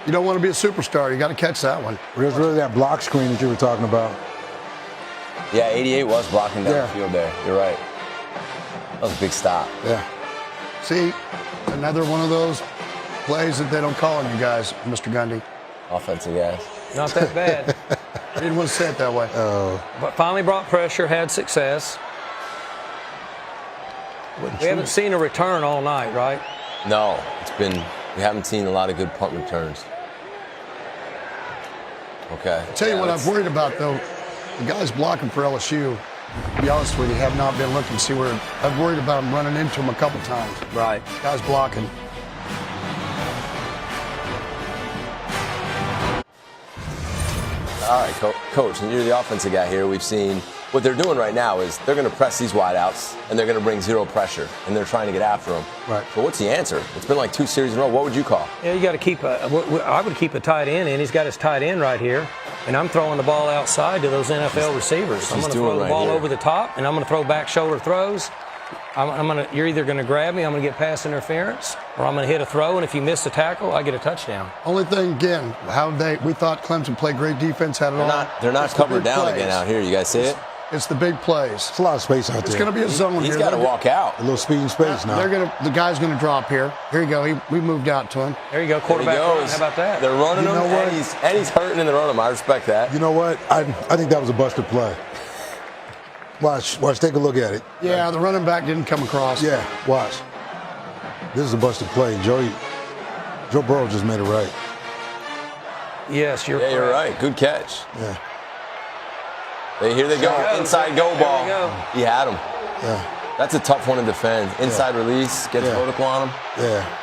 You don't want to be a superstar. You got to catch that one. There's really that block screen that you were talking about. Yeah, 88 was blocking down Yeah. the field there. You're right. That was a big stop. Yeah. See, another one of those plays that they don't call on you guys, Mr. Gundy. Offensive guys. Not that bad. I didn't want to say it that way. But finally brought pressure, had success. We haven't seen a return all night, right? No, we haven't seen a lot of good punt returns. Okay. Tell you what I'm worried about, though. The guys blocking for LSU, to be honest with you, have not been looking. See where I'm worried about them running into them a couple times. Right. Guys blocking. All right, Coach, and you're the offensive guy here. We've seen what they're doing right now is they're going to press these wideouts, and they're going to bring zero pressure, and they're trying to get after them. Right. So what's the answer? It's been like 2 series in a row. What would you call? Yeah, you got to keep I would keep a tight end in. He's got his tight end right here. And I'm throwing the ball outside to those NFL receivers. I'm going to throw the ball over the top, and I'm going to throw back shoulder throws. You're either going to grab me, I'm going to get pass interference, or I'm going to hit a throw, and if you miss the tackle, I get a touchdown. Only thing, again, we thought Clemson played great defense, had it all. They're not It's the covered big down plays. again out here. You guys see it? It's the big plays. It's a lot of space out there. It's going to be a zone here. He's got to walk out. A little speed and space now. The guy's going to drop here. Here you go. We moved out to him. There you go, quarterback run. How about that? They're running You know him, what? and he's hurting in the run him. I respect that. You know what? I think that was a busted play. Watch, take a look at it. Yeah, the running back didn't come across. Yeah, watch. This is a busted play. Joe Burrow just made it right. Yes, you're You're right. Good catch. Yeah. Here they go. Inside go ball. There we go. He had him. Yeah. That's a tough one to defend. Inside release, gets vertical on him. Yeah.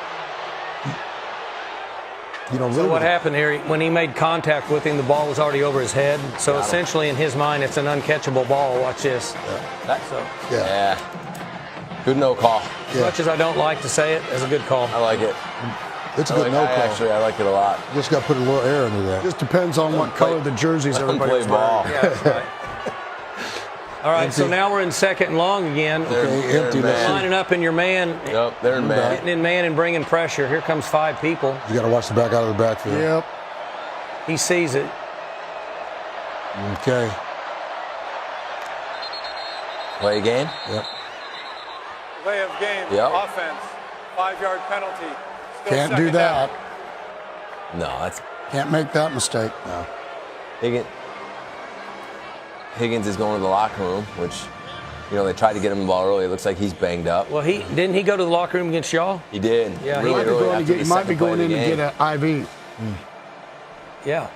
You know, So really what happened here, when he made contact with him, the ball was already over his head. So Got him. essentially, in his mind, it's an uncatchable ball. Watch this. Yeah. Good no call. As much as I don't like to say it, it's a good call. I like it. It's a good no call. Actually, I like it a lot. Just got to put a little air into that. Just depends on what color the jerseys Let him everybody's play ball. wearing. Yeah, that's right. All right, so now we're in second and long again. Okay, empty. Let's see. Lining up in your man, Yep, they're in man. getting in man and bringing pressure. Here comes 5 people. You got to watch the back out of the backfield. Yep. He sees it. Okay. Play game. Yep. Play of game. Yep. Offense. 5-yard penalty. Still Can't do second down. that. No, that's Can't make that mistake. No. Higgins is going to the locker room, which, they tried to get him the ball early. It looks like he's banged up. Well, didn't he go to the locker room against y'all? He did. Yeah, really He early after the might be second play going of in the to game. get an IV. Yeah.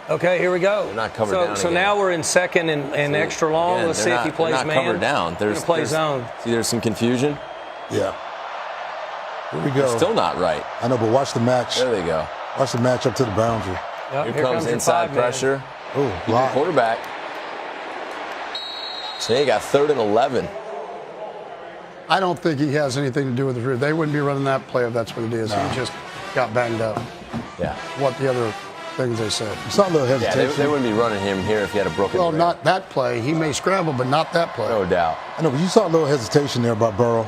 Okay, here we go. They're not covered so, down So again. now we're in second and extra long. Again, Let's see if he plays they're not man. covered down. He's gonna play zone. See, there's some confusion. Yeah. Here we go. Still not right. I know, but watch the match. There they go. Watch the match up to the boundary. Yep, Here comes your inside 5-man. pressure. Oh, Keep your quarterback. So they got 3rd and 11. I don't think he has anything to do with it. They wouldn't be running that play if that's what it is. No. He just got banged up. Yeah. What the other things they said. You saw a little Yeah, hesitation. they wouldn't be running him here if he had a broken Well, rib. not that play. He may scramble, but not that play. No doubt. I know, but you saw a little hesitation there by Burrow.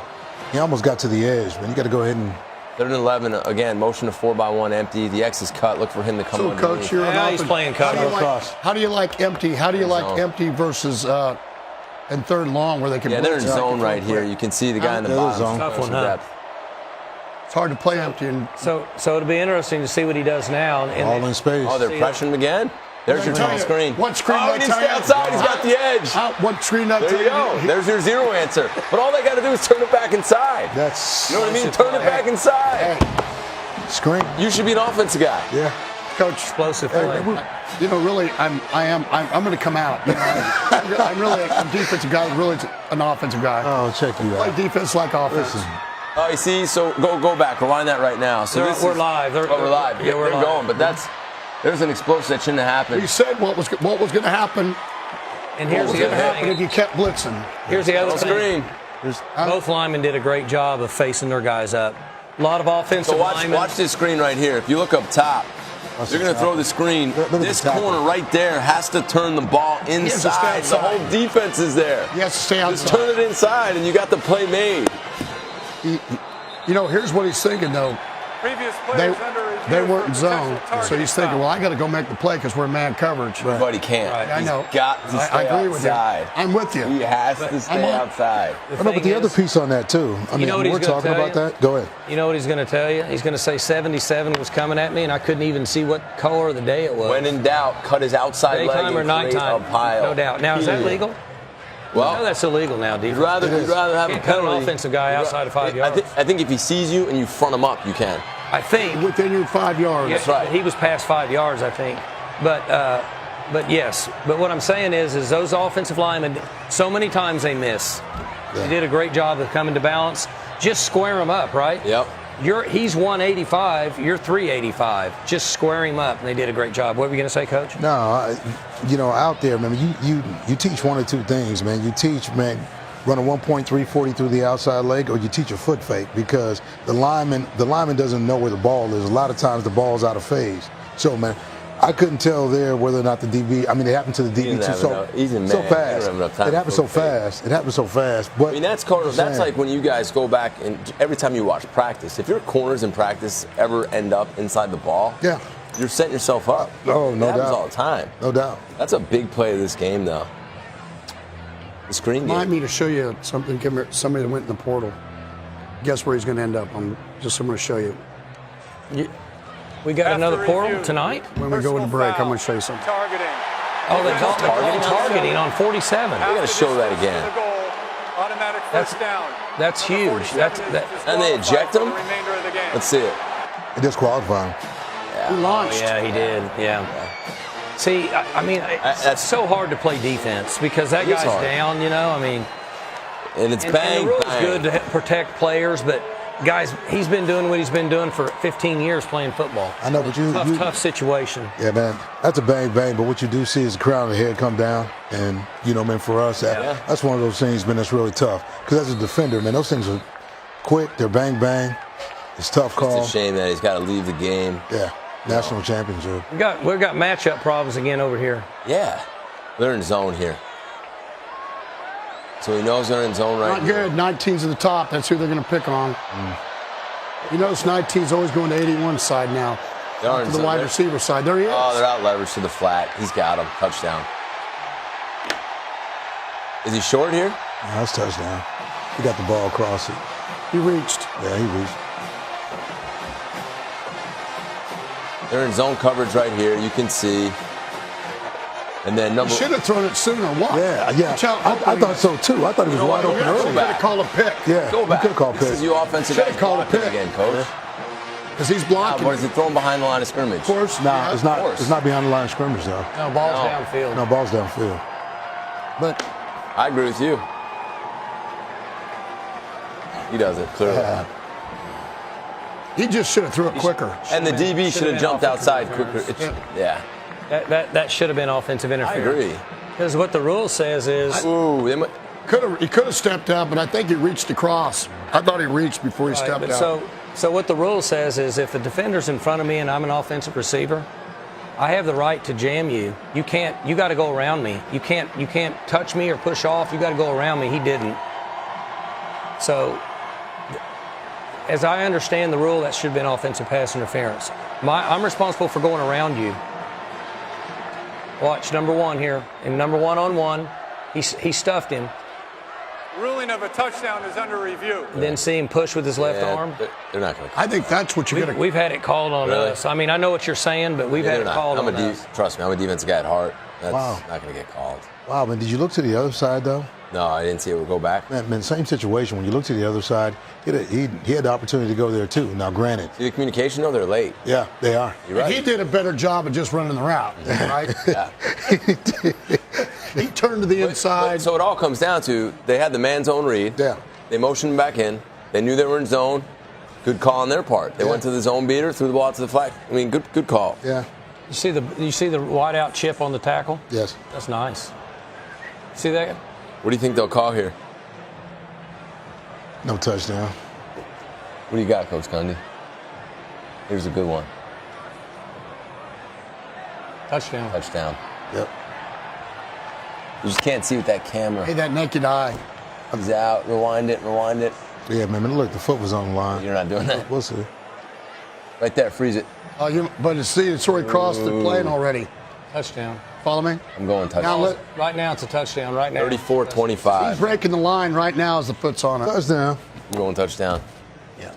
He almost got to the edge, man. You got to go ahead and. 3rd and 11. Again, motion to 4-by-1 empty. The X is cut. Look for him to come So, underneath. Coach, you're an Yeah, he's offense- playing how do you cover. like- Cross. How do you like empty? How do you like Zone. empty versus and 3rd and long where they can? Yeah, they're in blitz back zone and right forth? here. You can see the guy in the Yeah, they're bottom. zone. Tough one, Some huh? depth. It's hard to play empty. And So it'll be interesting to see what he does now. And All in space. Oh, they're See pressuring him again? There's your Tell tall you, screen. what screen Oh, did I he didn't tell stay you? outside. He's got the edge. What screen that? There you go. There's your 0 answer. But all they got to do is turn it back inside. That's You know what I mean? Turn it back inside. screen. You should be an offensive guy. Yeah. Coach. explosive play. You know, really, I'm going to come out. You know, I'm really a defensive guy. Really, an offensive guy. Oh, check you Play out. defense like offense. Listen, Oh, you see? So go back. Rewind that right now. So We're live. We're live. Yeah, we're they're live. going. But there's an explosion that shouldn't have happened. He said what was going to happen. And here's What was the going to other happen if thing. you kept blitzing. Here's the other On thing. screen. Both linemen did a great job of facing their guys up. A lot of offensive So linemen. watch this screen right here. If you look up top, you're going to throw the screen. Look at This the tackle. corner right there has to turn the ball has to stay inside. The outside. whole defense is there. He has to stay Just outside. turn it inside, and you got the play made. You know, here's what he's thinking though. Previous They, players under review they for weren't in zone, potential so he's target thinking, foul. well, I got to go make the play because we're in man coverage. But he can't. Right. I know. He's got to stay I agree with you. outside. I'm with you. He has to stay on- outside. I know, but thing the other is- piece on that too. I mean, know what he's we're gonna talking tell about you? that. Go ahead. You know what he's going to tell you? He's going to say 77 was coming at me, and I couldn't even see what color of the day it was. When in doubt, cut his outside leg Daytime and or create nighttime, a pile. no doubt. Now, is that Period. legal? Well, No, that's illegal now, you'd defense. rather have a Can't cut an penalty. offensive guy outside of 5 yards. I think if he sees you and you front him up, you can. I think. Within your 5 yards. Yeah, right. He was past 5 yards, I think. But yes. But what I'm saying is those offensive linemen, so many times they miss. Yeah. They did a great job of coming to balance. Just square them up, right? Yep. He's 185. You're 385. Just square him up, and they did a great job. What were you going to say, Coach? No, out there, man, you teach one or two things, man. You teach, man, run a 1.340 through the outside leg, or you teach a foot fake because the lineman doesn't know where the ball is. A lot of times the ball's out of phase. So, man, I couldn't tell there whether or not the DB. I mean, it happened to the DB too he's a man. so He don't fast. have enough time It happened to so foot fake. fast. It happened so fast. But I mean, that's like when you guys go back and every time you watch practice, if your corners in practice ever end up inside the ball, Yeah. you're setting yourself up. Oh, no it happens doubt. all the time. No doubt. That's a big play of this game, though. The screen Remind game. me to show you something. Come here, somebody that went in the portal. Guess where he's going to end up? I'm going to show you. We got After another portal review, tonight? When we go into personal break, I'm foul, going to show you something. Targeting. Oh, they're targeting on 47. We got to show that again. The goal, automatic That's- first down. that's Number huge. 47 That's- is that- And they eject disqualified for him? the remainder of the game. Let's see it. It disqualified him. He launched. Yeah, he did. Yeah. See, I mean, it's that's- so hard to play defense because that It is guy's hard. down, you know? I mean, And it's and bang, the rule's bang. good to protect players, but guys, he's been doing what he's been doing for 15 years playing football. I know, but Tough situation. Yeah, man, that's a bang bang. But what you do see is the crown of the head come down, and man, for us, that's one of those things, man, that's really tough. Because as a defender, man, those things are quick. They're bang bang. It's tough call. It's a shame that he's got to leave the game. Yeah, national championship. We've got matchup problems again over here. Yeah. They're in zone here. So he knows they're in zone right Not here. good. 19's at the top. That's who they're going to pick on. You notice 19's always going to 81 side now. They are To in the zone. wide They're- receiver side. There he is. Oh, they're out leveraged to the flat. He's got him. Touchdown. Is he short here? Yeah, that's touchdown. He got the ball across it. He reached. Yeah, he reached. They're in zone coverage right here. You can see. And then He number. should have thrown it sooner. Why? Yeah. Watch out. I thought so too. I thought he was know wide what? open Go early. back. Could have called a pick. Yeah, Go he back. could have called This pick. is you offensive Should've guys called a blocking pick. again, coach. because he's blocking. What is it throwing behind the line of scrimmage? Of course. No, yeah, it's not. of course. It's not behind the line of scrimmage though. No, ball's downfield. No, ball's downfield. But I agree with you. He doesn't, clearly. Yeah. he just should have threw it quicker. And the DB should have jumped outside quicker. Yeah. That should have been offensive I interference. agree. Because what the rule says is Ooh, He could have stepped out, but I think he reached across. I thought he reached before he stepped but out. So what the rule says is if a defender's in front of me and I'm an offensive receiver, I have the right to jam you. You got to go around me. You can't touch me or push off. You got to go around me. He didn't. So as I understand the rule, that should have been offensive pass interference. I'm responsible for going around you. Watch number one here. In number one-on-one, he stuffed him. Ruling of a touchdown is under review. Then see him push with his left arm. They're not going to. I think that's what you're going to. We've had it called on Really? us. I mean, I know what you're saying, but we've had it called on us. Trust me, I'm a defensive guy at heart. That's Wow. not going to get called. Wow, man, did you look to the other side though? No, I didn't see it go back. Man, same situation. When you look to the other side, he had the opportunity to go there too. Now, granted, See the communication, though? They're late. yeah, they are. You're right. He did a better job of just running the route, right? Yeah. He turned to the inside. So it all comes down to they had the man zone read. Yeah. They motioned him back in. They knew they were in zone. Good call on their part. They went to the zone beater, threw the ball out to the flag. I mean, good call. Yeah. You see the wide out chip on the tackle? Yes. That's nice. See that? What do you think they'll call here? No touchdown. What do you got, Coach Cundy? Here's a good one. Touchdown. Touchdown. Yep. You just can't see with that camera. Hey, that naked eye. He's out. Rewind it. Yeah, man. Look, the foot was on the line. You're not doing that. We'll see. Right there. Freeze it. But it's already crossed the plane already. Touchdown. Follow me? I'm going touchdown. Now Right now it's a touchdown. Right now. 34-25. he's breaking the line right now as the foot's on it. Touchdown. I'm going touchdown. Yeah.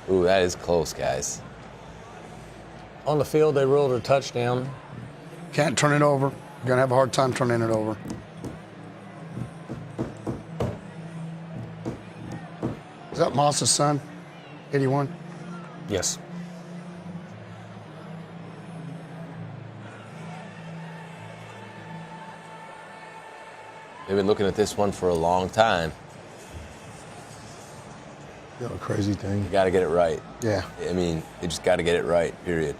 Ooh, that is close, guys. On the field, they ruled a touchdown. Can't turn it over. You're going to have a hard time turning it over. Is that Moss's son? 81? Yes. They've been looking at this one for a long time. You know, crazy thing. You got to get it right. Yeah. I mean, they just got to get it right, period.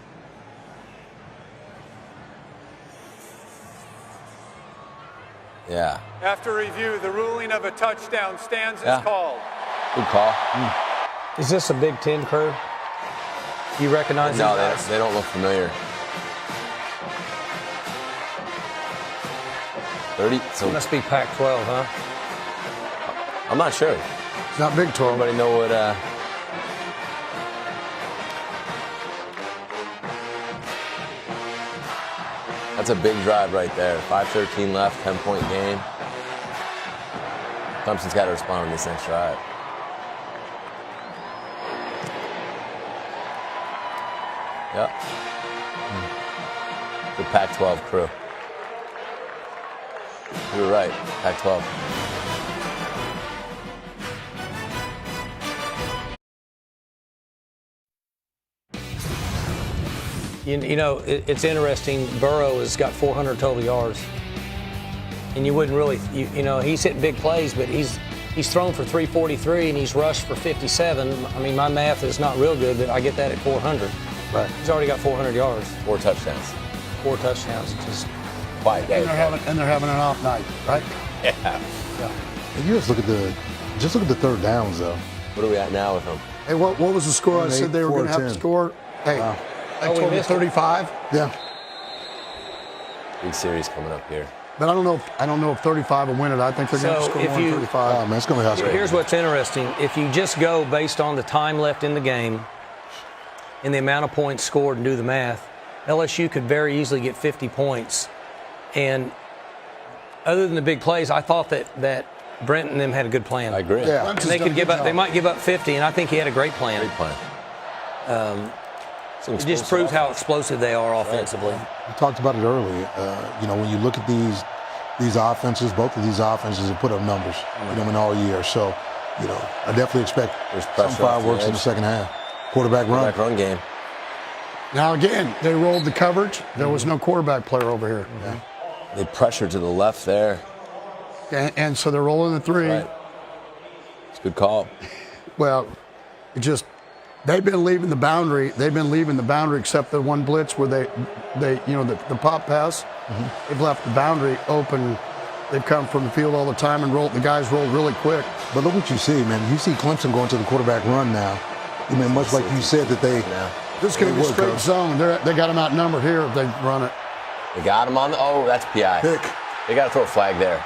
Yeah. After review, the ruling of a touchdown stands Yeah. as called. Good call. Is this a Big Ten crew? You recognize No, these guys? they don't look familiar. 30. So It must be Pac-12, huh? I'm not sure. It's not Big 12. Anybody know what? That's a big drive right there. 5:13 left, 10-point game. Clemson's got to respond on this next drive. Yep. The Pac-12 crew. You were right. Pac-12. You know, it's interesting. Burrow has got 400 total yards, and you wouldn't really, you know, he's hitting big plays, but he's thrown for 343 and he's rushed for 57. I mean, my math is not real good, but I get that at 400. Right. He's already got 400 yards, 4 touchdowns. 4 touchdowns. Just Quiet day. And they're having an off night, right? Yeah. And you just look at the third downs though. What are we at now with them? Hey, what was the score? I 8, said they were going to have to 4-10. score. Hey, Wow. I Oh, we told you missed it. 35, Yeah. Big series coming up here. but I don't know if 35 will win it. I think they're going to So score if more than you- 35. Oh man, it's gonna be high scoring. here's what's interesting. If you just go based on the time left in the game and the amount of points scored and do the math, LSU could very easily get 50 points. And other than the big plays, I thought that Brent and them had a good plan. I agree. Yeah. And they could give up. They might give up 50, and I think he had a great plan. Great plan. It just proves how explosive they are offensively. We talked about it earlier. You know, when you look at these offenses, both of these offenses have put up numbers, you know, in all year. So, I definitely expect some fireworks in the second half. Quarterback run game. Now, again, they rolled the coverage. There was no quarterback player over here. Yeah. They pressured to the left there. And so they're rolling the 3. Right. It's a good call. Well, they've been leaving the boundary. They've been leaving the boundary except the one blitz where the pop pass. They've left the boundary open. They've come from the field all the time and the guys rolled really quick. But look what you see, man. You see Clemson going to the quarterback run now. Much like you said that they. Yeah. This is going to be a straight zone. They got them outnumbered here if they run it. They got him on the. Oh, that's PI. Pick. They got to throw a flag there.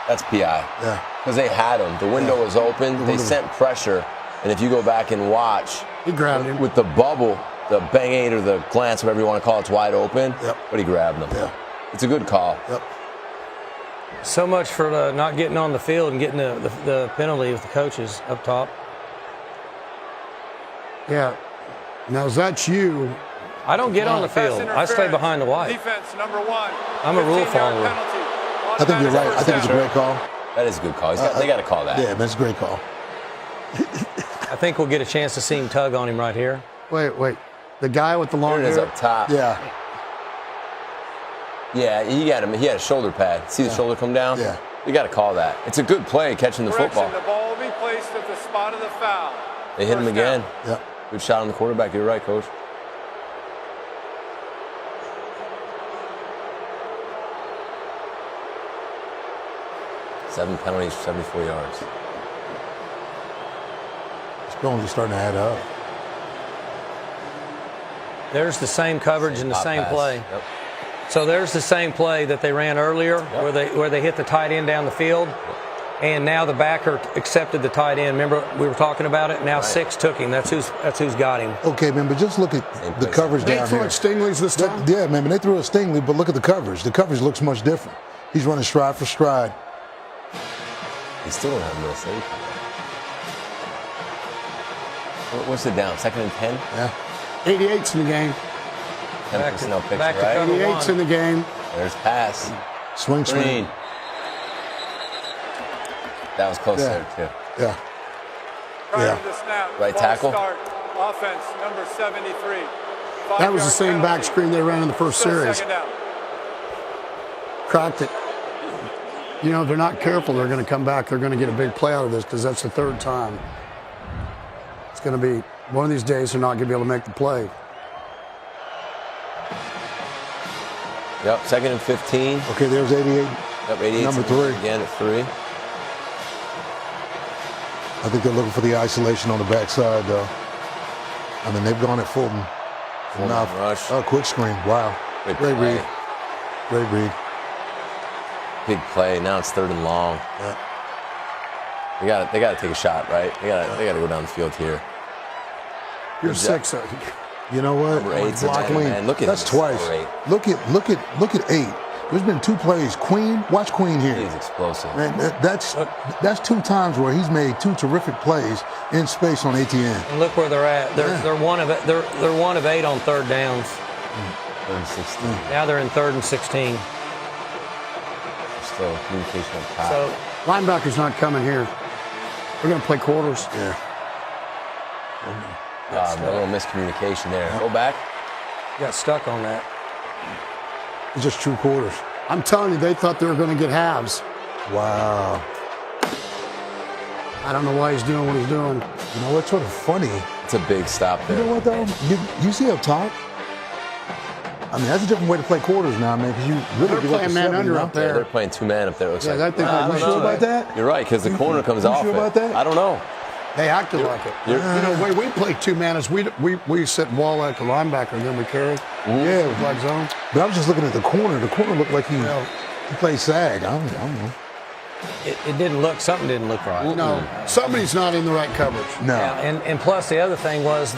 That's PI. Yeah. Because they had him. The window was open. They sent pressure. And if you go back and watch, he grabbed him with the bubble, the bang aid or the glance, whatever you want to call it, it's wide open. Yep. But he grabbed him. Yeah. It's a good call. Yep. So much for not getting on the field and getting the penalty with the coaches up top. Yeah. Now, is that you? I don't get on the field. I stay behind the white. Defense, number 1. I'm a rule 15-yard follower. penalty. I think you're right. I think it's a great call. That is a good call. They got to call that. Yeah, that's a great call. I think we'll get a chance to see him tug on him right here. Wait. The guy with the long There it is hair? up top. Yeah. Yeah, he had him. He had a shoulder pad. See the shoulder come down? Yeah. You got to call that. It's a good play catching the Correction, football. the ball will be placed at the spot of the foul. They hit him First again. down. Yeah. Good shot on the quarterback. You're right, Coach. Seven penalties for 74 yards. It's probably starting to add up. There's the same coverage and the Pop same pass. play. Yep. So there's the same play that they ran earlier, where they hit the tight end down the field, and now the backer accepted the tight end. Remember we were talking about it. Now 6 took him. That's who's got him. Okay, man, but just look at the coverage They down threw here. it Stingley's this time? Yeah, man, they threw a Stingley, but look at the coverage. The coverage looks much different. He's running stride for stride. He still don't have no safety. What's it down? 2nd and 10? Yeah. 88's in the game. 10 personnel picture, back to right? cover. 88's in the game. There's pass. Swing. Green. That was close Yeah. there, too. Yeah. Prior Yeah. to the snap, Right ball tackle. Start, offense, number 73. That was the 5-yard same back penalty. screen they ran in the first Still series. second down. Cracked it. They're not careful. They're going to come back. They're going to get a big play out of this because that's the 3rd time. It's going to be one of these days they're not going to be able to make the play. Yep, 2nd and 15. Okay, there's 88. Yep, 88. Number 3. Again at 3. I think they're looking for the isolation on the backside, though. They've gone at Fulton. Fulton rush. Oh, quick screen. Wow. Great Great play. read. Great read. Big play. Now it's 3rd and long. Yeah. They got to take a shot, right? They got to go down the field here. You're 6. You know what? Number 8's Block man, clean. man. Look at That's him twice. accelerate. Look at 8. There's been 2 plays. Queen, watch Queen here. He's explosive. Man, that's 2 times where he's made 2 terrific plays in space on ATN. And look where they're at. They're one of 8 on 3rd downs. 3rd and 16. Now they're in 3rd and 16. Still communication up top. So Linebacker's not coming here. We're going to play quarters. Yeah. A little miscommunication there. Go back. got stuck on that. It's just true quarters. I'm telling you, they thought they were going to get halves. Wow. I don't know why he's doing what he's doing. You know what's sort of funny? It's a big stop You there. know what, though? You see up top? That's a different way to play quarters now, man, because you really They're give up playing the man 7, under you know? up there. They're playing 2 man up there. It looks Yeah, like. I think You sure about that? You're right, because the corner comes off sure it. about that? I don't know. They acted like it. The way we play 2 man is we sit wall like a linebacker and then we carry. Yeah, With black zone. but I was just looking at the corner. The corner looked like he played sag. I don't know. It didn't look, something didn't look right. No, somebody's not in the right coverage. No. Yeah, and plus the other thing was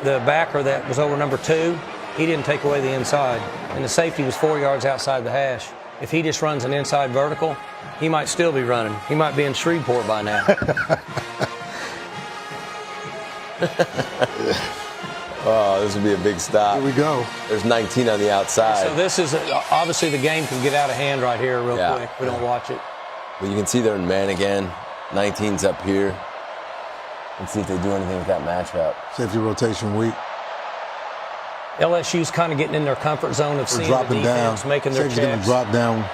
the backer that was over number 2, he didn't take away the inside. And the safety was 4 yards outside the hash. If he just runs an inside vertical, he might still be running. He might be in Shreveport by now. Oh, this would be a big stop. Here we go. There's 19 on the outside. So this is, obviously the game can get out of hand right here real Yeah. quick if we don't watch it. But you can see they're in man again. 19's up here. Let's see if they do anything with that matchup. Safety rotation weak. LSU's kind of getting in their comfort zone of seeing the Dropping defense, down. making their Safety's going to checks. drop down.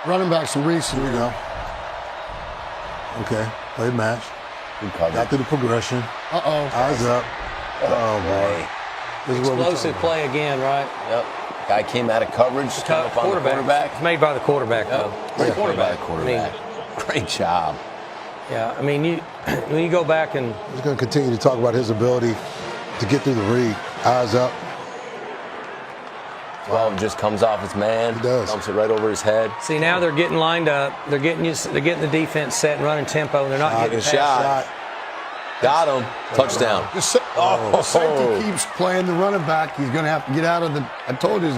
Running backs and Reese. Here we go. Okay, play match. Good cover. Got through the progression. Uh-oh. Eyes up. Oh, boy. This is what we're Explosive talking play again, right? Yep. Guy came out of coverage, came up on the quarterback. It's made by the quarterback, though. Great quarterback. quarterback. Great job. Yeah, I mean, when you go back and about. He's going to continue to talk about his ability to get through the read. Eyes up. 12 just comes off his man. He does. Dumps it right over his head. see now they're getting lined up. They're getting the defense set and running tempo, and they're not getting Good past. shot. Got him. Touchdown. The safety keeps playing the running back. He's going to have to get out of the. I told you,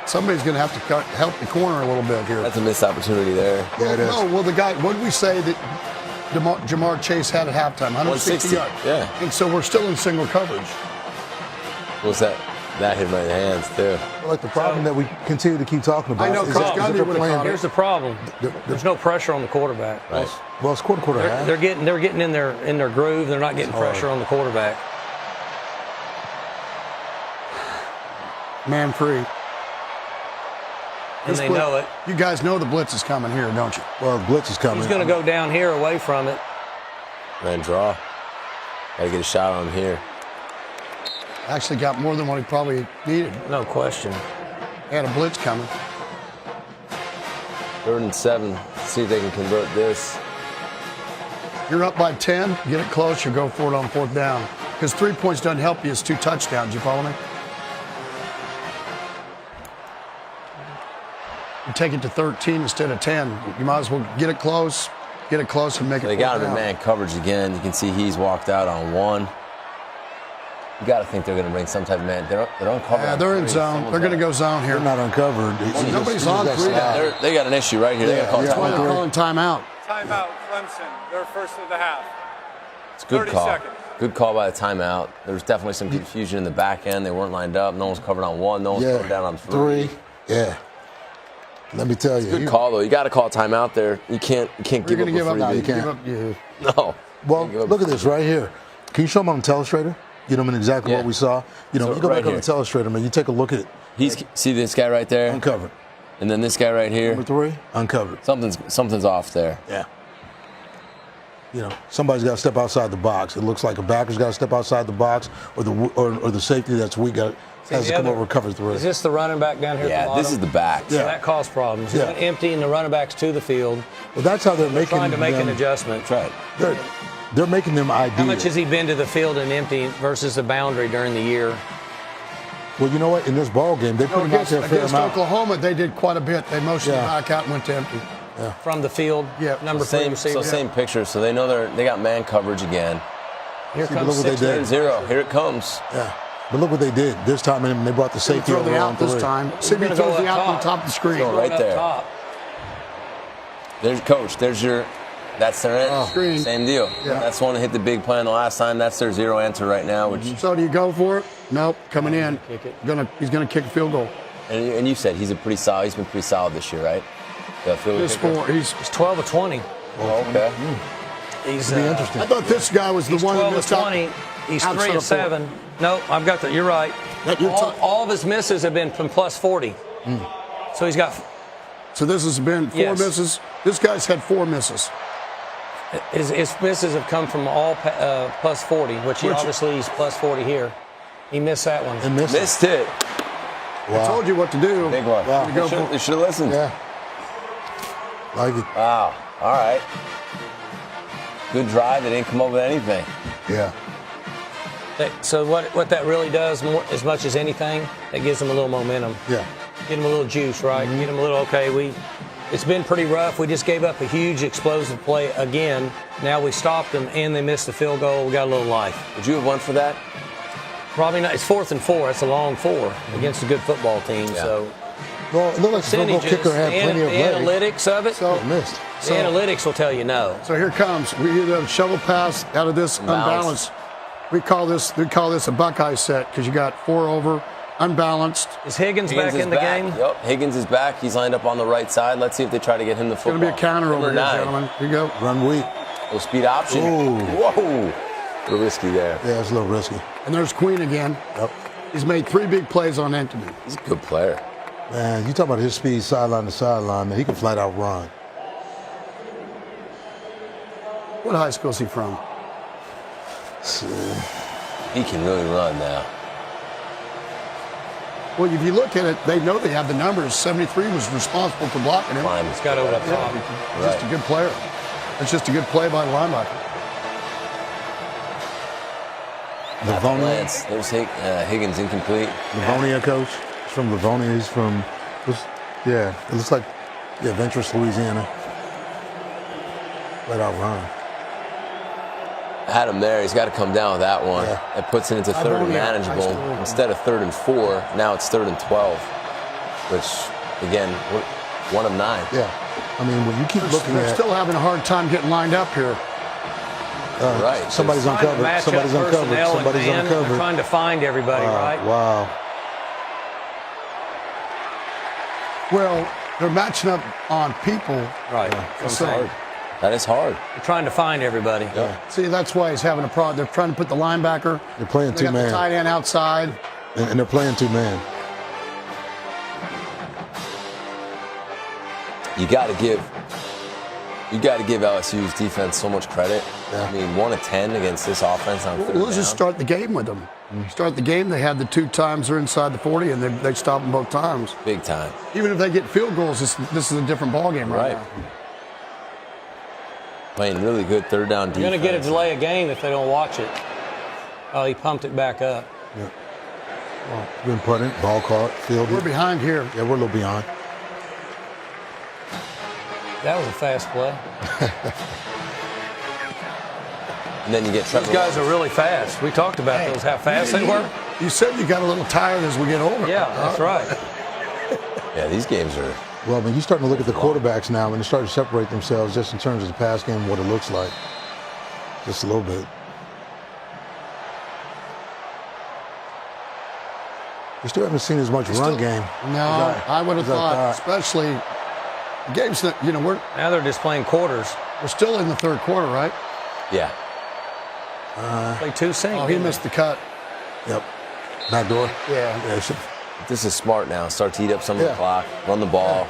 somebody's going to have to help the corner a little bit here. That's a missed opportunity there. Yeah, it is. No, well, the guy. What did we say that Jamar Chase had at halftime? 160 yards. Yeah. And so we're still in single coverage. What's that? That hit right in the hands, too. Like the problem that we continue to keep talking about I know, is Coach that Gundy they're would've playing. caught it. Here's the problem. There's no pressure on the quarterback. Right. Well, it's quarter half. They're getting in their groove. They're not getting pressure on the quarterback. Man free. And they know it. You guys know the blitz is coming here, don't you? Well, blitz is coming. He's going to go down here away from it. Man, draw. Got to get a shot on him here. Actually got more than what he probably needed. No question. He had a blitz coming. 3rd and 7. See if they can convert this. You're up by 10, get it close, you go for it on 4th down. Because 3 points doesn't help you, it's 2 touchdowns. You follow me? You take it to 13 instead of 10. You might as well get it close and make it. They got 4th him in down. man coverage again. You can see he's walked out on 1. You got to think they're going to bring some type of man. They're uncovered. Yeah, they're in zone. They're going to go zone here. They're not uncovered. Nobody's on 3 down. They got an issue right here. They got to call That's why timeout. they're calling timeout. Timeout, Clemson. Their first of the half. It's a good 30 call. seconds. Good call by the timeout. There was definitely some confusion in the back end. They weren't lined up. No one's covered on 1. No one's covered down on 3. Yeah. Let me tell you. Good call though. You got to call timeout there. You can't You're give going up to give a up. free You beat. can't. Yeah. No. Well, look at this right here. Can you show them on the telestrator? You know, I mean, exactly Yeah. what we saw. You know, So you go right back on here. the telestrator, man. You take a look at it. See this guy right there, Uncovered. and then this guy right here. Number 3, uncovered. Something's off there. Yeah. You know, somebody's got to step outside the box. It looks like a backer's got to step outside the box, or the safety that's weak has to come over and cover through. Is this the running back down here at the Yeah, bottom? this is the back. So Yeah. that caused problems. Yeah. He went empty and the running backs to the field. Well, that's how they're making Trying to make an them- adjustment. That's right. They're making them ideal. How much has he been to the field and empty versus the boundary during the year? Well, you know what? In this ball game, they put him out there a fair Against amount. Oklahoma, they did quite a bit. They motioned Yeah. back out and went to empty. From the field, Yeah. number 3 Same, receiver. so same picture. So they know they got man coverage again. Here Look comes what they 6 did. 0. Here it comes. Yeah. But look what they did this time, and they brought the safety Throw over the on out this 3. time. See if he gonna go throws the up out on top. top of the screen. Go right up there. top. There's coach. There's your. That's their end. Screen. Same deal. Yeah. That's the one that hit the big play on the last time. That's their 0 answer right now. Which So do you go for it? Nope. Coming in. Kick it. He's gonna kick a field goal. and you said he's been pretty solid this year, right? The field This kicker? four. He's. He's 12 of 20. Oh, okay. He's It'll be interesting. I thought this guy was the He's one 12 that of missed out. 20. He's outside 3 of of 7. No, I've got that. You're right. You're All of his misses have been from plus 40. So he's got So this has been 4 Yes. misses. This guy's had 4 misses. his misses have come from all plus 40, which obviously he's plus 40 here. He missed that one. And Missed it. I told you what to do. Big one. Wow. You go for They should have listened. Yeah. Like it. Wow. All right. Good drive. They didn't come up with anything. Yeah. So what that really does, more, as much as anything, it gives them a little momentum. Yeah. Get them a little juice, right? Get them a little, it's been pretty rough. We just gave up a huge explosive play again. Now we stopped them and they missed the field goal. We got a little life. Would you have won for that? Probably not. It's 4th and 4. It's a long 4 against a good football team. Yeah. So Well, it looked like the field goal percentages, kicker had plenty of the legs. analytics of it, So, Missed. the analytics will tell you no. so here comes. We either have shovel pass out of this unbalanced. We call this a Buckeye set because you got 4 over, unbalanced. Is Higgins back is in the game? Yep. Higgins is back. He's lined up on the right side. Let's see if they try to get him the It's going football. to be a counter over Number here, 9. gentlemen. Here you go. Run weak. Little speed option. Ooh. Whoa. A little risky there. Yeah, it's a little risky. And there's Queen again. Yep. He's made 3 big plays on Anthony. He's a good player. Man, you talk about his speed sideline to sideline, man, he can flat out run. What high school is he from? He can really run now. Well, if you look at it, they know they have the numbers. 73 was responsible for blocking him. Climb. It's got over the top. He's just a good player. It's just a good play by the linebacker. Livonia. Lance. There's Higgins incomplete. Livonia coach. He's from Livonia. He's from, it looks like, Ventress, Louisiana. Let out run. Had him there. He's got to come down with that one. Yeah. That puts it into 3rd and manageable. Instead of 3rd and 4, now it's 3rd and 12. Which, again, 1 of 9. Yeah. I mean, when you keep looking They're at still having a hard time getting lined up here. Right. somebody's Trying to uncovered. match Somebody's up uncovered. personnel and Somebody's man. They're uncovered. trying to find everybody, right? Wow. Well, they're matching up on people. Right. That's So hard. That is hard. they're trying to find everybody. See, that's why he's having a problem. They're trying to put the linebacker. They're playing They got the two-man. tight end outside. And they're playing 2-man. You got to give LSU's defense so much credit. Yeah. I mean, 1 of 10 against this offense on 3rd Let's just down. start the game with them. Start the game. They had the 2 times they're inside the 40, and they stop them both times. Big time. Even if they get field goals, this is a different ballgame right now. Playing really good 3rd down defense. You're going to get a delay of game if they don't watch it. Oh, he pumped it back up. Yeah. Well, been putting, ball caught, fielded. We're behind here. Yeah, we're a little behind. That was a fast play. And then you get Trevor These guys Lawrence. are really fast. We talked about those, how fast they were. You said you got a little tired as we get older. Yeah, that's right. Yeah, these games are. Well, when you're starting to look at the quarterbacks now, and they start to separate themselves just in terms of the pass game, what it looks like, just a little bit. We still haven't seen as much run game. No, I would have thought, especially games that, we're Now they're just playing quarters. still in the 3rd quarter, right? Yeah. Play 2 sync. Oh, he missed the cut. Yep. Back door. Yeah. This is smart now. Start to eat up some of the Yeah. clock. Run the ball.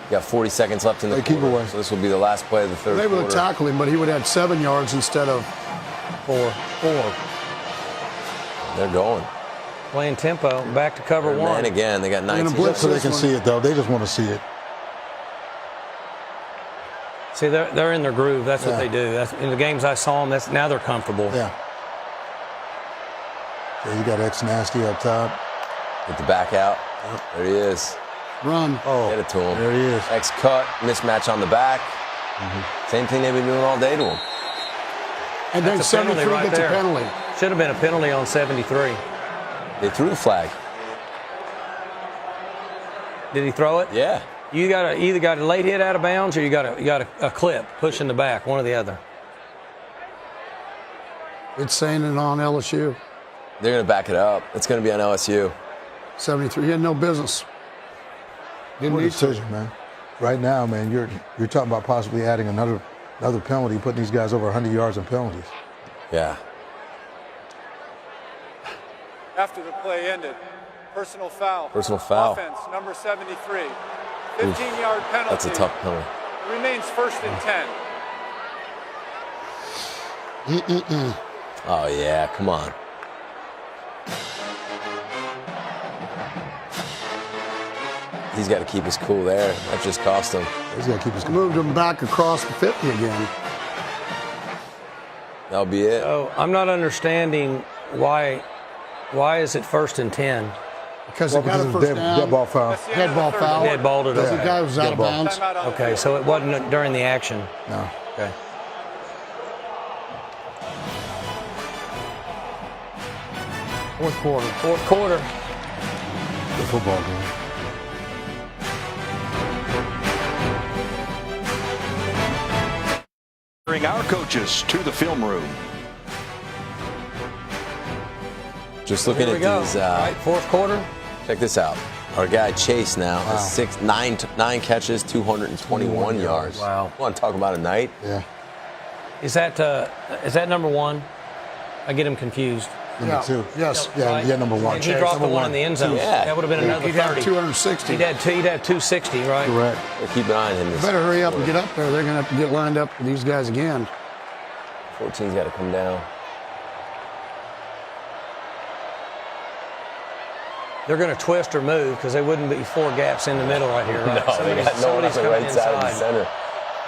You got 40 seconds left in the Hey, keep quarter. away. So this will be the last play of the 3rd They would quarter. have tackled him, but he would have had 7 yards instead of 4. They're going. Playing tempo. Back to cover And 1. again, they got 19 blitz So they this can one. see it, though. They just want to see it. See, they're in their groove. That's what Yeah. they do. In the games I saw them, now they're comfortable. Yeah. So you got X Nasty up top. Get the back out. There he is. Run. Oh, Get it to him. there he is. X cut, mismatch on the back. Same thing they've been doing all day to him. And then That's a penalty 73 right gets there. a penalty. Should have been a penalty on 73. They threw the flag. Did he throw it? Yeah. You either got a late hit out of bounds or you got a clip pushing the back, one or the other. It's saying it on LSU. They're going to back it up. It's going to be on LSU. 73. He had no business. Didn't What a need to. decision, man. Right now, man, you're talking about possibly adding another penalty, putting these guys over 100 yards in penalties. Yeah. After the play ended, personal foul. Personal foul. Offense, number 73. 15-yard penalty. That's a tough penalty. Remains 1st and 10. Oh, yeah. Come on. He's got to keep his cool there. That just cost him. He's got to keep his Moved him back across the 50 again. That'll be it. Oh, I'm not understanding why is it 1st and 10? Because Well, they got because a it's first dead, down. dead ball foul. That's the end Head of ball the third foul. quarter. Dead balled it The up. guy was out Dead of ball. bounds. Timeout on the Okay, field. so it wasn't during the action. No. Okay. Fourth quarter. Fourth quarter. The football game. Bring our coaches to the film room. Just looking Here we at go. these. Right, fourth quarter. Check this out. Our guy Chase now has nine catches, 221 yards. Wow. Want to talk about a night? Yeah. Is that number 1? I get him confused. Number 2. Yes. Yeah, Right? yeah, number 1. And he dropped the Number one in the end zone. Yeah. That would have been another He'd have 30. 260. He'd have 260, right? Correct. Keep an eye on him. Better hurry up and get up there. They're going to have to get lined up with these guys again. 14's got to come down. They're going to twist or move because they wouldn't be 4 gaps in the middle right here, right? No, they got no one on the coming right side of the inside. center.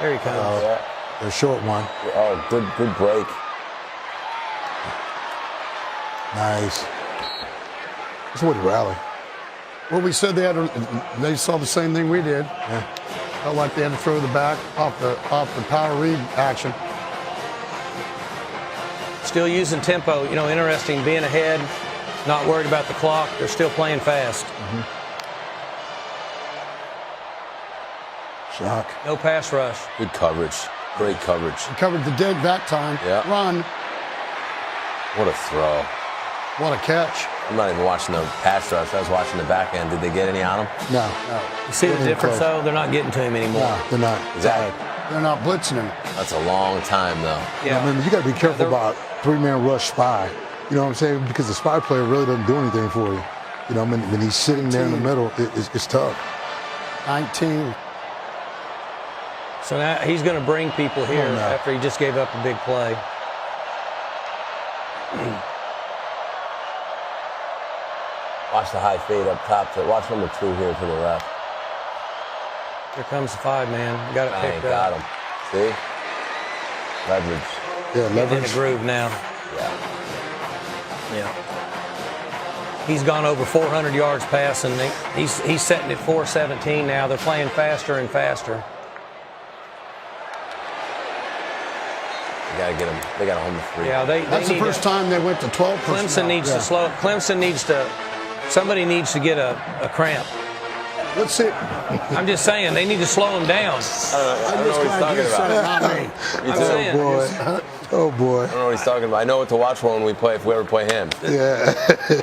There he comes. Yeah. A short one. Oh, good break. Nice. That's what he rally. Well, we said they saw the same thing we did. Yeah. Felt like they had to throw the back off the power read action. Still using tempo. Interesting, being ahead, not worried about the clock. They're still playing fast. Shock. No pass rush. Good coverage. Great coverage. Covered the dent that time. Yeah. Run. What a throw. What a catch. I'm not even watching the pass rush. I was watching the back end. Did they get any on him? No. You see the Getting difference, close. though? They're not getting to him anymore. No, they're not. Exactly. They're not blitzing him. That's a long time, though. Yeah. I mean, you got to be careful they're- about 3-man rush spy. You know what I'm saying? Because the spy player really doesn't do anything for you. When he's sitting there in the middle, it's tough. 19. So now he's going to bring people here on now. after he just gave up a big play. Watch the high fade up top. Watch number 2 here to the left. Here comes the 5-man. Got it Bang, picked got up. him. See? Leverage. Yeah, Getting in the leverage. groove now. Yeah. Yeah. He's gone over 400 yards passing. He's setting at 417 now. They're playing faster and faster. They got to get him. They got to hold the free. Yeah, That's the first time they went to 12 personnel. Clemson needs to slow. Clemson needs to. Somebody needs to get a cramp. Let's see. I'm just saying they need to slow him down. I don't know what he's talking about. Not me. Me I'm too. saying. Boy. Oh, boy. I don't know what he's talking about. I know what to watch for when we play, if we ever play him. Yeah.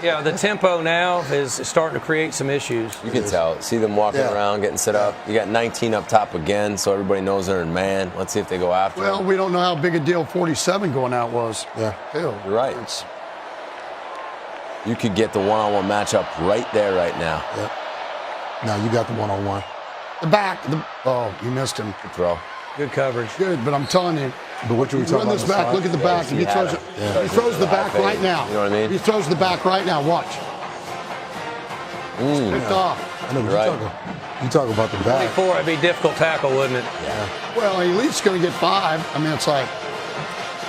Yeah, the tempo now is starting to create some issues. You can tell. See them walking Yeah. around, getting set up. You got 19 up top again, so everybody knows they're in man. Let's see if they go after Well, him. we don't know how big a deal 47 going out was. Yeah. Hell, You're right. it's- You could get the one-on-one matchup right there, right now. Yeah. Now you got the one-on-one. The back. Oh, you missed him. Good throw. Good coverage. Good, but I'm telling you, But what you were you talking run about? this back. Look at the back. If he throws it, he throws the back right now. You know what I mean? He throws the back right now. Watch. Picked off. I know, but Right. you talk about the back. 24, it'd be a difficult tackle, wouldn't it? Well, at least going to get 5. I mean, it's like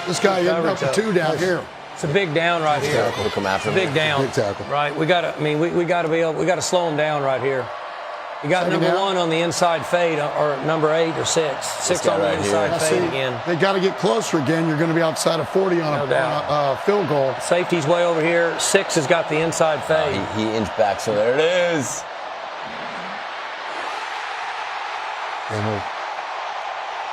this guy ended up with 2 down here. It's a big down right here. We'll come after It's a him. big down. Big tackle. Right. We got to. I mean, we got to be able. We got to slow him down right here. You got Second number down. 1 on the inside fade, or number 8 or 6. 6 guy on the right here. inside Now, fade see, again. they got to get closer again. You're going to be outside of 40 on No doubt. a field goal. Safety's way over here. 6 has got the inside fade. He inched back, so there it is. And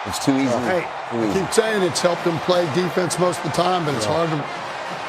It's too easy. Hey, Too I easy. keep saying it's helped them play defense most of the time, but it's hard to.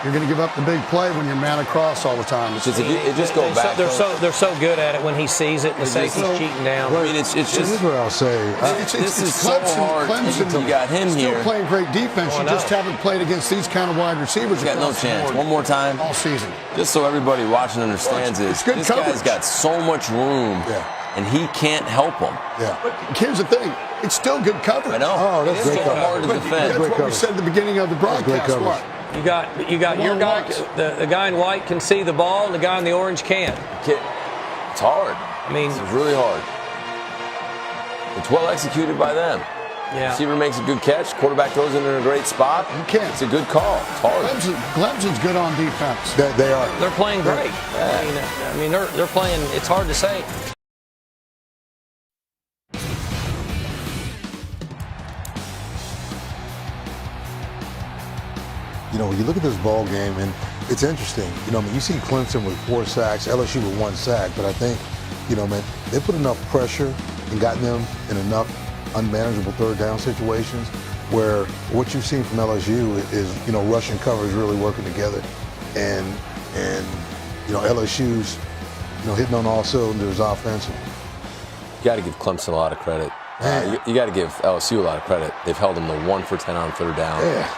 You're going to give up the big play when you're man across all the time. It's just, it just go back. They're so good at it when he sees it. The safety's cheating down. I mean, it's this is just. what I'll say. This is so hard. You got him still here. playing great defense. Oh, I You just know. haven't played against these kind of wide receivers. You got no across the chance. board One more time. all season. Just so everybody watching understands It's is good this guy's coverage. got so much room, Yeah. and he can't help him. Yeah. But here's the thing: it's still good coverage. I know. Oh, that's It is great so coverage. hard to But defend. that's Great what we coverage. said at the beginning of the great broadcast. coverage. What? You got your Come on, guy. watch. The guy in white can see the ball, and the guy in the orange can't. It's hard. I mean, It's really hard. It's well executed by them. yeah. Receiver makes a good catch. Quarterback throws it in a great spot. You can't. It's a good call. It's hard. Clemson's good on defense. They are. They're playing great. I mean, they're playing. It's hard to say. You know, when you look at this ball game, and it's interesting. You know, I mean, you see Clemson with 4 sacks, LSU with 1 sack, but I think, you know, man, they put enough pressure and gotten them in enough unmanageable third down situations where what you've seen from LSU is, you know, rush and coverage really working together, and you know, LSU's, you know, hitting on all cylinders offensively. You got to give Clemson a lot of credit. You got to give LSU a lot of credit. They've held him to 1 for 10 on third down. Yeah.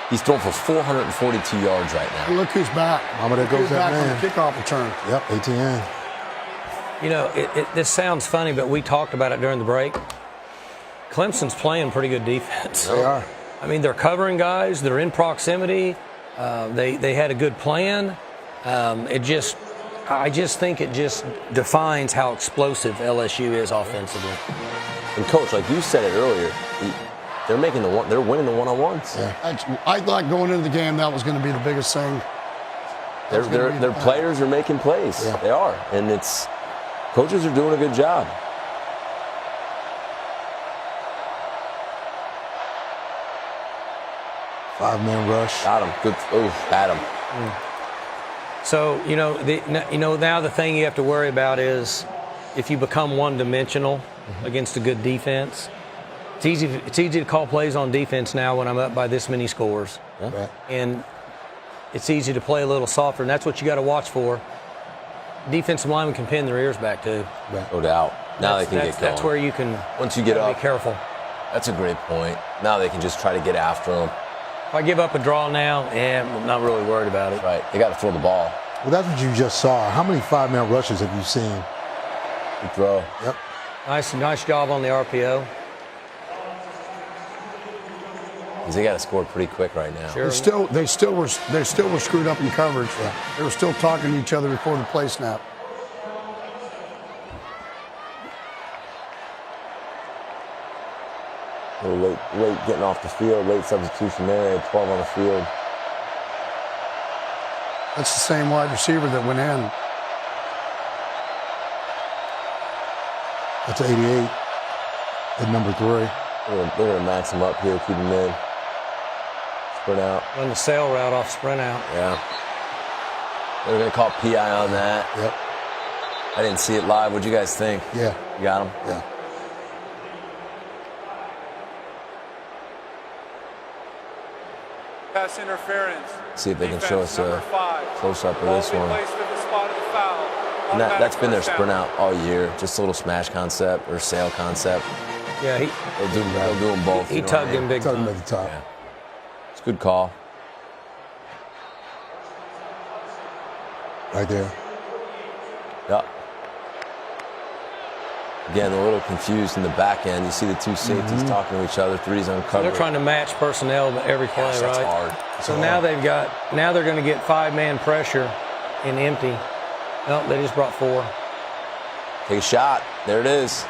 He's thrown for 442 yards right now. And look who's back. Mama, there goes Who's that back man. on the kickoff return. Yep, ATN. You know, this sounds funny, but we talked about it during the break. Clemson's playing pretty good defense. They are. I mean, they're covering guys. They're in proximity. They had a good plan. I just think it just defines how explosive LSU is offensively. And coach, like you said it earlier, they're winning the one-on-ones. Yeah. I thought going into the game that was going to be the biggest thing. Their players are making plays. Yeah. They are, and coaches are doing a good job. Five-man rush. Got him. Good. Had him. So now the thing you have to worry about is if you become one-dimensional against a good defense. It's easy to call plays on defense now when I'm up by this many scores, Right. and it's easy to play a little softer, and that's what you got to watch for. Defensive linemen can pin their ears back too. Right. No doubt. Now they can get going. That's where you can. Once you get be up, careful. that's a great point. Now they can just try to get after them. If I give up a draw now, I'm not really worried about it. Right. They got to throw the ball. Well, that's what you just saw. How many five-man rushes have you seen? Good throw. Yep. Nice job on the RPO. They got to score pretty quick right now. Sure. They still were screwed up in coverage. Yeah. They were still talking to each other before the play snap. A little late getting off the field, late substitution there, 12 on the field. That's the same wide receiver that went in. That's 88 at number 3. They're going to max him up here, keep him in. Sprint out. Run the sail route off sprint out. Yeah. They're going to call PI on that. Yep. I didn't see it live. What'd you guys think? Yeah. You got him? Yeah. Pass interference. See if they can show us a close-up of Ball this be one. placed at the spot of the foul. And that's been their Automatic sprint first out all year. Just a little smash concept or sail concept. Yeah, They'll do them both. he you know tugged what I him mean? big Tugged him time. at the top. Yeah. It's a good call. Right there. Yep. Again, a little confused in the back end. You see the two safeties talking to each other. Three's uncovered. They're trying to match personnel every play, Gosh, that's right? hard. So now they're going to get 5-man pressure in empty. No, they just brought 4. Take a shot. There it is.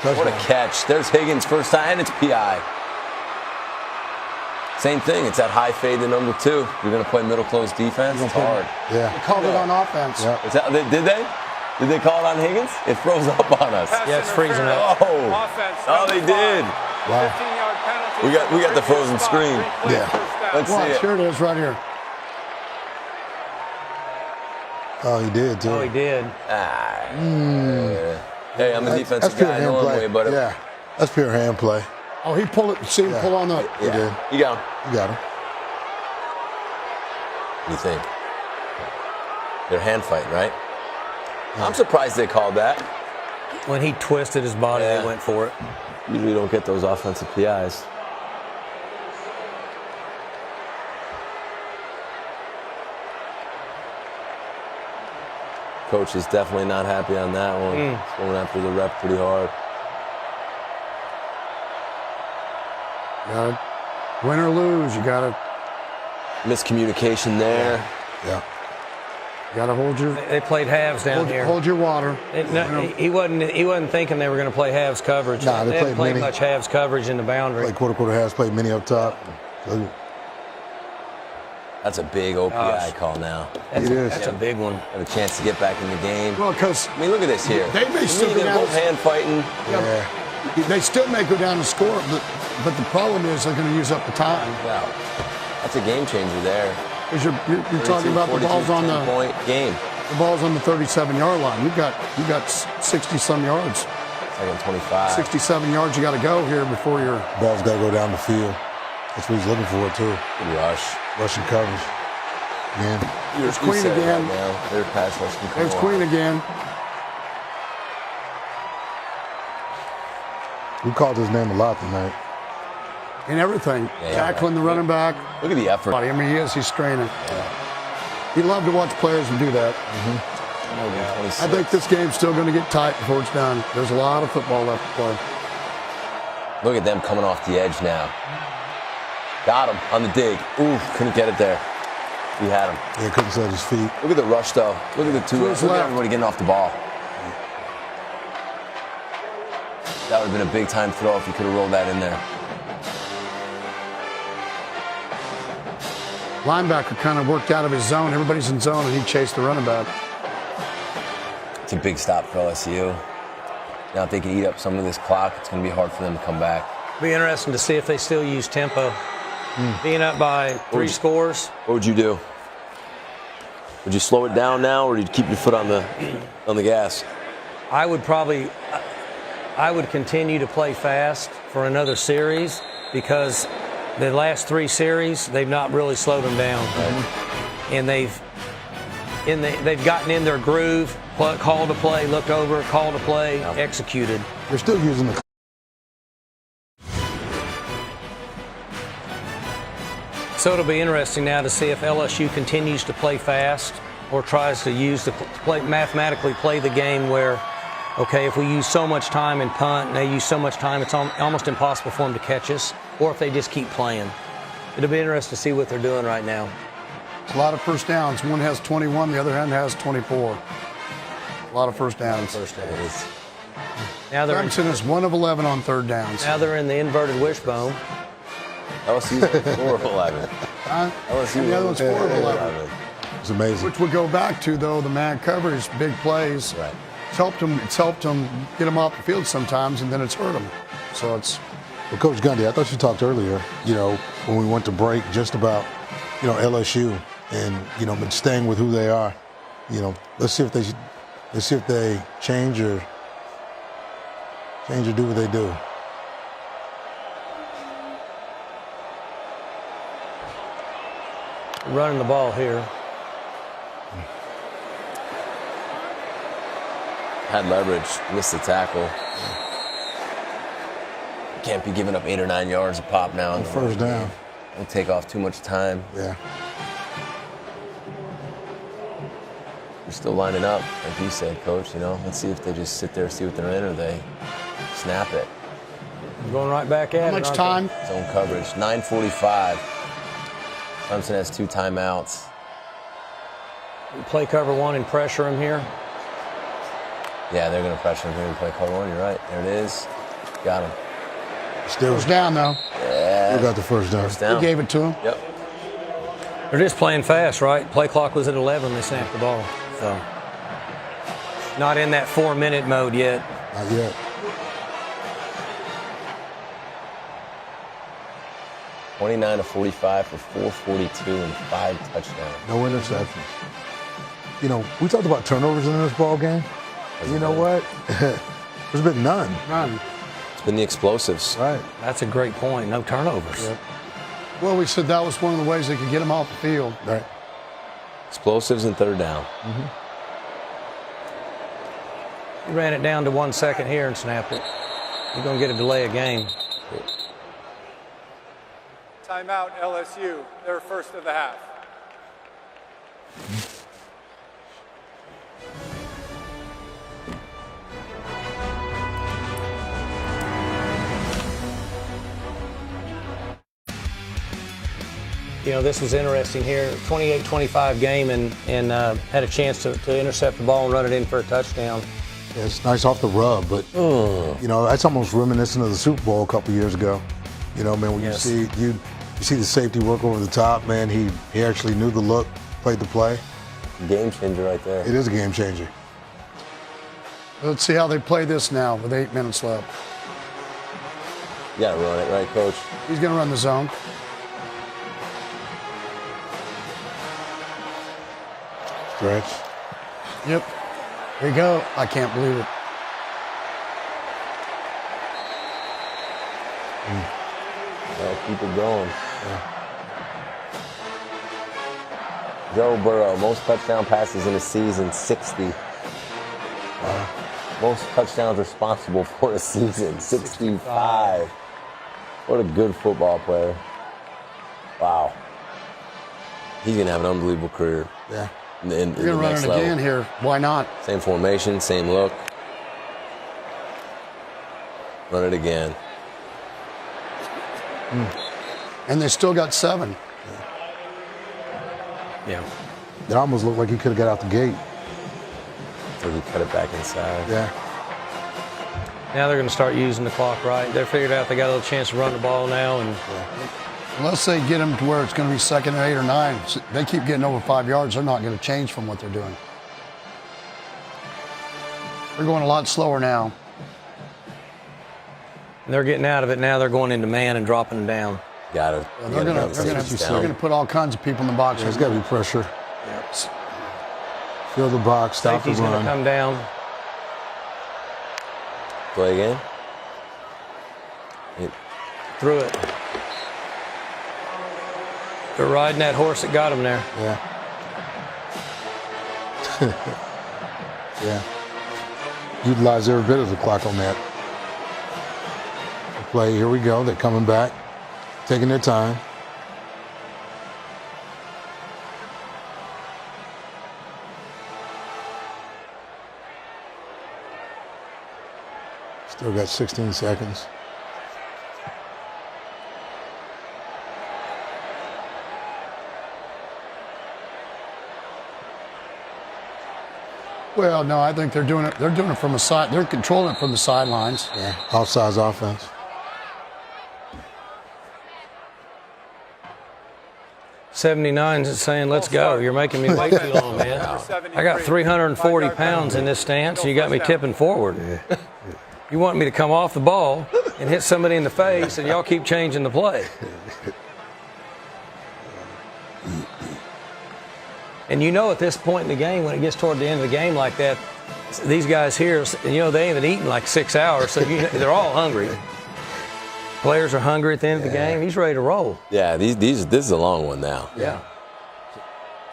What a catch. There's Higgins first time, and it's PI. Same thing. It's that high fade to number 2. You're going to play middle close defense. It's hard. Yeah. They called it on offense. Yeah. Did they? Did they call it on Higgins? It froze up on us. Pass Yeah, it's freezing up. interference. Oh. Offense, Oh, they number 5. did. Wow. 15-yard penalty. We got the frozen screen. Yeah. Let's see Watch, it. here it is right here. Oh, he did, too. Oh, he did. Hey, I'm a defensive That's pure guy hand normally, play. but Yeah. That's pure hand play. Oh, he pulled it. See him pull on the. He did. You got him. You got him. What do you think? They're hand fighting, right? I'm surprised they called that. When he twisted his body, Yeah. they went for it. Usually don't get those offensive PIs. Coach is definitely not happy on that one. He's going after the ref pretty hard. Win or lose, you gotta Miscommunication there. Yeah. hold your They played halves down here. hold your water. He wasn't thinking they were going to play halves coverage. Nah, they didn't played play many. much halves coverage in the boundary. Play quarter halves, played many up top. That's a big OPI Gosh. call now. That's a big one. Have a chance to get back in the game. Well, because I mean, look at this here. They may To still me, go they're down both hand fighting. they still may go down and score, but the problem is they're going to use up the time. Wow. That's a game changer there. Because you're talking about the balls on the 10-point game. 37-yard line. You got 60-some yards, Second 25. 67 yards. You got to go here before you're. Ball's got to go down the field. That's what he's looking for, too. Good rush. Rushing coverage. Again. There's Queen said it again. Right now. Their pass rush can come There's on. Queen again. We called his name a lot tonight. In everything. Yeah, Tackling the running back. Look at the effort. I mean, he's straining. He'd love to watch players and do that. I think this game's still going to get tight before it's done. There's a lot of football left to play. Look at them coming off the edge now. Got him on the dig. Ooh, couldn't get it there. He had him. Yeah, couldn't set his feet. Look at the rush, though. Look at the two. Look at everybody getting off the ball. That would have been a big-time throw if he could have rolled that in there. Linebacker kind of worked out of his zone. Everybody's in zone, and he chased the running back. It's a big stop for LSU. Now, if they can eat up some of this clock, it's going to be hard for them to come back. Be interesting to see if they still use tempo. Being up by 3 scores. What would you do? Would you slow it down now, or would you keep your foot on the gas? I would continue to play fast for another series because the last 3 series they've not really slowed them down, and they've gotten in their groove, call to play, looked over, call to play, executed. They're still using the. So it'll be interesting now to see if LSU continues to play fast or tries to mathematically play the game where, okay, if we use so much time and punt and they use so much time, it's almost impossible for them to catch us, or if they just keep playing. It'll be interesting to see what they're doing right now. A lot of first downs. One has 21, the other hand has 24. A lot of first downs. Now they're Clemson is 1 of 11 on third downs. Now they're in the inverted wishbone. LSU's 4 of 11. LSU the other one's 4 of 11. It's amazing. Which would go back to, though, the man coverage, big plays. Right. It's helped them get them off the field sometimes, and then it's hurt them. So it's. Well, Coach Gundy, I thought you talked earlier, when we went to break, just about, LSU and, but staying with who they are. Let's see if they change or do what they do. Running the ball here. Had leverage, missed the tackle. Can't be giving up 8 or 9 yards a pop now. On first down. Don't take off too much time. Yeah. We're still lining up, like you said, Coach. Let's see if they just sit there, see what they're in, or they snap it. Going right back at it. How much time? Zone coverage, 9:45. Clemson has 2 timeouts. Play cover 1 and pressure him here. Yeah, they're going to pressure him here and play cover 1. You're right. There it is. Got him. Still First down, though. Yeah. We got the first down. First down. They gave it to him. Yep. They're just playing fast, right? Play clock was at 11 when they snapped the ball. So not in that 4-minute mode yet. Not yet. $29 of 45 for 442 and 5 touchdowns. No interceptions. We talked about turnovers in this ball game. You know what? There's been none. None. It's been the explosives. Right. That's a great point. No turnovers. Yep. Well, we said that was one of the ways they could get them off the field. Right. Explosives and third down. He ran it down to 1 second here and snapped it. You're going to get a delay of game. Timeout, LSU, their first of the half. This was interesting here. 28-25 game and had a chance to intercept the ball and run it in for a touchdown. Yeah, it's nice off the rub, but that's almost reminiscent of the Super Bowl a couple years ago. When Yes. you see the safety work over the top, man, he actually knew the look, played the play. Game changer right there. It is a game changer. Let's see how they play this now with 8 minutes left. You got to run it, right, Coach? He's going to run the zone. Stretch. Yep. There you go. I can't believe it. Keep it going. Joe Burrow, most touchdown passes in a season, 60. Most touchdowns responsible for a season, 65. What a good football player. Wow. He's going to have an unbelievable career. Yeah. You're going to run it again here. Why not? Same formation, same look. Run it again. And they still got 7. Yeah. It almost looked like he could have got out the gate. So he cut it back inside. Yeah. Now they're going to start using the clock right. They're figured out they got a little chance to run the ball now. And Unless they get them to where it's going to be 2nd and 8 or 9, they keep getting over 5 yards, they're not going to change from what they're doing. They're going a lot slower now. they're getting out of it now. They're going into man and dropping them down. Got it. They're going to put all kinds of people in the box. There's got to be pressure. Yep. Fill the box, stop the Safety's run. going to come down. Play again. Through it. They're riding that horse that got them there. Yeah. Yeah. Utilize every bit of the clock on that. The play, here we go. They're coming back, taking their time. Still got 16 seconds. Well, no, I think they're doing it. They're doing it from the side. They're controlling it from the sidelines. Yeah. Offsides offense. '79 is saying, "Let's go." You're making me wait too long, man. I got 340 pounds in this stance, and you got me tipping forward. You want me to come off the ball and hit somebody in the face, and y'all keep changing the play. And you know, at this point in the game, when it gets toward the end of the game like that, these guys here, you know, they haven't eaten like 6 hours, so they're all hungry. Players are hungry at the end of the game. He's ready to roll. Yeah, this is a long one now. Yeah.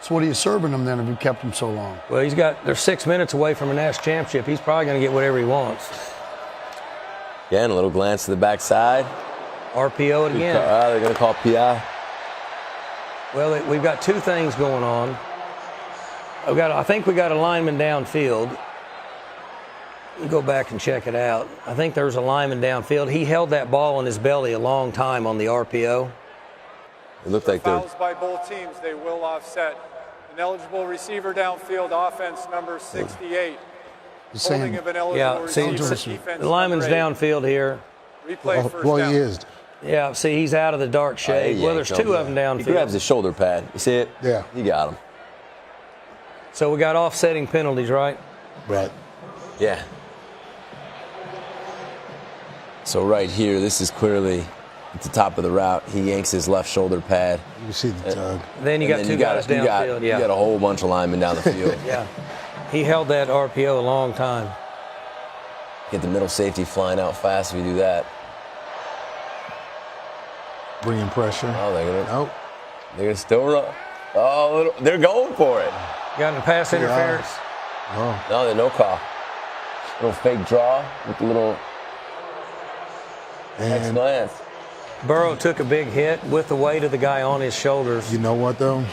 So what are you serving them then if you kept them so long? Well, they're 6 minutes away from a national championship. He's probably going to get whatever he wants. Again, a little glance to the backside. RPO it again. They're going to call PI. Well, we've got two things going on. I think we got a lineman downfield. Go back and check it out. I think there's a lineman downfield. He held that ball in his belly a long time on the RPO. It looked like they're fouls by both teams. They will offset. An eligible receiver downfield, offense number 68. Holding of an eligible receiver, defense the lineman's downfield here. Replay first Well, down. he is. Yeah, see, he's out of the dark shade. Well, there's two of them downfield. He grabs his shoulder pad. You see it? Yeah. You got him. So we got offsetting penalties, right? Right. Yeah. So right here, this is clearly at the top of the route. He yanks his left shoulder pad. You can see the tug. Then you got two guys downfield. You got a whole bunch of linemen down the field. Yeah. He held that RPO a long time. Get the middle safety flying out fast if you do that. Bringing pressure. Oh, they're Nope. gonna still run. Oh, they're going for it. Got in pass interference. Oh. No, they're no call. Little fake draw with the little X And glance. Burrow took a big hit with the weight of the guy on his shoulders. you know what though?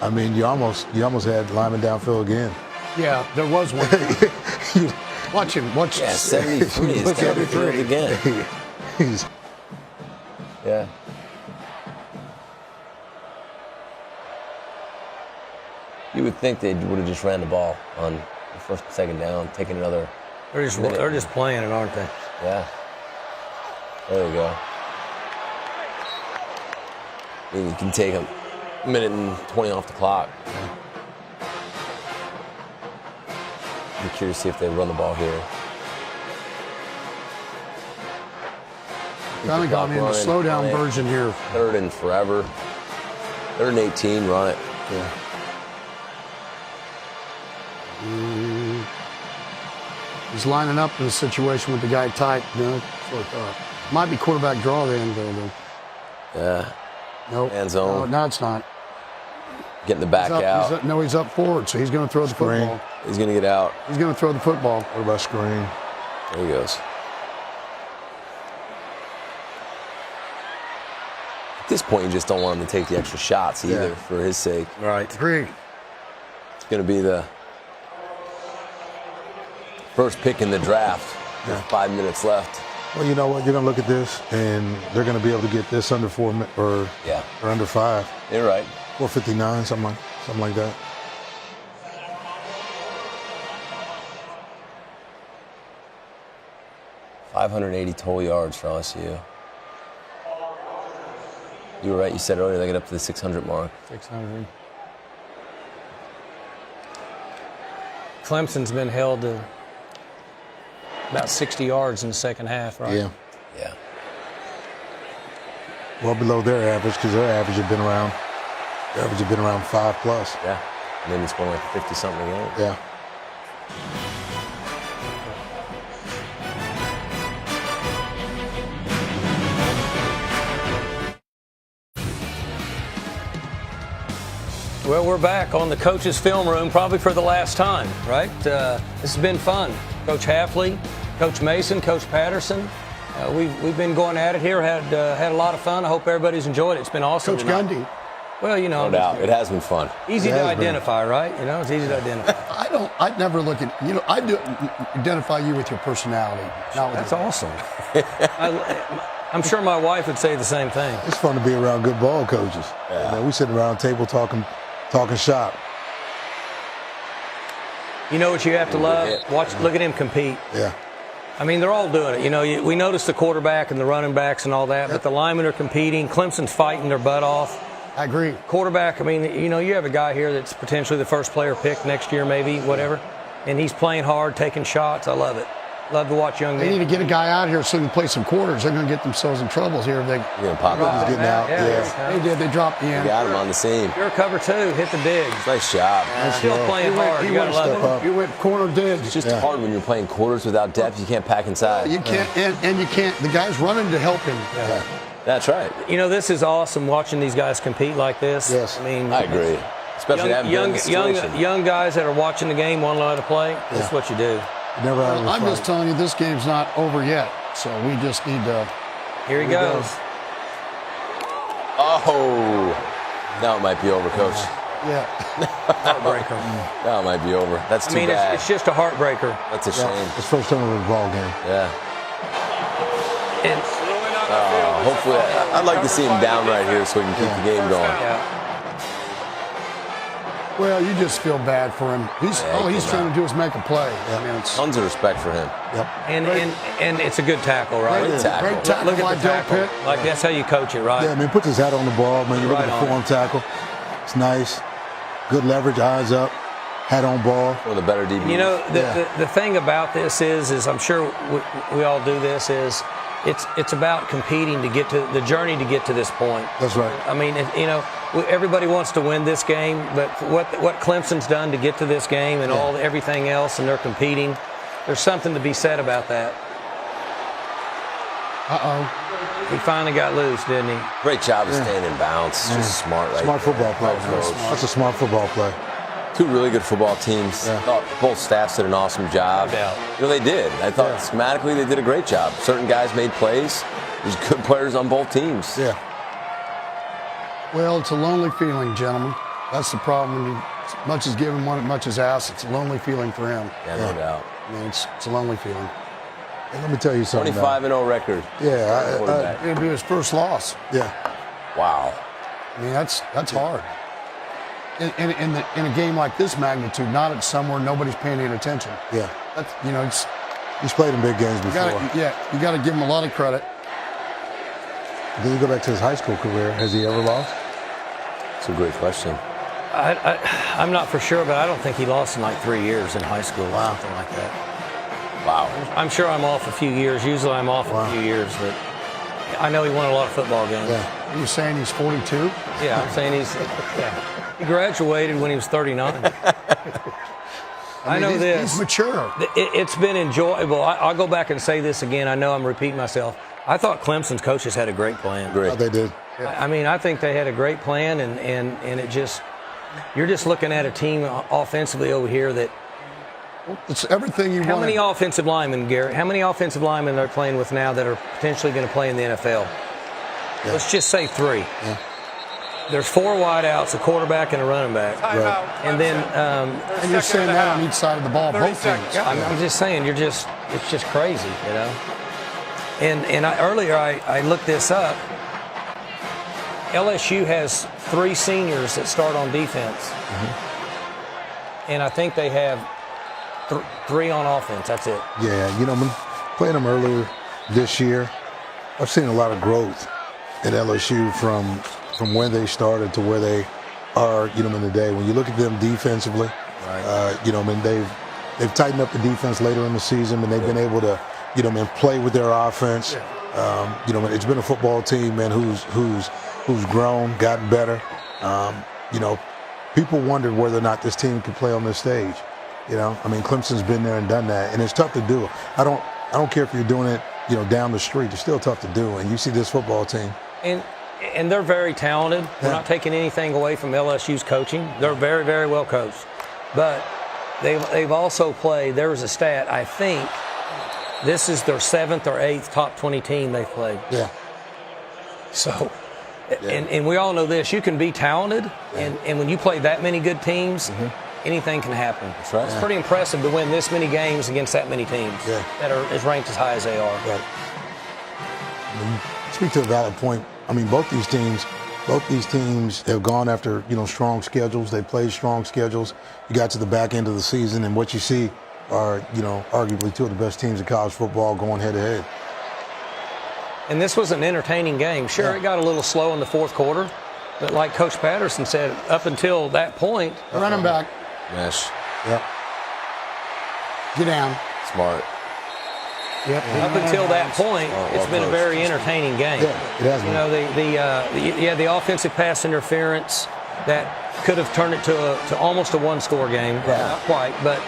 I mean, you almost had lineman downfield again. Yeah, there was one. Watch him. Watch. Yeah, 73 is down the field again. He's Yeah. You would think they would have just ran the ball on the first and second down, taking another. They're just playing it, aren't they? Yeah. There you go. I mean, you can take a minute and 20 off the clock. I'm curious to see if they run the ball here. Kind of got me in the slow down version here. Third and forever. Third and 18, run it. yeah. He's lining up in a situation with the guy tight. You know, that's what I thought. Might be quarterback draw then, though. Yeah. Nope. End zone. No, it's not. Getting the back out. He's up forward, so he's going to throw the Screen. football. He's going to get out. He's going to throw the football. What about screen? There he goes. At this point, you just don't want him to take the extra shots either for his sake. Right. Agree. It's going to be the first pick in the draft. There's 5 minutes left. Well, you know what? You're going to look at this, and they're going to be able to get this under 4 or under 5. You're right. 459, something like that. .580 total yards for LSU. You were right. You said earlier they get up to the 600 mark. 600. Clemson's been held to about 60 yards in the second half, right? Yeah. Yeah. Well below their average, because their average had been around 5+. Yeah. And then it's going like 50-something a game. Yeah. Well, we're back on the coach's film room, probably for the last time, right? This has been fun. Coach Hafley, Coach Mason, Coach Patterson. We've been going at it here, had a lot of fun. I hope everybody's enjoyed it. It's been awesome. Coach Gundy. Well, you know. No doubt. It has been fun. Easy to identify, right? You know, it's easy to identify. I'd never look at, I do identify you with your personality. That's awesome. I'm sure my wife would say the same thing. It's fun to be around good ball coaches. Yeah. You know, we sit around the table talking shop. You know what you have to love? Look at him compete. Yeah. I mean, they're all doing it. You know, we notice the quarterback and the running backs and all that, but the linemen are competing. Clemson's fighting their butt off. I agree. Quarterback, I mean, you know, you have a guy here that's potentially the first player picked next year, maybe, whatever, and he's playing hard, taking shots. I love it. Love to watch young men. They need to get a guy out here so he can play some quarters. They're going to get themselves in trouble here. They're going to pop out. He's getting out. They did. They dropped the end. Got him on the seam. You're a cover two. Hit the digs. Nice job. Still playing hard. You got to love it. You went corner digs. It's just hard when you're playing quarters without depth. You can't pack inside. You can't, and you can't. The guy's running to help him. Yeah. That's right. You know, this is awesome watching these guys compete like this. Yes. I mean, I agree. Especially young guys that are watching the game, want to learn how to play. That's what you do. Never I'm just telling you, this game's not over yet. So we just need to. Here he goes. Oh, now it might be over, Coach. Yeah. Heartbreaker. Now it might be over. That's too bad. It's just a heartbreaker. That's a shame. It's first turnover of the ball game. Yeah. And hopefully, I'd like to see him down right here so we can keep the game going. yeah. Well, you just feel bad for him. All he's trying to do is make a play. I mean, it's Tons of respect for him. Yep. And it's a good tackle, right? Great tackle. great tackle Look by at the Del tackle. Pitt. Like that's how you coach it, right? Yeah, I mean, puts his hat on the ball. Man, you look at the form tackle. It's nice. Good leverage, eyes up, hat on ball. One of the better DBs. You know, the thing about this is I'm sure we all do this, is it's about competing to get to the journey to get to this point. That's right. I mean, you know, everybody wants to win this game, but what Clemson's done to get to this game and everything else, and they're competing, there's something to be said about that. He finally got loose, didn't he? Great job of staying in bounds. Just smart, right? Smart football play. Coach. That's a smart football play. Two really good football teams. Yeah. Thought both staffs did an awesome job. No doubt. You know, they did. I thought schematically they did a great job. Certain guys made plays. There's good players on both teams. Yeah. Well, it's a lonely feeling, gentlemen. That's the problem. As much as giving one, much as asked, it's a lonely feeling for him. Yeah, no doubt. I mean, it's a lonely feeling. And let me tell you something. 25-0 record. Yeah. Quarterback. It'll be his first loss. Yeah. Wow. I mean, that's hard. In a game like this magnitude, not at somewhere nobody's paying any attention. Yeah. That's, you know, it's, He's played in big games before. you got to give him a lot of credit. Then you go back to his high school career. Has he ever lost? That's a great question. I'm not for sure, but I don't think he lost in like 3 years in high school or something like that. Wow. I'm sure I'm off a few years. Usually I'm off a few years, but I know he won a lot of football games. Yeah. Are you saying he's 42? Yeah, I'm saying he graduated when he was 39. I know this. He's mature. It's been enjoyable. I'll go back and say this again. I know I'm repeating myself. I thought Clemson's coaches had a great plan. Great. Oh, they did. I mean, I think they had a great plan, and it just, you're just looking at a team offensively over here that It's everything you want. How many offensive linemen, Garrett? How many offensive linemen are playing with now that are potentially going to play in the NFL? Yeah. Let's just say 3. Yeah. There's 4 wideouts, a quarterback and a running back. Right. And then and you're saying that on each side of the ball, both teams. Yeah, I'm just saying, it's just crazy, you know. And earlier I looked this up. LSU has 3 seniors that start on defense, and I think they have 3 on offense. That's it. Yeah, you know, when playing them earlier this year, I've seen a lot of growth at LSU from where they started to where they are, you know, in the day. When you look at them defensively, you know, I mean, they've tightened up the defense later in the season, and they've been able to, you know, man, play with their offense. You know, it's been a football team, man, who's grown, gotten better. You know, people wondered whether or not this team could play on this stage. You know, I mean, Clemson's been there and done that, and it's tough to do. I don't care if you're doing it, you know, down the street. It's still tough to do, and you see this football team. And they're very talented. We're not taking anything away from LSU's coaching. They're very, very well coached. But they've also played, there was a stat, I think, this is their 7th or 8th top 20 team they've played. Yeah. So, and we all know this, you can be talented, and when you play that many good teams, anything can happen. That's right. It's pretty impressive to win this many games against that many teams that are as ranked as high as they are. Right. I mean, speak to a valid point. I mean, both these teams have gone after, you know, strong schedules. They played strong schedules. You got to the back end of the season, and what you see are, you know, arguably 2 of the best teams in college football going head to head. And this was an entertaining game. Sure, it got a little slow in the 4th quarter, but like Coach Patterson said, up until that point, running back. Mesh. Yep. Get down. Smart. Yep. Up until that point, it's been a very entertaining game. Yeah, it has been. You know, the offensive pass interference that could have turned it to almost a 1-score game. Not quite, but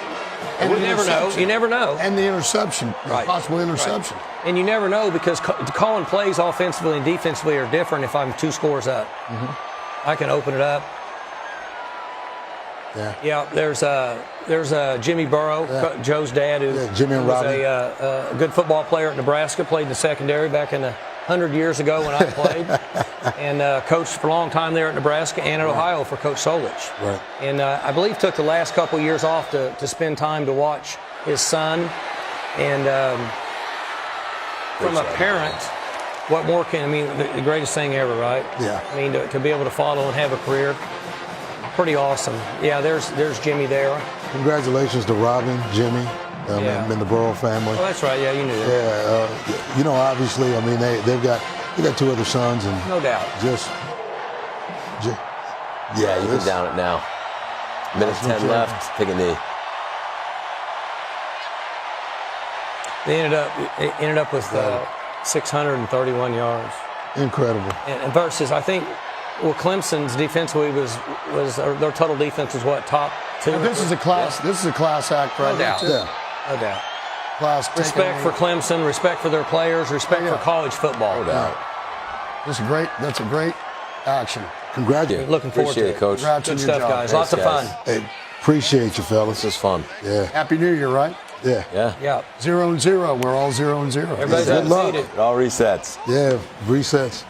you never know. You never know. And the interception, possible interception. Right. And you never know because calling plays offensively and defensively are different if I'm 2 scores up. I can open it up. Yeah, there's Jimmy Burrow, Joe's dad, who was a good football player at Nebraska, played in the secondary back in 100 years ago when I played, and coached for a long time there at Nebraska and at Ohio for Coach Solich. Right. And I believe took the last couple years off to spend time to watch his son. And from a parent, what more can, I mean, the greatest thing ever, right? Yeah. I mean, to be able to follow and have a career. Pretty awesome. Yeah, there's Jimmy there. Congratulations to Robin, Jimmy, and the Burrow family. Oh, that's right. Yeah, you knew that. Yeah, you know, obviously, I mean, they got 2 other sons, and no doubt. Yeah, you can down it now. Minute 10 left. Take a knee. They ended up with 631 yards. Incredible. And versus, I think, well, Clemson's defensively was their total defense was what, top 2? This is a class. This is a class act, right? No doubt. Yeah. No doubt. Class. Respect for Clemson, respect for their players, respect for college football. No doubt. That's a great action. Congratulations. Looking forward to it, Coach. Congrats Good on your stuff, job. guys. Lots of fun. Hey, appreciate you, fellas. This is fun. Yeah. Happy New Year, right? Yeah. Yeah. 0-0. We're all 0-0. Everybody's Good luck. undefeated. It all resets. Yeah. Resets.